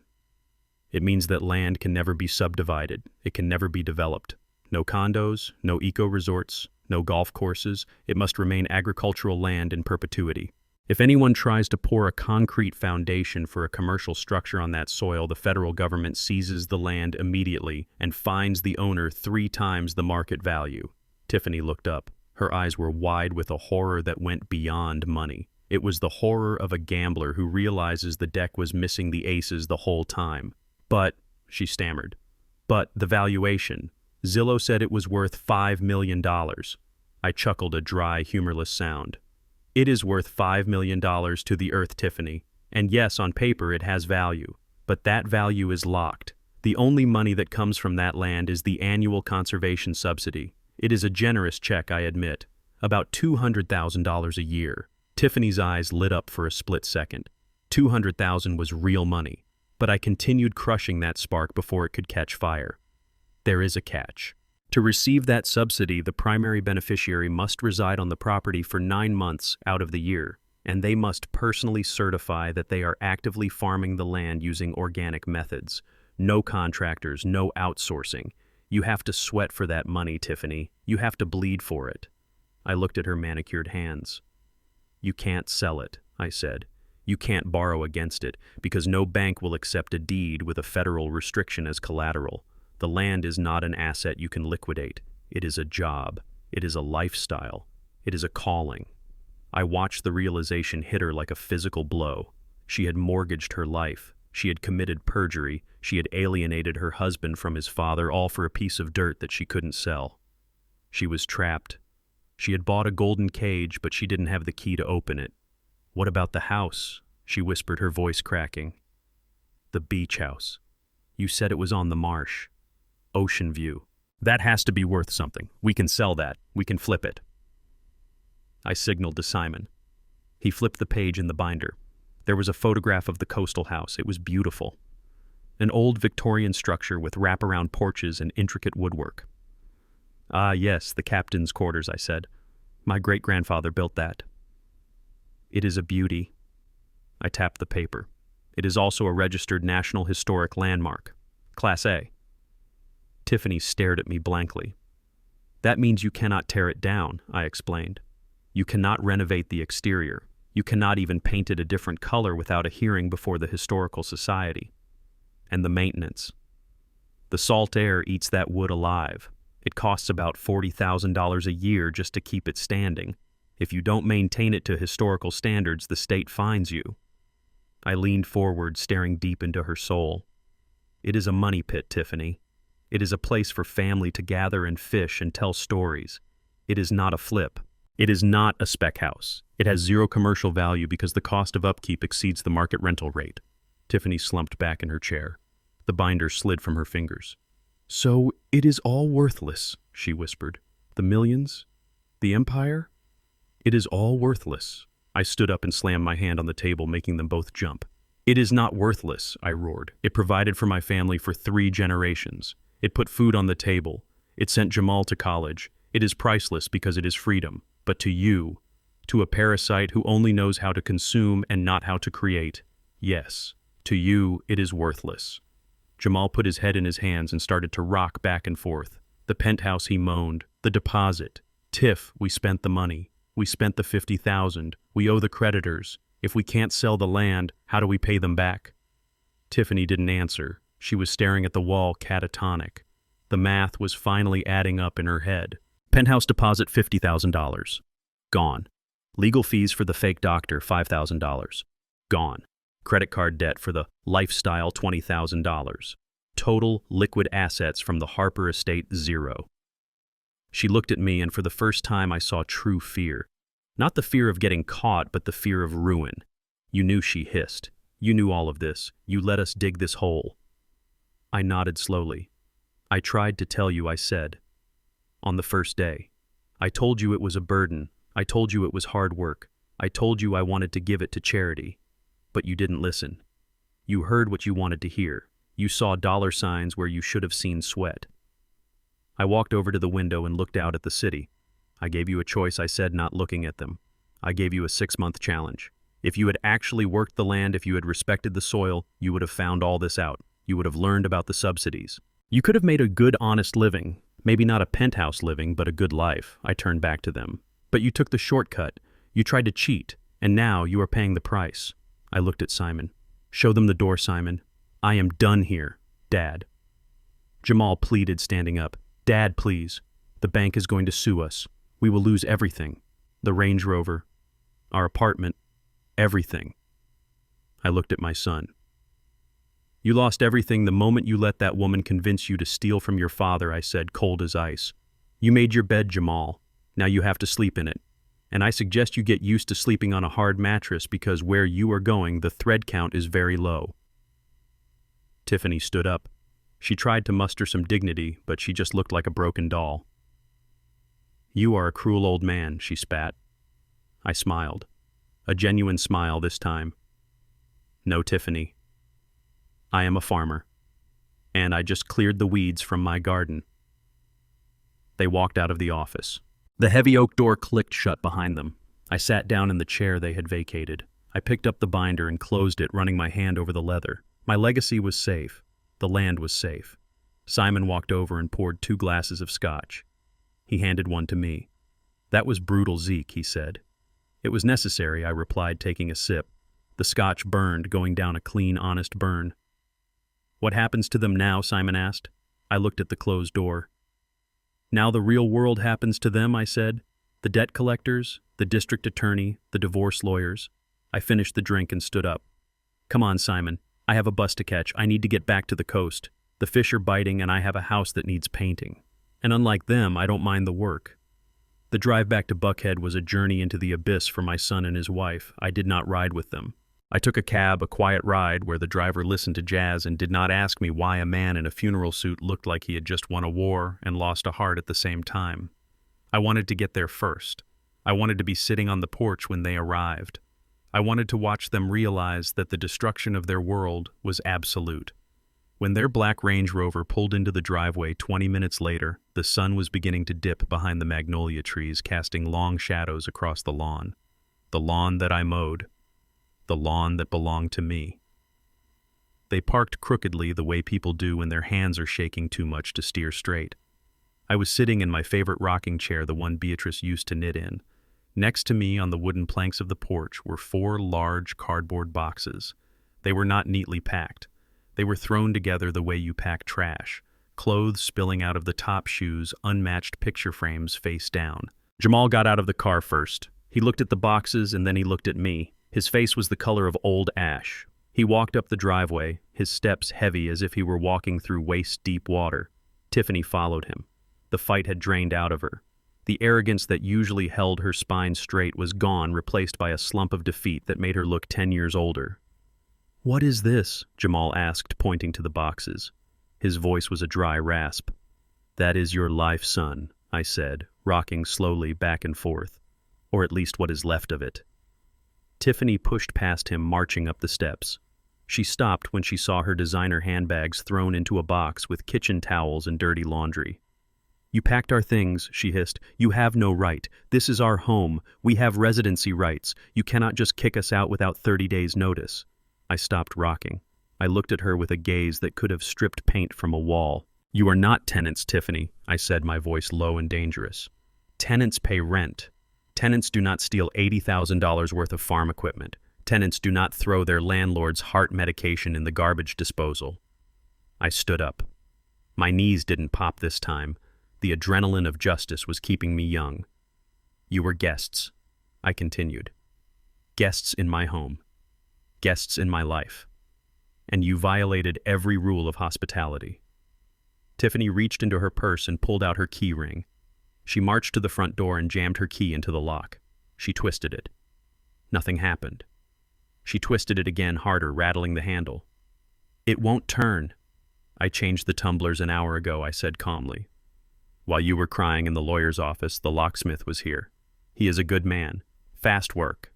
It means that land can never be subdivided. It can never be developed. No condos, no eco-resorts, no golf courses. It must remain agricultural land in perpetuity. If anyone tries to pour a concrete foundation for a commercial structure on that soil, the federal government seizes the land immediately and fines the owner 3 times the market value. Tiffany looked up. Her eyes were wide with a horror that went beyond money. It was the horror of a gambler who realizes the deck was missing the aces the whole time. But, she stammered, but the valuation. Zillow said it was worth $5 million. I chuckled a dry, humorless sound. It is worth $5 million to the earth, Tiffany. And yes, on paper it has value. But that value is locked. The only money that comes from that land is the annual conservation subsidy. It is a generous check, I admit. About $200,000 a year. Tiffany's eyes lit up for a split second. $200,000 was real money. But I continued crushing that spark before it could catch fire. There is a catch. To receive that subsidy, the primary beneficiary must reside on the property for 9 months out of the year, and they must personally certify that they are actively farming the land using organic methods. No contractors, no outsourcing. You have to sweat for that money, Tiffany. You have to bleed for it. I looked at her manicured hands. You can't sell it, I said. You can't borrow against it, because no bank will accept a deed with a federal restriction as collateral. The land is not an asset you can liquidate. It is a job. It is a lifestyle. It is a calling. I watched the realization hit her like a physical blow. She had mortgaged her life. She had committed perjury. She had alienated her husband from his father, all for a piece of dirt that she couldn't sell. She was trapped. She had bought a golden cage, but she didn't have the key to open it. What about the house? She whispered, her voice cracking. The beach house. You said it was on the marsh. Ocean view. That has to be worth something. We can sell that. We can flip it. I signaled to Simon. He flipped the page in the binder. There was a photograph of the coastal house. It was beautiful. An old Victorian structure with wraparound porches and intricate woodwork. Ah, yes, the captain's quarters, I said. My great-grandfather built that. It is a beauty. I tapped the paper. It is also a registered National Historic Landmark. Class A. Tiffany stared at me blankly. That means you cannot tear it down, I explained. You cannot renovate the exterior. You cannot even paint it a different color without a hearing before the Historical Society. And the maintenance. The salt air eats that wood alive. It costs about $40,000 a year just to keep it standing. If you don't maintain it to historical standards, the state fines you. I leaned forward, staring deep into her soul. It is a money pit, Tiffany. It is a place for family to gather and fish and tell stories. It is not a flip. It is not a spec house. It has zero commercial value because the cost of upkeep exceeds the market rental rate. Tiffany slumped back in her chair. The binder slid from her fingers. So it is all worthless, she whispered. The millions? The empire? It is all worthless. I stood up and slammed my hand on the table, making them both jump. It is not worthless, I roared. It provided for my family for 3 generations. It put food on the table. It sent Jamal to college. It is priceless because it is freedom. But to you, to a parasite who only knows how to consume and not how to create, yes, to you it is worthless. Jamal put his head in his hands and started to rock back and forth. The penthouse, he moaned. The deposit. Tiff, we spent the money. We spent the $50,000. We owe the creditors. If we can't sell the land, how do we pay them back? Tiffany didn't answer. She was staring at the wall, catatonic. The math was finally adding up in her head. Penthouse deposit, $50,000. Gone. Legal fees for the fake doctor, $5,000. Gone. Credit card debt for the lifestyle, $20,000. Total liquid assets from the Harper estate, 0. She looked at me, and for the first time I saw true fear. Not the fear of getting caught, but the fear of ruin. You knew, she hissed. You knew all of this. You let us dig this hole. I nodded slowly. I tried to tell you, I said. On the first day. I told you it was a burden. I told you it was hard work. I told you I wanted to give it to charity. But you didn't listen. You heard what you wanted to hear. You saw dollar signs where you should have seen sweat. I walked over to the window and looked out at the city. I gave you a choice, I said, not looking at them. I gave you a 6-month challenge. If you had actually worked the land, if you had respected the soil, you would have found all this out. You would have learned about the subsidies. You could have made a good, honest living. Maybe not a penthouse living, but a good life. I turned back to them. But you took the shortcut. You tried to cheat, and now you are paying the price. I looked at Simon. Show them the door, Simon. I am done here, Dad. Jamal pleaded, standing up. Dad, please. The bank is going to sue us. We will lose everything. The Range Rover, our apartment, everything. I looked at my son. You lost everything the moment you let that woman convince you to steal from your father, I said, cold as ice. You made your bed, Jamal. Now you have to sleep in it. And I suggest you get used to sleeping on a hard mattress because where you are going, the thread count is very low. Tiffany stood up. She tried to muster some dignity, but she just looked like a broken doll. You are a cruel old man, she spat. I smiled. A genuine smile this time. No, Tiffany. I am a farmer, and I just cleared the weeds from my garden. They walked out of the office. The heavy oak door clicked shut behind them. I sat down in the chair they had vacated. I picked up the binder and closed it, running my hand over the leather. My legacy was safe. The land was safe. Simon walked over and poured 2 glasses of scotch. He handed one to me. That was brutal, Zeke, he said. It was necessary, I replied, taking a sip. The scotch burned, going down a clean, honest burn. What happens to them now? Simon asked. I looked at the closed door. Now the real world happens to them, I said. The debt collectors, the district attorney, the divorce lawyers. I finished the drink and stood up. Come on, Simon. I have a bus to catch. I need to get back to the coast. The fish are biting and I have a house that needs painting. And unlike them, I don't mind the work. The drive back to Buckhead was a journey into the abyss for my son and his wife. I did not ride with them. I took a cab, a quiet ride where the driver listened to jazz and did not ask me why a man in a funeral suit looked like he had just won a war and lost a heart at the same time. I wanted to get there first. I wanted to be sitting on the porch when they arrived. I wanted to watch them realize that the destruction of their world was absolute. When their black Range Rover pulled into the driveway 20 minutes later, the sun was beginning to dip behind the magnolia trees, casting long shadows across the lawn. The lawn that I mowed. The lawn that belonged to me. They parked crookedly the way people do when their hands are shaking too much to steer straight. I was sitting in my favorite rocking chair, the one Beatrice used to knit in. Next to me on the wooden planks of the porch were 4 large cardboard boxes. They were not neatly packed. They were thrown together the way you pack trash, clothes spilling out of the top shoes, unmatched picture frames face down. Jamal got out of the car first. He looked at the boxes and then he looked at me. His face was the color of old ash. He walked up the driveway, his steps heavy as if he were walking through waist-deep water. Tiffany followed him. The fight had drained out of her. The arrogance that usually held her spine straight was gone, replaced by a slump of defeat that made her look 10 years older. What is this? Jamal asked, pointing to the boxes. His voice was a dry rasp. That is your life, son, I said, rocking slowly back and forth. Or at least what is left of it. Tiffany pushed past him, marching up the steps. She stopped when she saw her designer handbags thrown into a box with kitchen towels and dirty laundry. You packed our things, she hissed. You have no right. This is our home. We have residency rights. You cannot just kick us out without 30 days' notice. I stopped rocking. I looked at her with a gaze that could have stripped paint from a wall. You are not tenants, Tiffany, I said, my voice low and dangerous. Tenants pay rent. Tenants do not steal $80,000 worth of farm equipment. Tenants do not throw their landlord's heart medication in the garbage disposal. I stood up. My knees didn't pop this time. The adrenaline of justice was keeping me young. You were guests, I continued. Guests in my home. Guests in my life. And you violated every rule of hospitality. Tiffany reached into her purse and pulled out her key ring. She marched to the front door and jammed her key into the lock. She twisted it. Nothing happened. She twisted it again harder, rattling the handle. It won't turn. I changed the tumblers an hour ago, I said calmly. While you were crying in the lawyer's office, the locksmith was here. He is a good man. Fast work.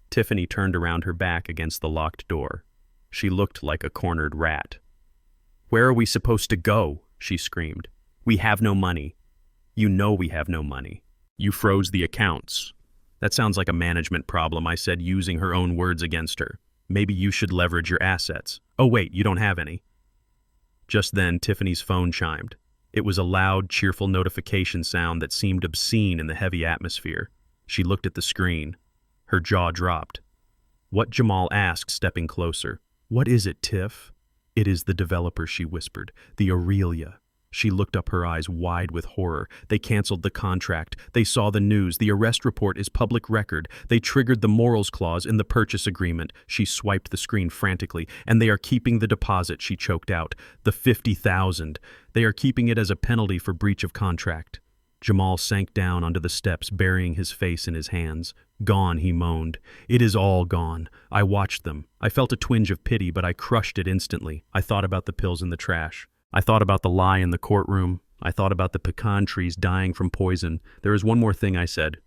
Tiffany turned around her back against the locked door. She looked like a cornered rat. Where are we supposed to go? She screamed. We have no money. You know we have no money. You froze the accounts. That sounds like a management problem, I said, using her own words against her. Maybe you should leverage your assets. Oh wait, you don't have any. Just then, Tiffany's phone chimed. It was a loud, cheerful notification sound that seemed obscene in the heavy atmosphere. She looked at the screen. Her jaw dropped. "What?" Jamal asked, stepping closer. "What is it, Tiff?" "It is the developer," she whispered. "The Aurelia." She looked up, her eyes wide with horror. "They canceled the contract. They saw the news. The arrest report is public record. They triggered the morals clause in the purchase agreement." She swiped the screen frantically. "And they are keeping the deposit," she choked out. "The 50,000. They are keeping it as a penalty for breach of contract." Jamal sank down onto the steps, burying his face in his hands. "Gone," he moaned. "It is all gone." I watched them. I felt a twinge of pity, but I crushed it instantly. I thought about the pills in the trash. I thought about the lie in the courtroom. I thought about the pecan trees dying from poison. "There is one more thing," I said.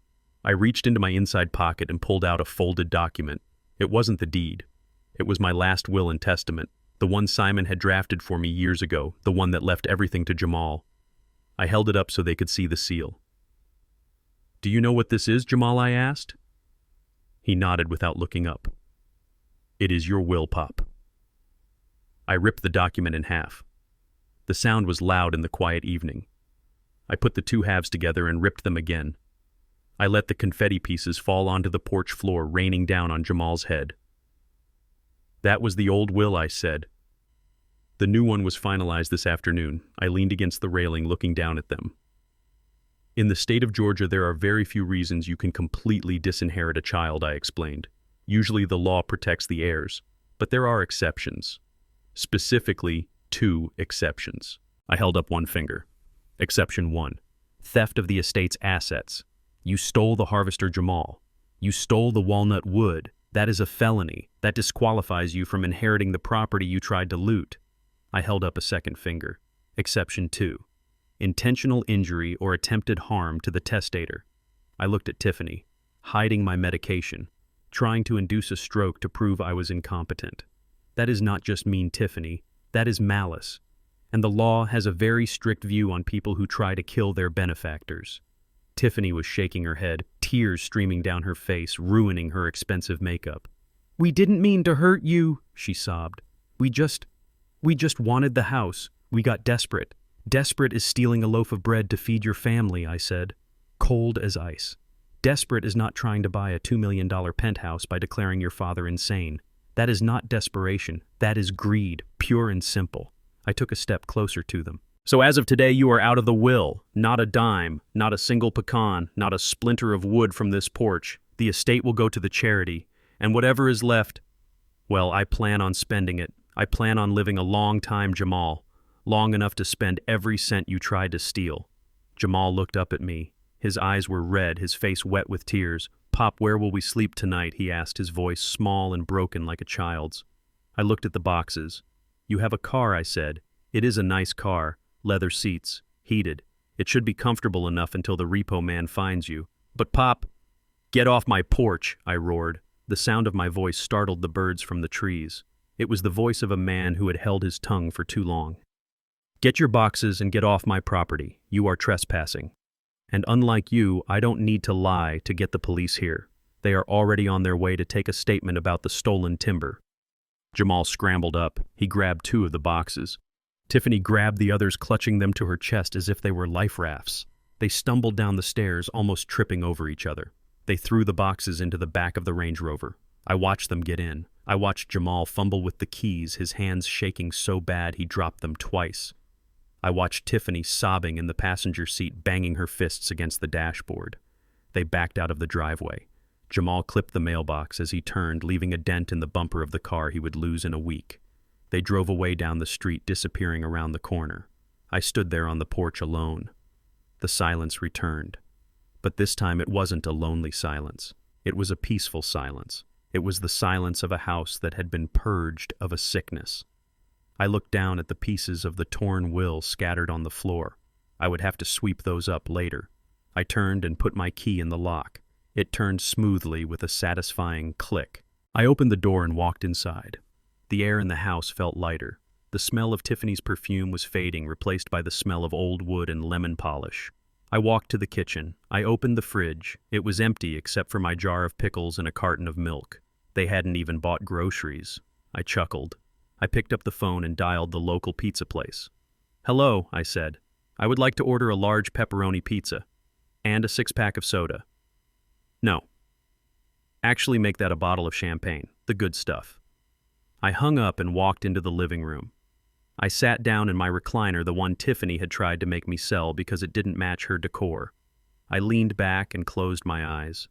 I reached into my inside pocket and pulled out a folded document. It wasn't the deed. It was my last will and testament, the one Simon had drafted for me years ago, the one that left everything to Jamal. I held it up so they could see the seal. "Do you know what this is, Jamal?" I asked. He nodded without looking up. "It is your will, Pop." I ripped the document in half. The sound was loud in the quiet evening. I put the two halves together and ripped them again. I let the confetti pieces fall onto the porch floor, raining down on Jamal's head. "That was the old will," I said. "The new one was finalized this afternoon." I leaned against the railing, looking down at them. "In the state of Georgia, there are very few reasons you can completely disinherit a child," I explained. "Usually the law protects the heirs, but there are exceptions. Specifically, 2 exceptions." I held up one finger. Exception 1. Theft of the estate's assets. You stole the harvester Jamal. You stole the walnut wood. That is a felony. That disqualifies you from inheriting the property you tried to loot. I held up a second finger. Exception 2. Intentional injury or attempted harm to the testator. I looked at Tiffany, hiding my medication, trying to induce a stroke to prove I was incompetent. That is not just mean, Tiffany. That is malice. And the law has a very strict view on people who try to kill their benefactors. Tiffany was shaking her head, tears streaming down her face, ruining her expensive makeup. "We didn't mean to hurt you," she sobbed. We just wanted the house. We got desperate. Desperate as stealing a loaf of bread to feed your family," I said, cold as ice. "Desperate is not trying to buy a $2 million penthouse by declaring your father insane. That is not desperation. That is greed, pure and simple." I took a step closer to them. "So as of today, you are out of the will. Not a dime, not a single pecan, not a splinter of wood from this porch. The estate will go to the charity. And whatever is left, well, I plan on spending it. I plan on living a long time, Jamal. Long enough to spend every cent you tried to steal." Jamal looked up at me. His eyes were red, his face wet with tears. "Pop, where will we sleep tonight?" he asked, his voice small and broken like a child's. I looked at the boxes. "You have a car," I said. "It is a nice car. Leather seats, heated. It should be comfortable enough until the repo man finds you." "But Pop—" "Get off my porch," I roared. The sound of my voice startled the birds from the trees. It was the voice of a man who had held his tongue for too long. "Get your boxes and get off my property. You are trespassing. And unlike you, I don't need to lie to get the police here. They are already on their way to take a statement about the stolen timber." Jamal scrambled up. He grabbed 2 of the boxes. Tiffany grabbed the others, clutching them to her chest as if they were life rafts. They stumbled down the stairs, almost tripping over each other. They threw the boxes into the back of the Range Rover. I watched them get in. I watched Jamal fumble with the keys, his hands shaking so bad he dropped them twice. I watched Tiffany sobbing in the passenger seat, banging her fists against the dashboard. They backed out of the driveway. Jamal clipped the mailbox as he turned, leaving a dent in the bumper of the car he would lose in a week. They drove away down the street, disappearing around the corner. I stood there on the porch alone. The silence returned. But this time it wasn't a lonely silence. It was a peaceful silence. It was the silence of a house that had been purged of a sickness. I looked down at the pieces of the torn will scattered on the floor. I would have to sweep those up later. I turned and put my key in the lock. It turned smoothly with a satisfying click. I opened the door and walked inside. The air in the house felt lighter. The smell of Tiffany's perfume was fading, replaced by the smell of old wood and lemon polish. I walked to the kitchen. I opened the fridge. It was empty except for my jar of pickles and a carton of milk. They hadn't even bought groceries. I chuckled. I picked up the phone and dialed the local pizza place. "Hello," I said. "I would like to order a large pepperoni pizza and a six-pack of soda." "No. Actually make that a bottle of champagne, the good stuff." I hung up and walked into the living room. I sat down in my recliner, the one Tiffany had tried to make me sell because it didn't match her decor. I leaned back and closed my eyes.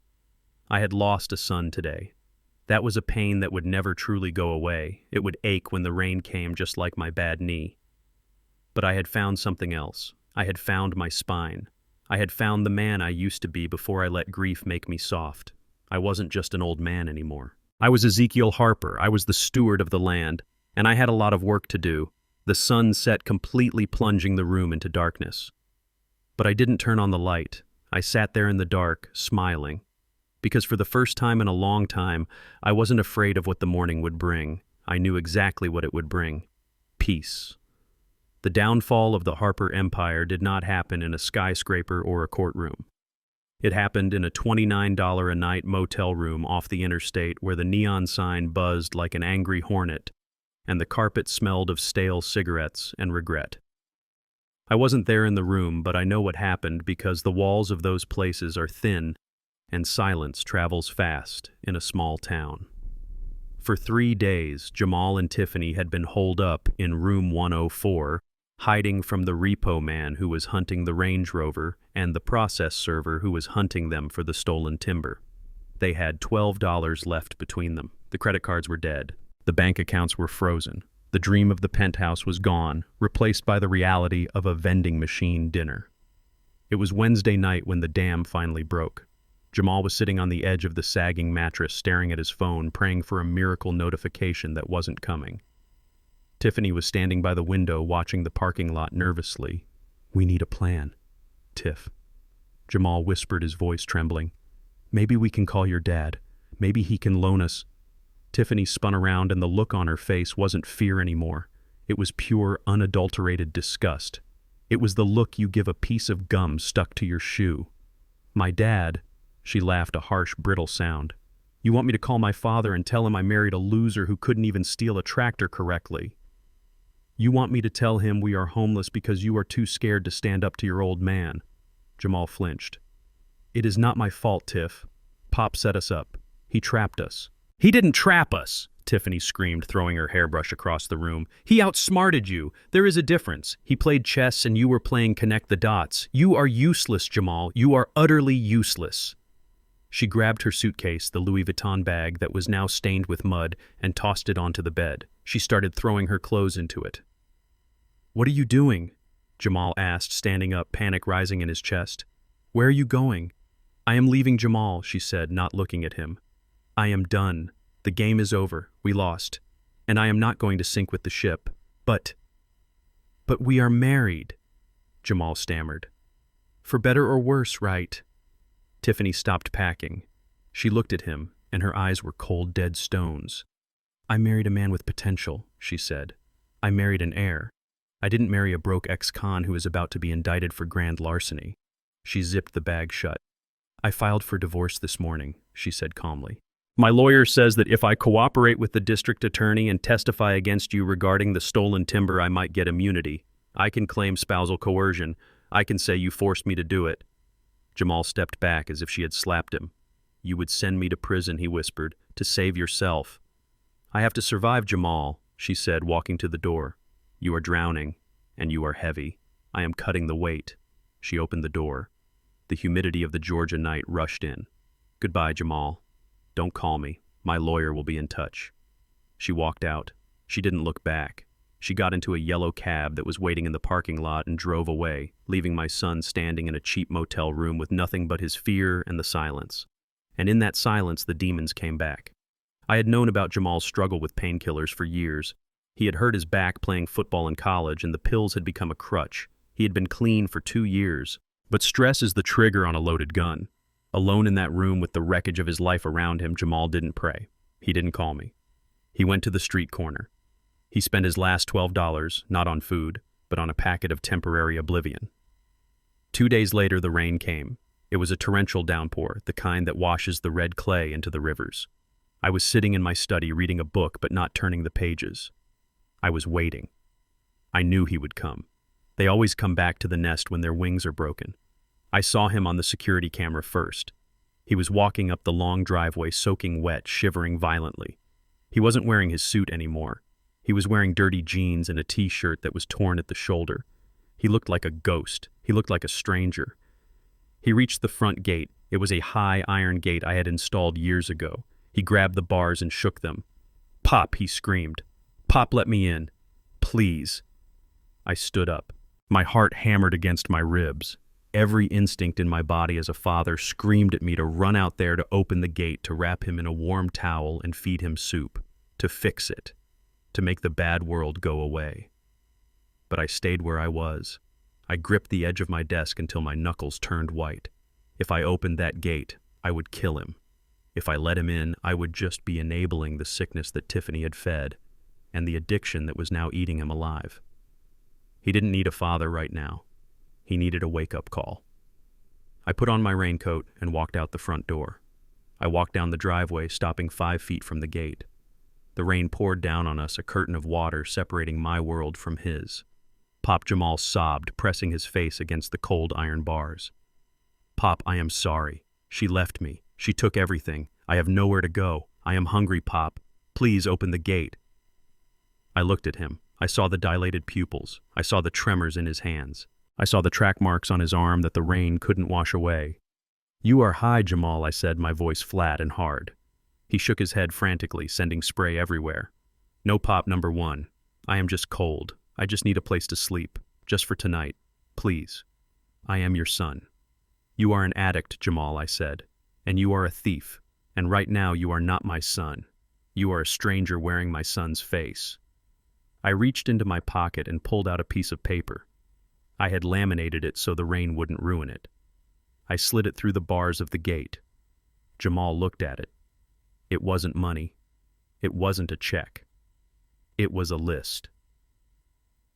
I had lost a son today. That was a pain that would never truly go away. It would ache when the rain came, just like my bad knee. But I had found something else. I had found my spine. I had found the man I used to be before I let grief make me soft. I wasn't just an old man anymore. I was Ezekiel Harper. I was the steward of the land, and I had a lot of work to do. The sun set, completely plunging the room into darkness. But I didn't turn on the light. I sat there in the dark, smiling. Because for the first time in a long time, I wasn't afraid of what the morning would bring. I knew exactly what it would bring. Peace. The downfall of the Harper Empire did not happen in a skyscraper or a courtroom. It happened in a $29 a night motel room off the interstate where the neon sign buzzed like an angry hornet and the carpet smelled of stale cigarettes and regret. I wasn't there in the room, but I know what happened because the walls of those places are thin and silence travels fast in a small town. For 3 days, Jamal and Tiffany had been holed up in room 104, hiding from the repo man who was hunting the Range Rover and the process server who was hunting them for the stolen timber. They had $12 left between them. The credit cards were dead. The bank accounts were frozen. The dream of the penthouse was gone, replaced by the reality of a vending machine dinner. It was Wednesday night when the dam finally broke. Jamal was sitting on the edge of the sagging mattress, staring at his phone, praying for a miracle notification that wasn't coming. Tiffany was standing by the window, watching the parking lot nervously. "We need a plan, Tiff." Jamal whispered, his voice trembling. "Maybe we can call your dad. Maybe he can loan us." Tiffany spun around, and the look on her face wasn't fear anymore. It was pure, unadulterated disgust. It was the look you give a piece of gum stuck to your shoe. "My dad," she laughed, a harsh, brittle sound. "You want me to call my father and tell him I married a loser who couldn't even steal a tractor correctly? You want me to tell him we are homeless because you are too scared to stand up to your old man?" Jamal flinched. "It is not my fault, Tiff. Pop set us up. He trapped us." "He didn't trap us!" Tiffany screamed, throwing her hairbrush across the room. "He outsmarted you. There is a difference. He played chess and you were playing connect the dots. You are useless, Jamal. You are utterly useless." She grabbed her suitcase, the Louis Vuitton bag that was now stained with mud, and tossed it onto the bed. She started throwing her clothes into it. "What are you doing?" Jamal asked, standing up, panic rising in his chest. "Where are you going?" "I am leaving Jamal," she said, not looking at him. "I am done. The game is over. We lost. And I am not going to sink with the ship. But we are married," Jamal stammered. "For better or worse, right?" Tiffany stopped packing. She looked at him, and her eyes were cold, dead stones. "I married a man with potential," she said. "I married an heir. I didn't marry a broke ex-con who is about to be indicted for grand larceny." She zipped the bag shut. "I filed for divorce this morning," she said calmly. "My lawyer says that if I cooperate with the district attorney and testify against you regarding the stolen timber, I might get immunity. I can claim spousal coercion. I can say you forced me to do it." Jamal stepped back as if she had slapped him. "You would send me to prison," he whispered, "to save yourself." "I have to survive, Jamal," she said, walking to the door. "You are drowning, and you are heavy. I am cutting the weight." She opened the door. The humidity of the Georgia night rushed in. "Goodbye, Jamal. Don't call me. My lawyer will be in touch." She walked out. She didn't look back. She got into a yellow cab that was waiting in the parking lot and drove away, leaving my son standing in a cheap motel room with nothing but his fear and the silence. And in that silence, the demons came back. I had known about Jamal's struggle with painkillers for years. He had hurt his back playing football in college, and the pills had become a crutch. He had been clean for 2 years. But stress is the trigger on a loaded gun. Alone in that room with the wreckage of his life around him, Jamal didn't pray. He didn't call me. He went to the street corner. He spent his last $12, not on food, but on a packet of temporary oblivion. 2 days later, the rain came. It was a torrential downpour, the kind that washes the red clay into the rivers. I was sitting in my study reading a book but not turning the pages. I was waiting. I knew he would come. They always come back to the nest when their wings are broken. I saw him on the security camera first. He was walking up the long driveway, soaking wet, shivering violently. He wasn't wearing his suit anymore. He was wearing dirty jeans and a t-shirt that was torn at the shoulder. He looked like a ghost. He looked like a stranger. He reached the front gate. It was a high iron gate I had installed years ago. He grabbed the bars and shook them. "Pop," he screamed. "Pop, let me in. Please." I stood up. My heart hammered against my ribs. Every instinct in my body as a father screamed at me to run out there to open the gate, to wrap him in a warm towel and feed him soup, to fix it, to make the bad world go away. But I stayed where I was. I gripped the edge of my desk until my knuckles turned white. If I opened that gate, I would kill him. If I let him in, I would just be enabling the sickness that Tiffany had fed, and the addiction that was now eating him alive. He didn't need a father right now. He needed a wake-up call. I put on my raincoat and walked out the front door. I walked down the driveway, stopping 5 feet from the gate. The rain poured down on us, a curtain of water separating my world from his. Pop Jamal sobbed, pressing his face against the cold iron bars. "Pop, I am sorry. She left me. She took everything. I have nowhere to go. I am hungry, Pop. Please open the gate." I looked at him. I saw the dilated pupils. I saw the tremors in his hands. I saw the track marks on his arm that the rain couldn't wash away. "You are high, Jamal," I said, my voice flat and hard. He shook his head frantically, sending spray everywhere. "No, Pop, number one. I am just cold. I just need a place to sleep. Just for tonight. Please. I am your son." "You are an addict, Jamal," I said. "And you are a thief. And right now you are not my son. You are a stranger wearing my son's face." I reached into my pocket and pulled out a piece of paper. I had laminated it so the rain wouldn't ruin it. I slid it through the bars of the gate. Jamal looked at it. It wasn't money. It wasn't a check. It was a list.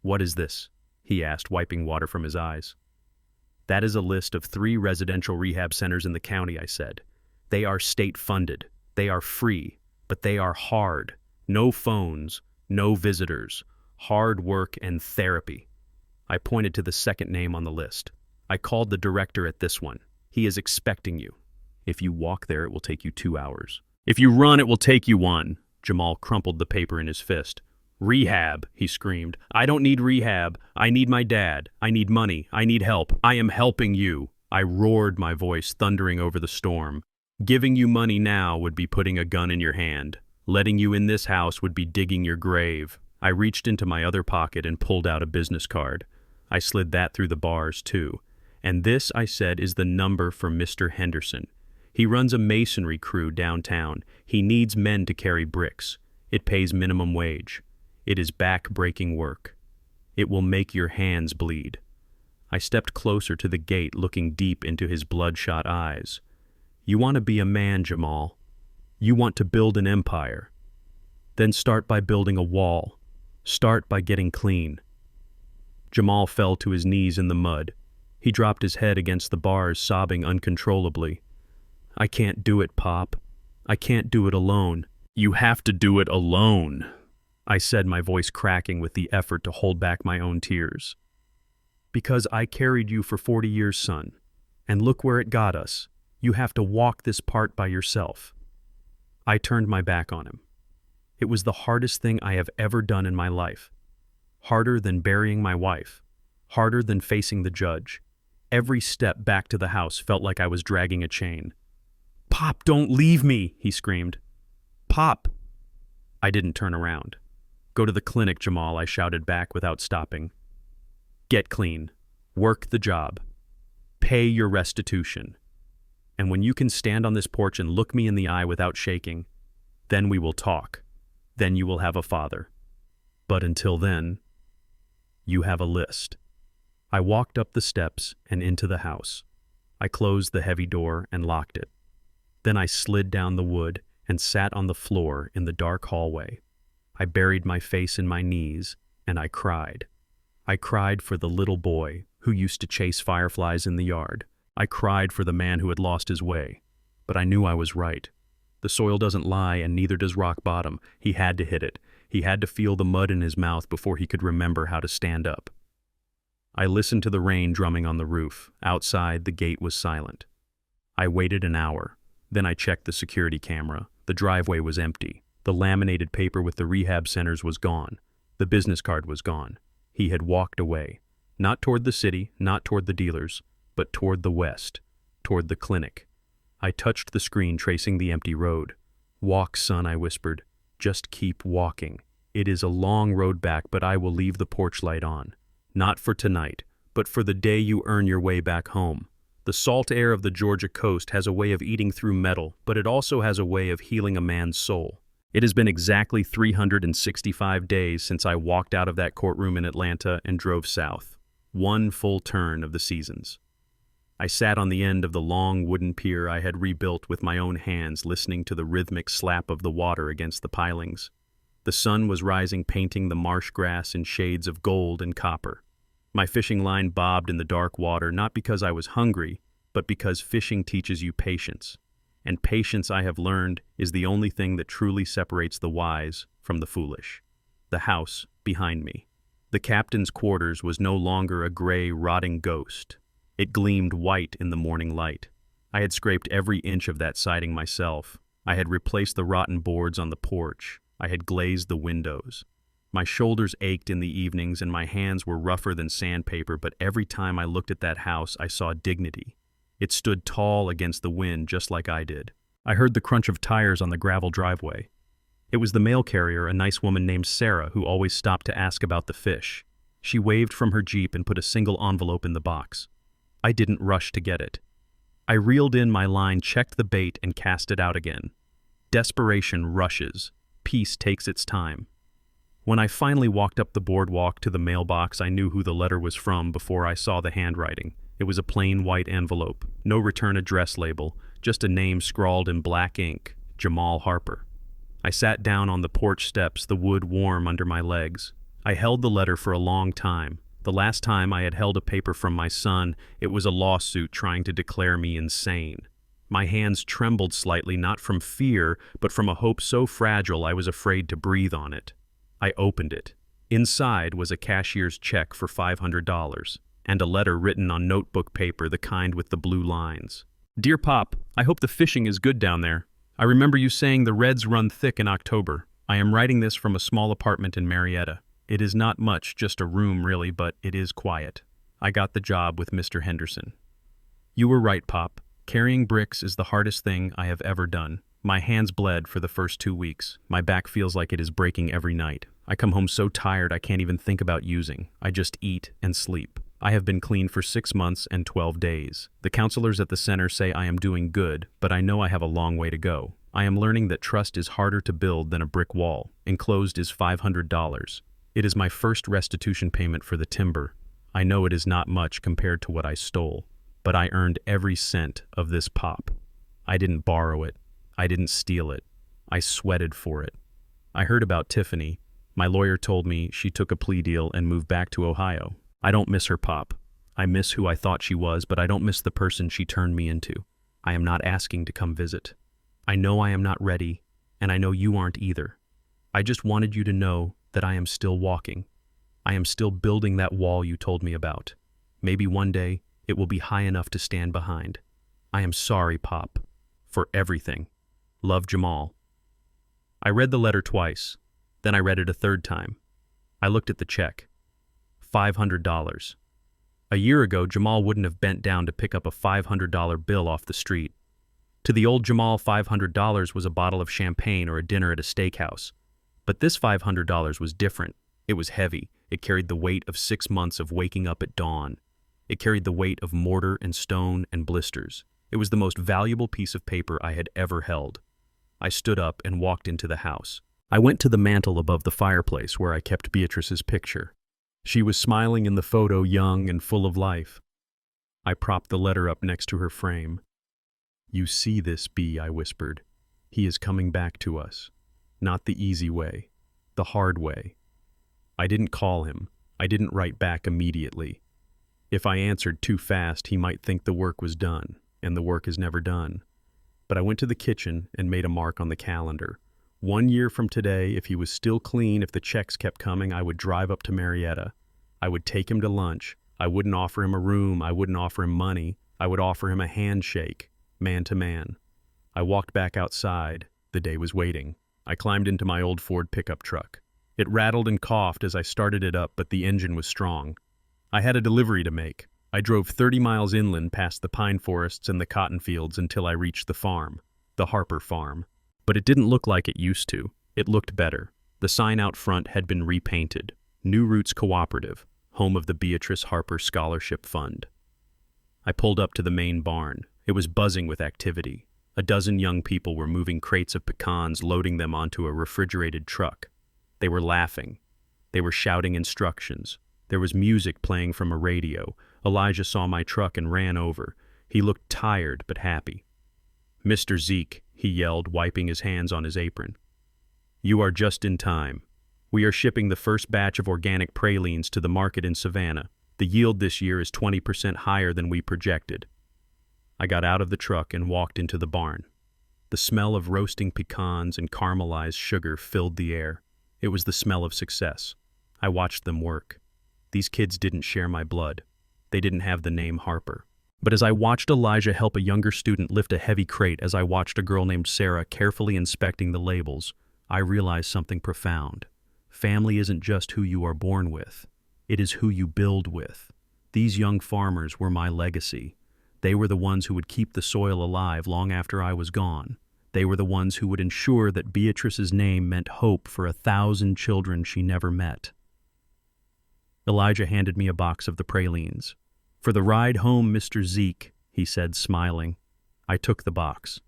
"What is this?" he asked, wiping water from his eyes. "That is a list of 3 residential rehab centers in the county," I said. "They are state-funded. They are free, but they are hard. No phones, no visitors. Hard work and therapy." I pointed to the second name on the list. "I called the director at this one. He is expecting you. If you walk there, it will take you 2 hours. If you run, it will take you 1. Jamal crumpled the paper in his fist. "Rehab," he screamed. "I don't need rehab. I need my dad. I need money. I need help. I am helping you." I roared, my voice thundering over the storm. "Giving you money now would be putting a gun in your hand. Letting you in this house would be digging your grave." I reached into my other pocket and pulled out a business card. I slid that through the bars, too. "And this," I said, "is the number for Mr. Henderson. He runs a masonry crew downtown. He needs men to carry bricks. It pays minimum wage. It is back-breaking work. It will make your hands bleed." I stepped closer to the gate, looking deep into his bloodshot eyes. "You want to be a man, Jamal. You want to build an empire. Then start by building a wall. Start by getting clean." Jamal fell to his knees in the mud. He dropped his head against the bars, sobbing uncontrollably. "I can't do it, Pop. I can't do it alone." "You have to do it alone," I said, my voice cracking with the effort to hold back my own tears. "Because I carried you for 40 years, son. And look where it got us. You have to walk this part by yourself." I turned my back on him. It was the hardest thing I have ever done in my life. Harder than burying my wife. Harder than facing the judge. Every step back to the house felt like I was dragging a chain. "Pop, don't leave me," he screamed. "Pop!" I didn't turn around. "Go to the clinic, Jamal," I shouted back without stopping. "Get clean. Work the job. Pay your restitution. And when you can stand on this porch and look me in the eye without shaking, then we will talk. Then you will have a father. But until then, you have a list." I walked up the steps and into the house. I closed the heavy door and locked it. Then I slid down the wood and sat on the floor in the dark hallway. I buried my face in my knees and I cried. I cried for the little boy who used to chase fireflies in the yard. I cried for the man who had lost his way. But I knew I was right. The soil doesn't lie and neither does rock bottom. He had to hit it. He had to feel the mud in his mouth before he could remember how to stand up. I listened to the rain drumming on the roof. Outside, the gate was silent. I waited an hour. Then I checked the security camera. The driveway was empty. The laminated paper with the rehab centers was gone. The business card was gone. He had walked away. Not toward the city, not toward the dealers, but toward the west, toward the clinic. I touched the screen, tracing the empty road. "Walk, son," I whispered. "Just keep walking. It is a long road back, but I will leave the porch light on. Not for tonight, but for the day you earn your way back home." The salt air of the Georgia coast has a way of eating through metal, but it also has a way of healing a man's soul. It has been exactly 365 days since I walked out of that courtroom in Atlanta and drove south. One full turn of the seasons. I sat on the end of the long wooden pier I had rebuilt with my own hands, listening to the rhythmic slap of the water against the pilings. The sun was rising, painting the marsh grass in shades of gold and copper. My fishing line bobbed in the dark water, not because I was hungry, but because fishing teaches you patience. And patience, I have learned, is the only thing that truly separates the wise from the foolish. The house behind me. The captain's quarters was no longer a gray, rotting ghost. It gleamed white in the morning light. I had scraped every inch of that siding myself. I had replaced the rotten boards on the porch. I had glazed the windows. My shoulders ached in the evenings and my hands were rougher than sandpaper, but every time I looked at that house, I saw dignity. It stood tall against the wind, just like I did. I heard the crunch of tires on the gravel driveway. It was the mail carrier, a nice woman named Sarah, who always stopped to ask about the fish. She waved from her Jeep and put a single envelope in the box. I didn't rush to get it. I reeled in my line, checked the bait, and cast it out again. Desperation rushes. Peace takes its time. When I finally walked up the boardwalk to the mailbox, I knew who the letter was from before I saw the handwriting. It was a plain white envelope, no return address label, just a name scrawled in black ink, Jamal Harper. I sat down on the porch steps, the wood warm under my legs. I held the letter for a long time. The last time I had held a paper from my son, it was a lawsuit trying to declare me insane. My hands trembled slightly, not from fear, but from a hope so fragile I was afraid to breathe on it. I opened it. Inside was a cashier's check for $500, and a letter written on notebook paper, the kind with the blue lines. "Dear Pop, I hope the fishing is good down there. I remember you saying the reds run thick in October. I am writing this from a small apartment in Marietta. It is not much, just a room really, but it is quiet. I got the job with Mr. Henderson." You were right, Pop. Carrying bricks is the hardest thing I have ever done. My hands bled for the first 2 weeks. My back feels like it is breaking every night. I come home so tired I can't even think about using. I just eat and sleep. I have been clean for 6 months and 12 days. The counselors at the center say I am doing good, but I know I have a long way to go. I am learning that trust is harder to build than a brick wall. Enclosed is $500. It is my first restitution payment for the timber. I know it is not much compared to what I stole, but I earned every cent of this pop. I didn't borrow it. I didn't steal it. I sweated for it. I heard about Tiffany. My lawyer told me she took a plea deal and moved back to Ohio. I don't miss her, Pop. I miss who I thought she was, but I don't miss the person she turned me into. I am not asking to come visit. I know I am not ready, and I know you aren't either. I just wanted you to know that I am still walking. I am still building that wall you told me about. Maybe one day it will be high enough to stand behind. I am sorry, Pop, for everything. Love, Jamal. I read the letter twice. Then I read it a third time. I looked at the check. $500. A year ago, Jamal wouldn't have bent down to pick up a $500 bill off the street. To the old Jamal, $500 was a bottle of champagne or a dinner at a steakhouse. But this $500 was different. It was heavy. It carried the weight of 6 months of waking up at dawn. It carried the weight of mortar and stone and blisters. It was the most valuable piece of paper I had ever held. I stood up and walked into the house. I went to the mantel above the fireplace where I kept Beatrice's picture. She was smiling in the photo, young and full of life. I propped the letter up next to her frame. "You see this, Bea," I whispered. "He is coming back to us. Not the easy way, the hard way." I didn't call him. I didn't write back immediately. If I answered too fast, he might think the work was done, and the work is never done. But I went to the kitchen and made a mark on the calendar. 1 year from today, if he was still clean, if the checks kept coming, I would drive up to Marietta. I would take him to lunch. I wouldn't offer him a room. I wouldn't offer him money. I would offer him a handshake, man to man. I walked back outside. The day was waiting. I climbed into my old Ford pickup truck. It rattled and coughed as I started it up, but the engine was strong. I had a delivery to make. I drove 30 miles inland past the pine forests and the cotton fields until I reached the farm, the Harper farm. But it didn't look like it used to. It looked better. The sign out front had been repainted. New Roots Cooperative, home of the Beatrice Harper Scholarship Fund. I pulled up to the main barn. It was buzzing with activity. A dozen young people were moving crates of pecans, loading them onto a refrigerated truck. They were laughing. They were shouting instructions. There was music playing from a radio. Elijah saw my truck and ran over. He looked tired but happy. "Mr. Zeke," he yelled, wiping his hands on his apron. "You are just in time. We are shipping the first batch of organic pralines to the market in Savannah. The yield this year is 20% higher than we projected." I got out of the truck and walked into the barn. The smell of roasting pecans and caramelized sugar filled the air. It was the smell of success. I watched them work. These kids didn't share my blood. They didn't have the name Harper. But as I watched Elijah help a younger student lift a heavy crate, as I watched a girl named Sarah carefully inspecting the labels, I realized something profound. Family isn't just who you are born with. It is who you build with. These young farmers were my legacy. They were the ones who would keep the soil alive long after I was gone. They were the ones who would ensure that Beatrice's name meant hope for 1,000 children she never met. Elijah handed me a box of the pralines. "For the ride home, Mr. Zeke," he said, smiling. I took the box.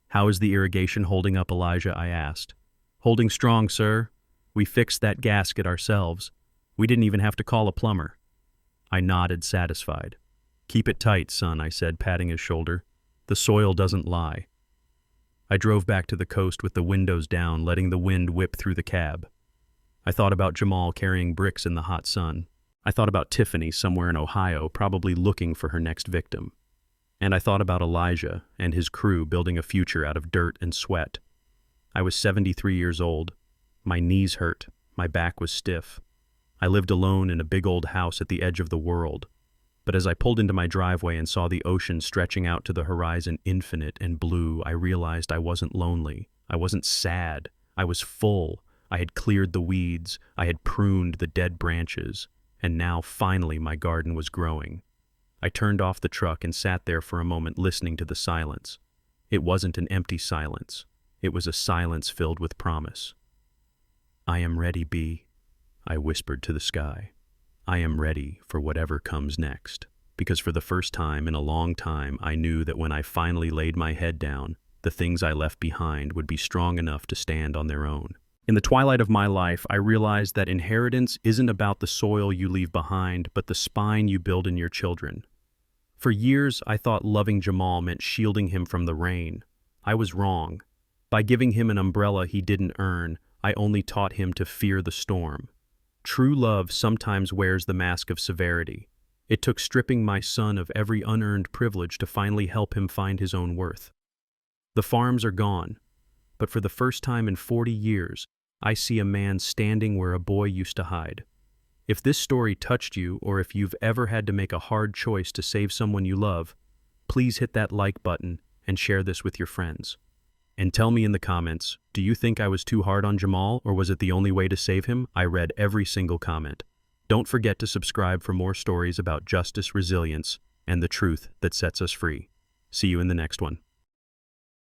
"How is the irrigation holding up, Elijah?" I asked. "Holding strong, sir. We fixed that gasket ourselves. We didn't even have to call a plumber." I nodded, satisfied. "Keep it tight, son," I said, patting his shoulder. "The soil doesn't lie." I drove back to the coast with the windows down, letting the wind whip through the cab. I thought about Jamal carrying bricks in the hot sun. I thought about Tiffany somewhere in Ohio, probably looking for her next victim. And I thought about Elijah and his crew building a future out of dirt and sweat. I was 73 years old. My knees hurt. My back was stiff. I lived alone in a big old house at the edge of the world. But as I pulled into my driveway and saw the ocean stretching out to the horizon, infinite and blue, I realized I wasn't lonely. I wasn't sad. I was full. I had cleared the weeds. I had pruned the dead branches. And now, finally, my garden was growing. I turned off the truck and sat there for a moment listening to the silence. It wasn't an empty silence. It was a silence filled with promise. "I am ready, B," I whispered to the sky. "I am ready for whatever comes next." Because for the first time in a long time, I knew that when I finally laid my head down, the things I left behind would be strong enough to stand on their own. In the twilight of my life, I realized that inheritance isn't about the soil you leave behind, but the spine you build in your children. For years, I thought loving Jamal meant shielding him from the rain. I was wrong. By giving him an umbrella he didn't earn, I only taught him to fear the storm. True love sometimes wears the mask of severity. It took stripping my son of every unearned privilege to finally help him find his own worth. The farms are gone, but for the first time in 40 years, I see a man standing where a boy used to hide. If this story touched you, or if you've ever had to make a hard choice to save someone you love, please hit that like button and share this with your friends. And tell me in the comments, do you think I was too hard on Jamal, or was it the only way to save him? I read every single comment. Don't forget to subscribe for more stories about justice, resilience, and the truth that sets us free. See you in the next one.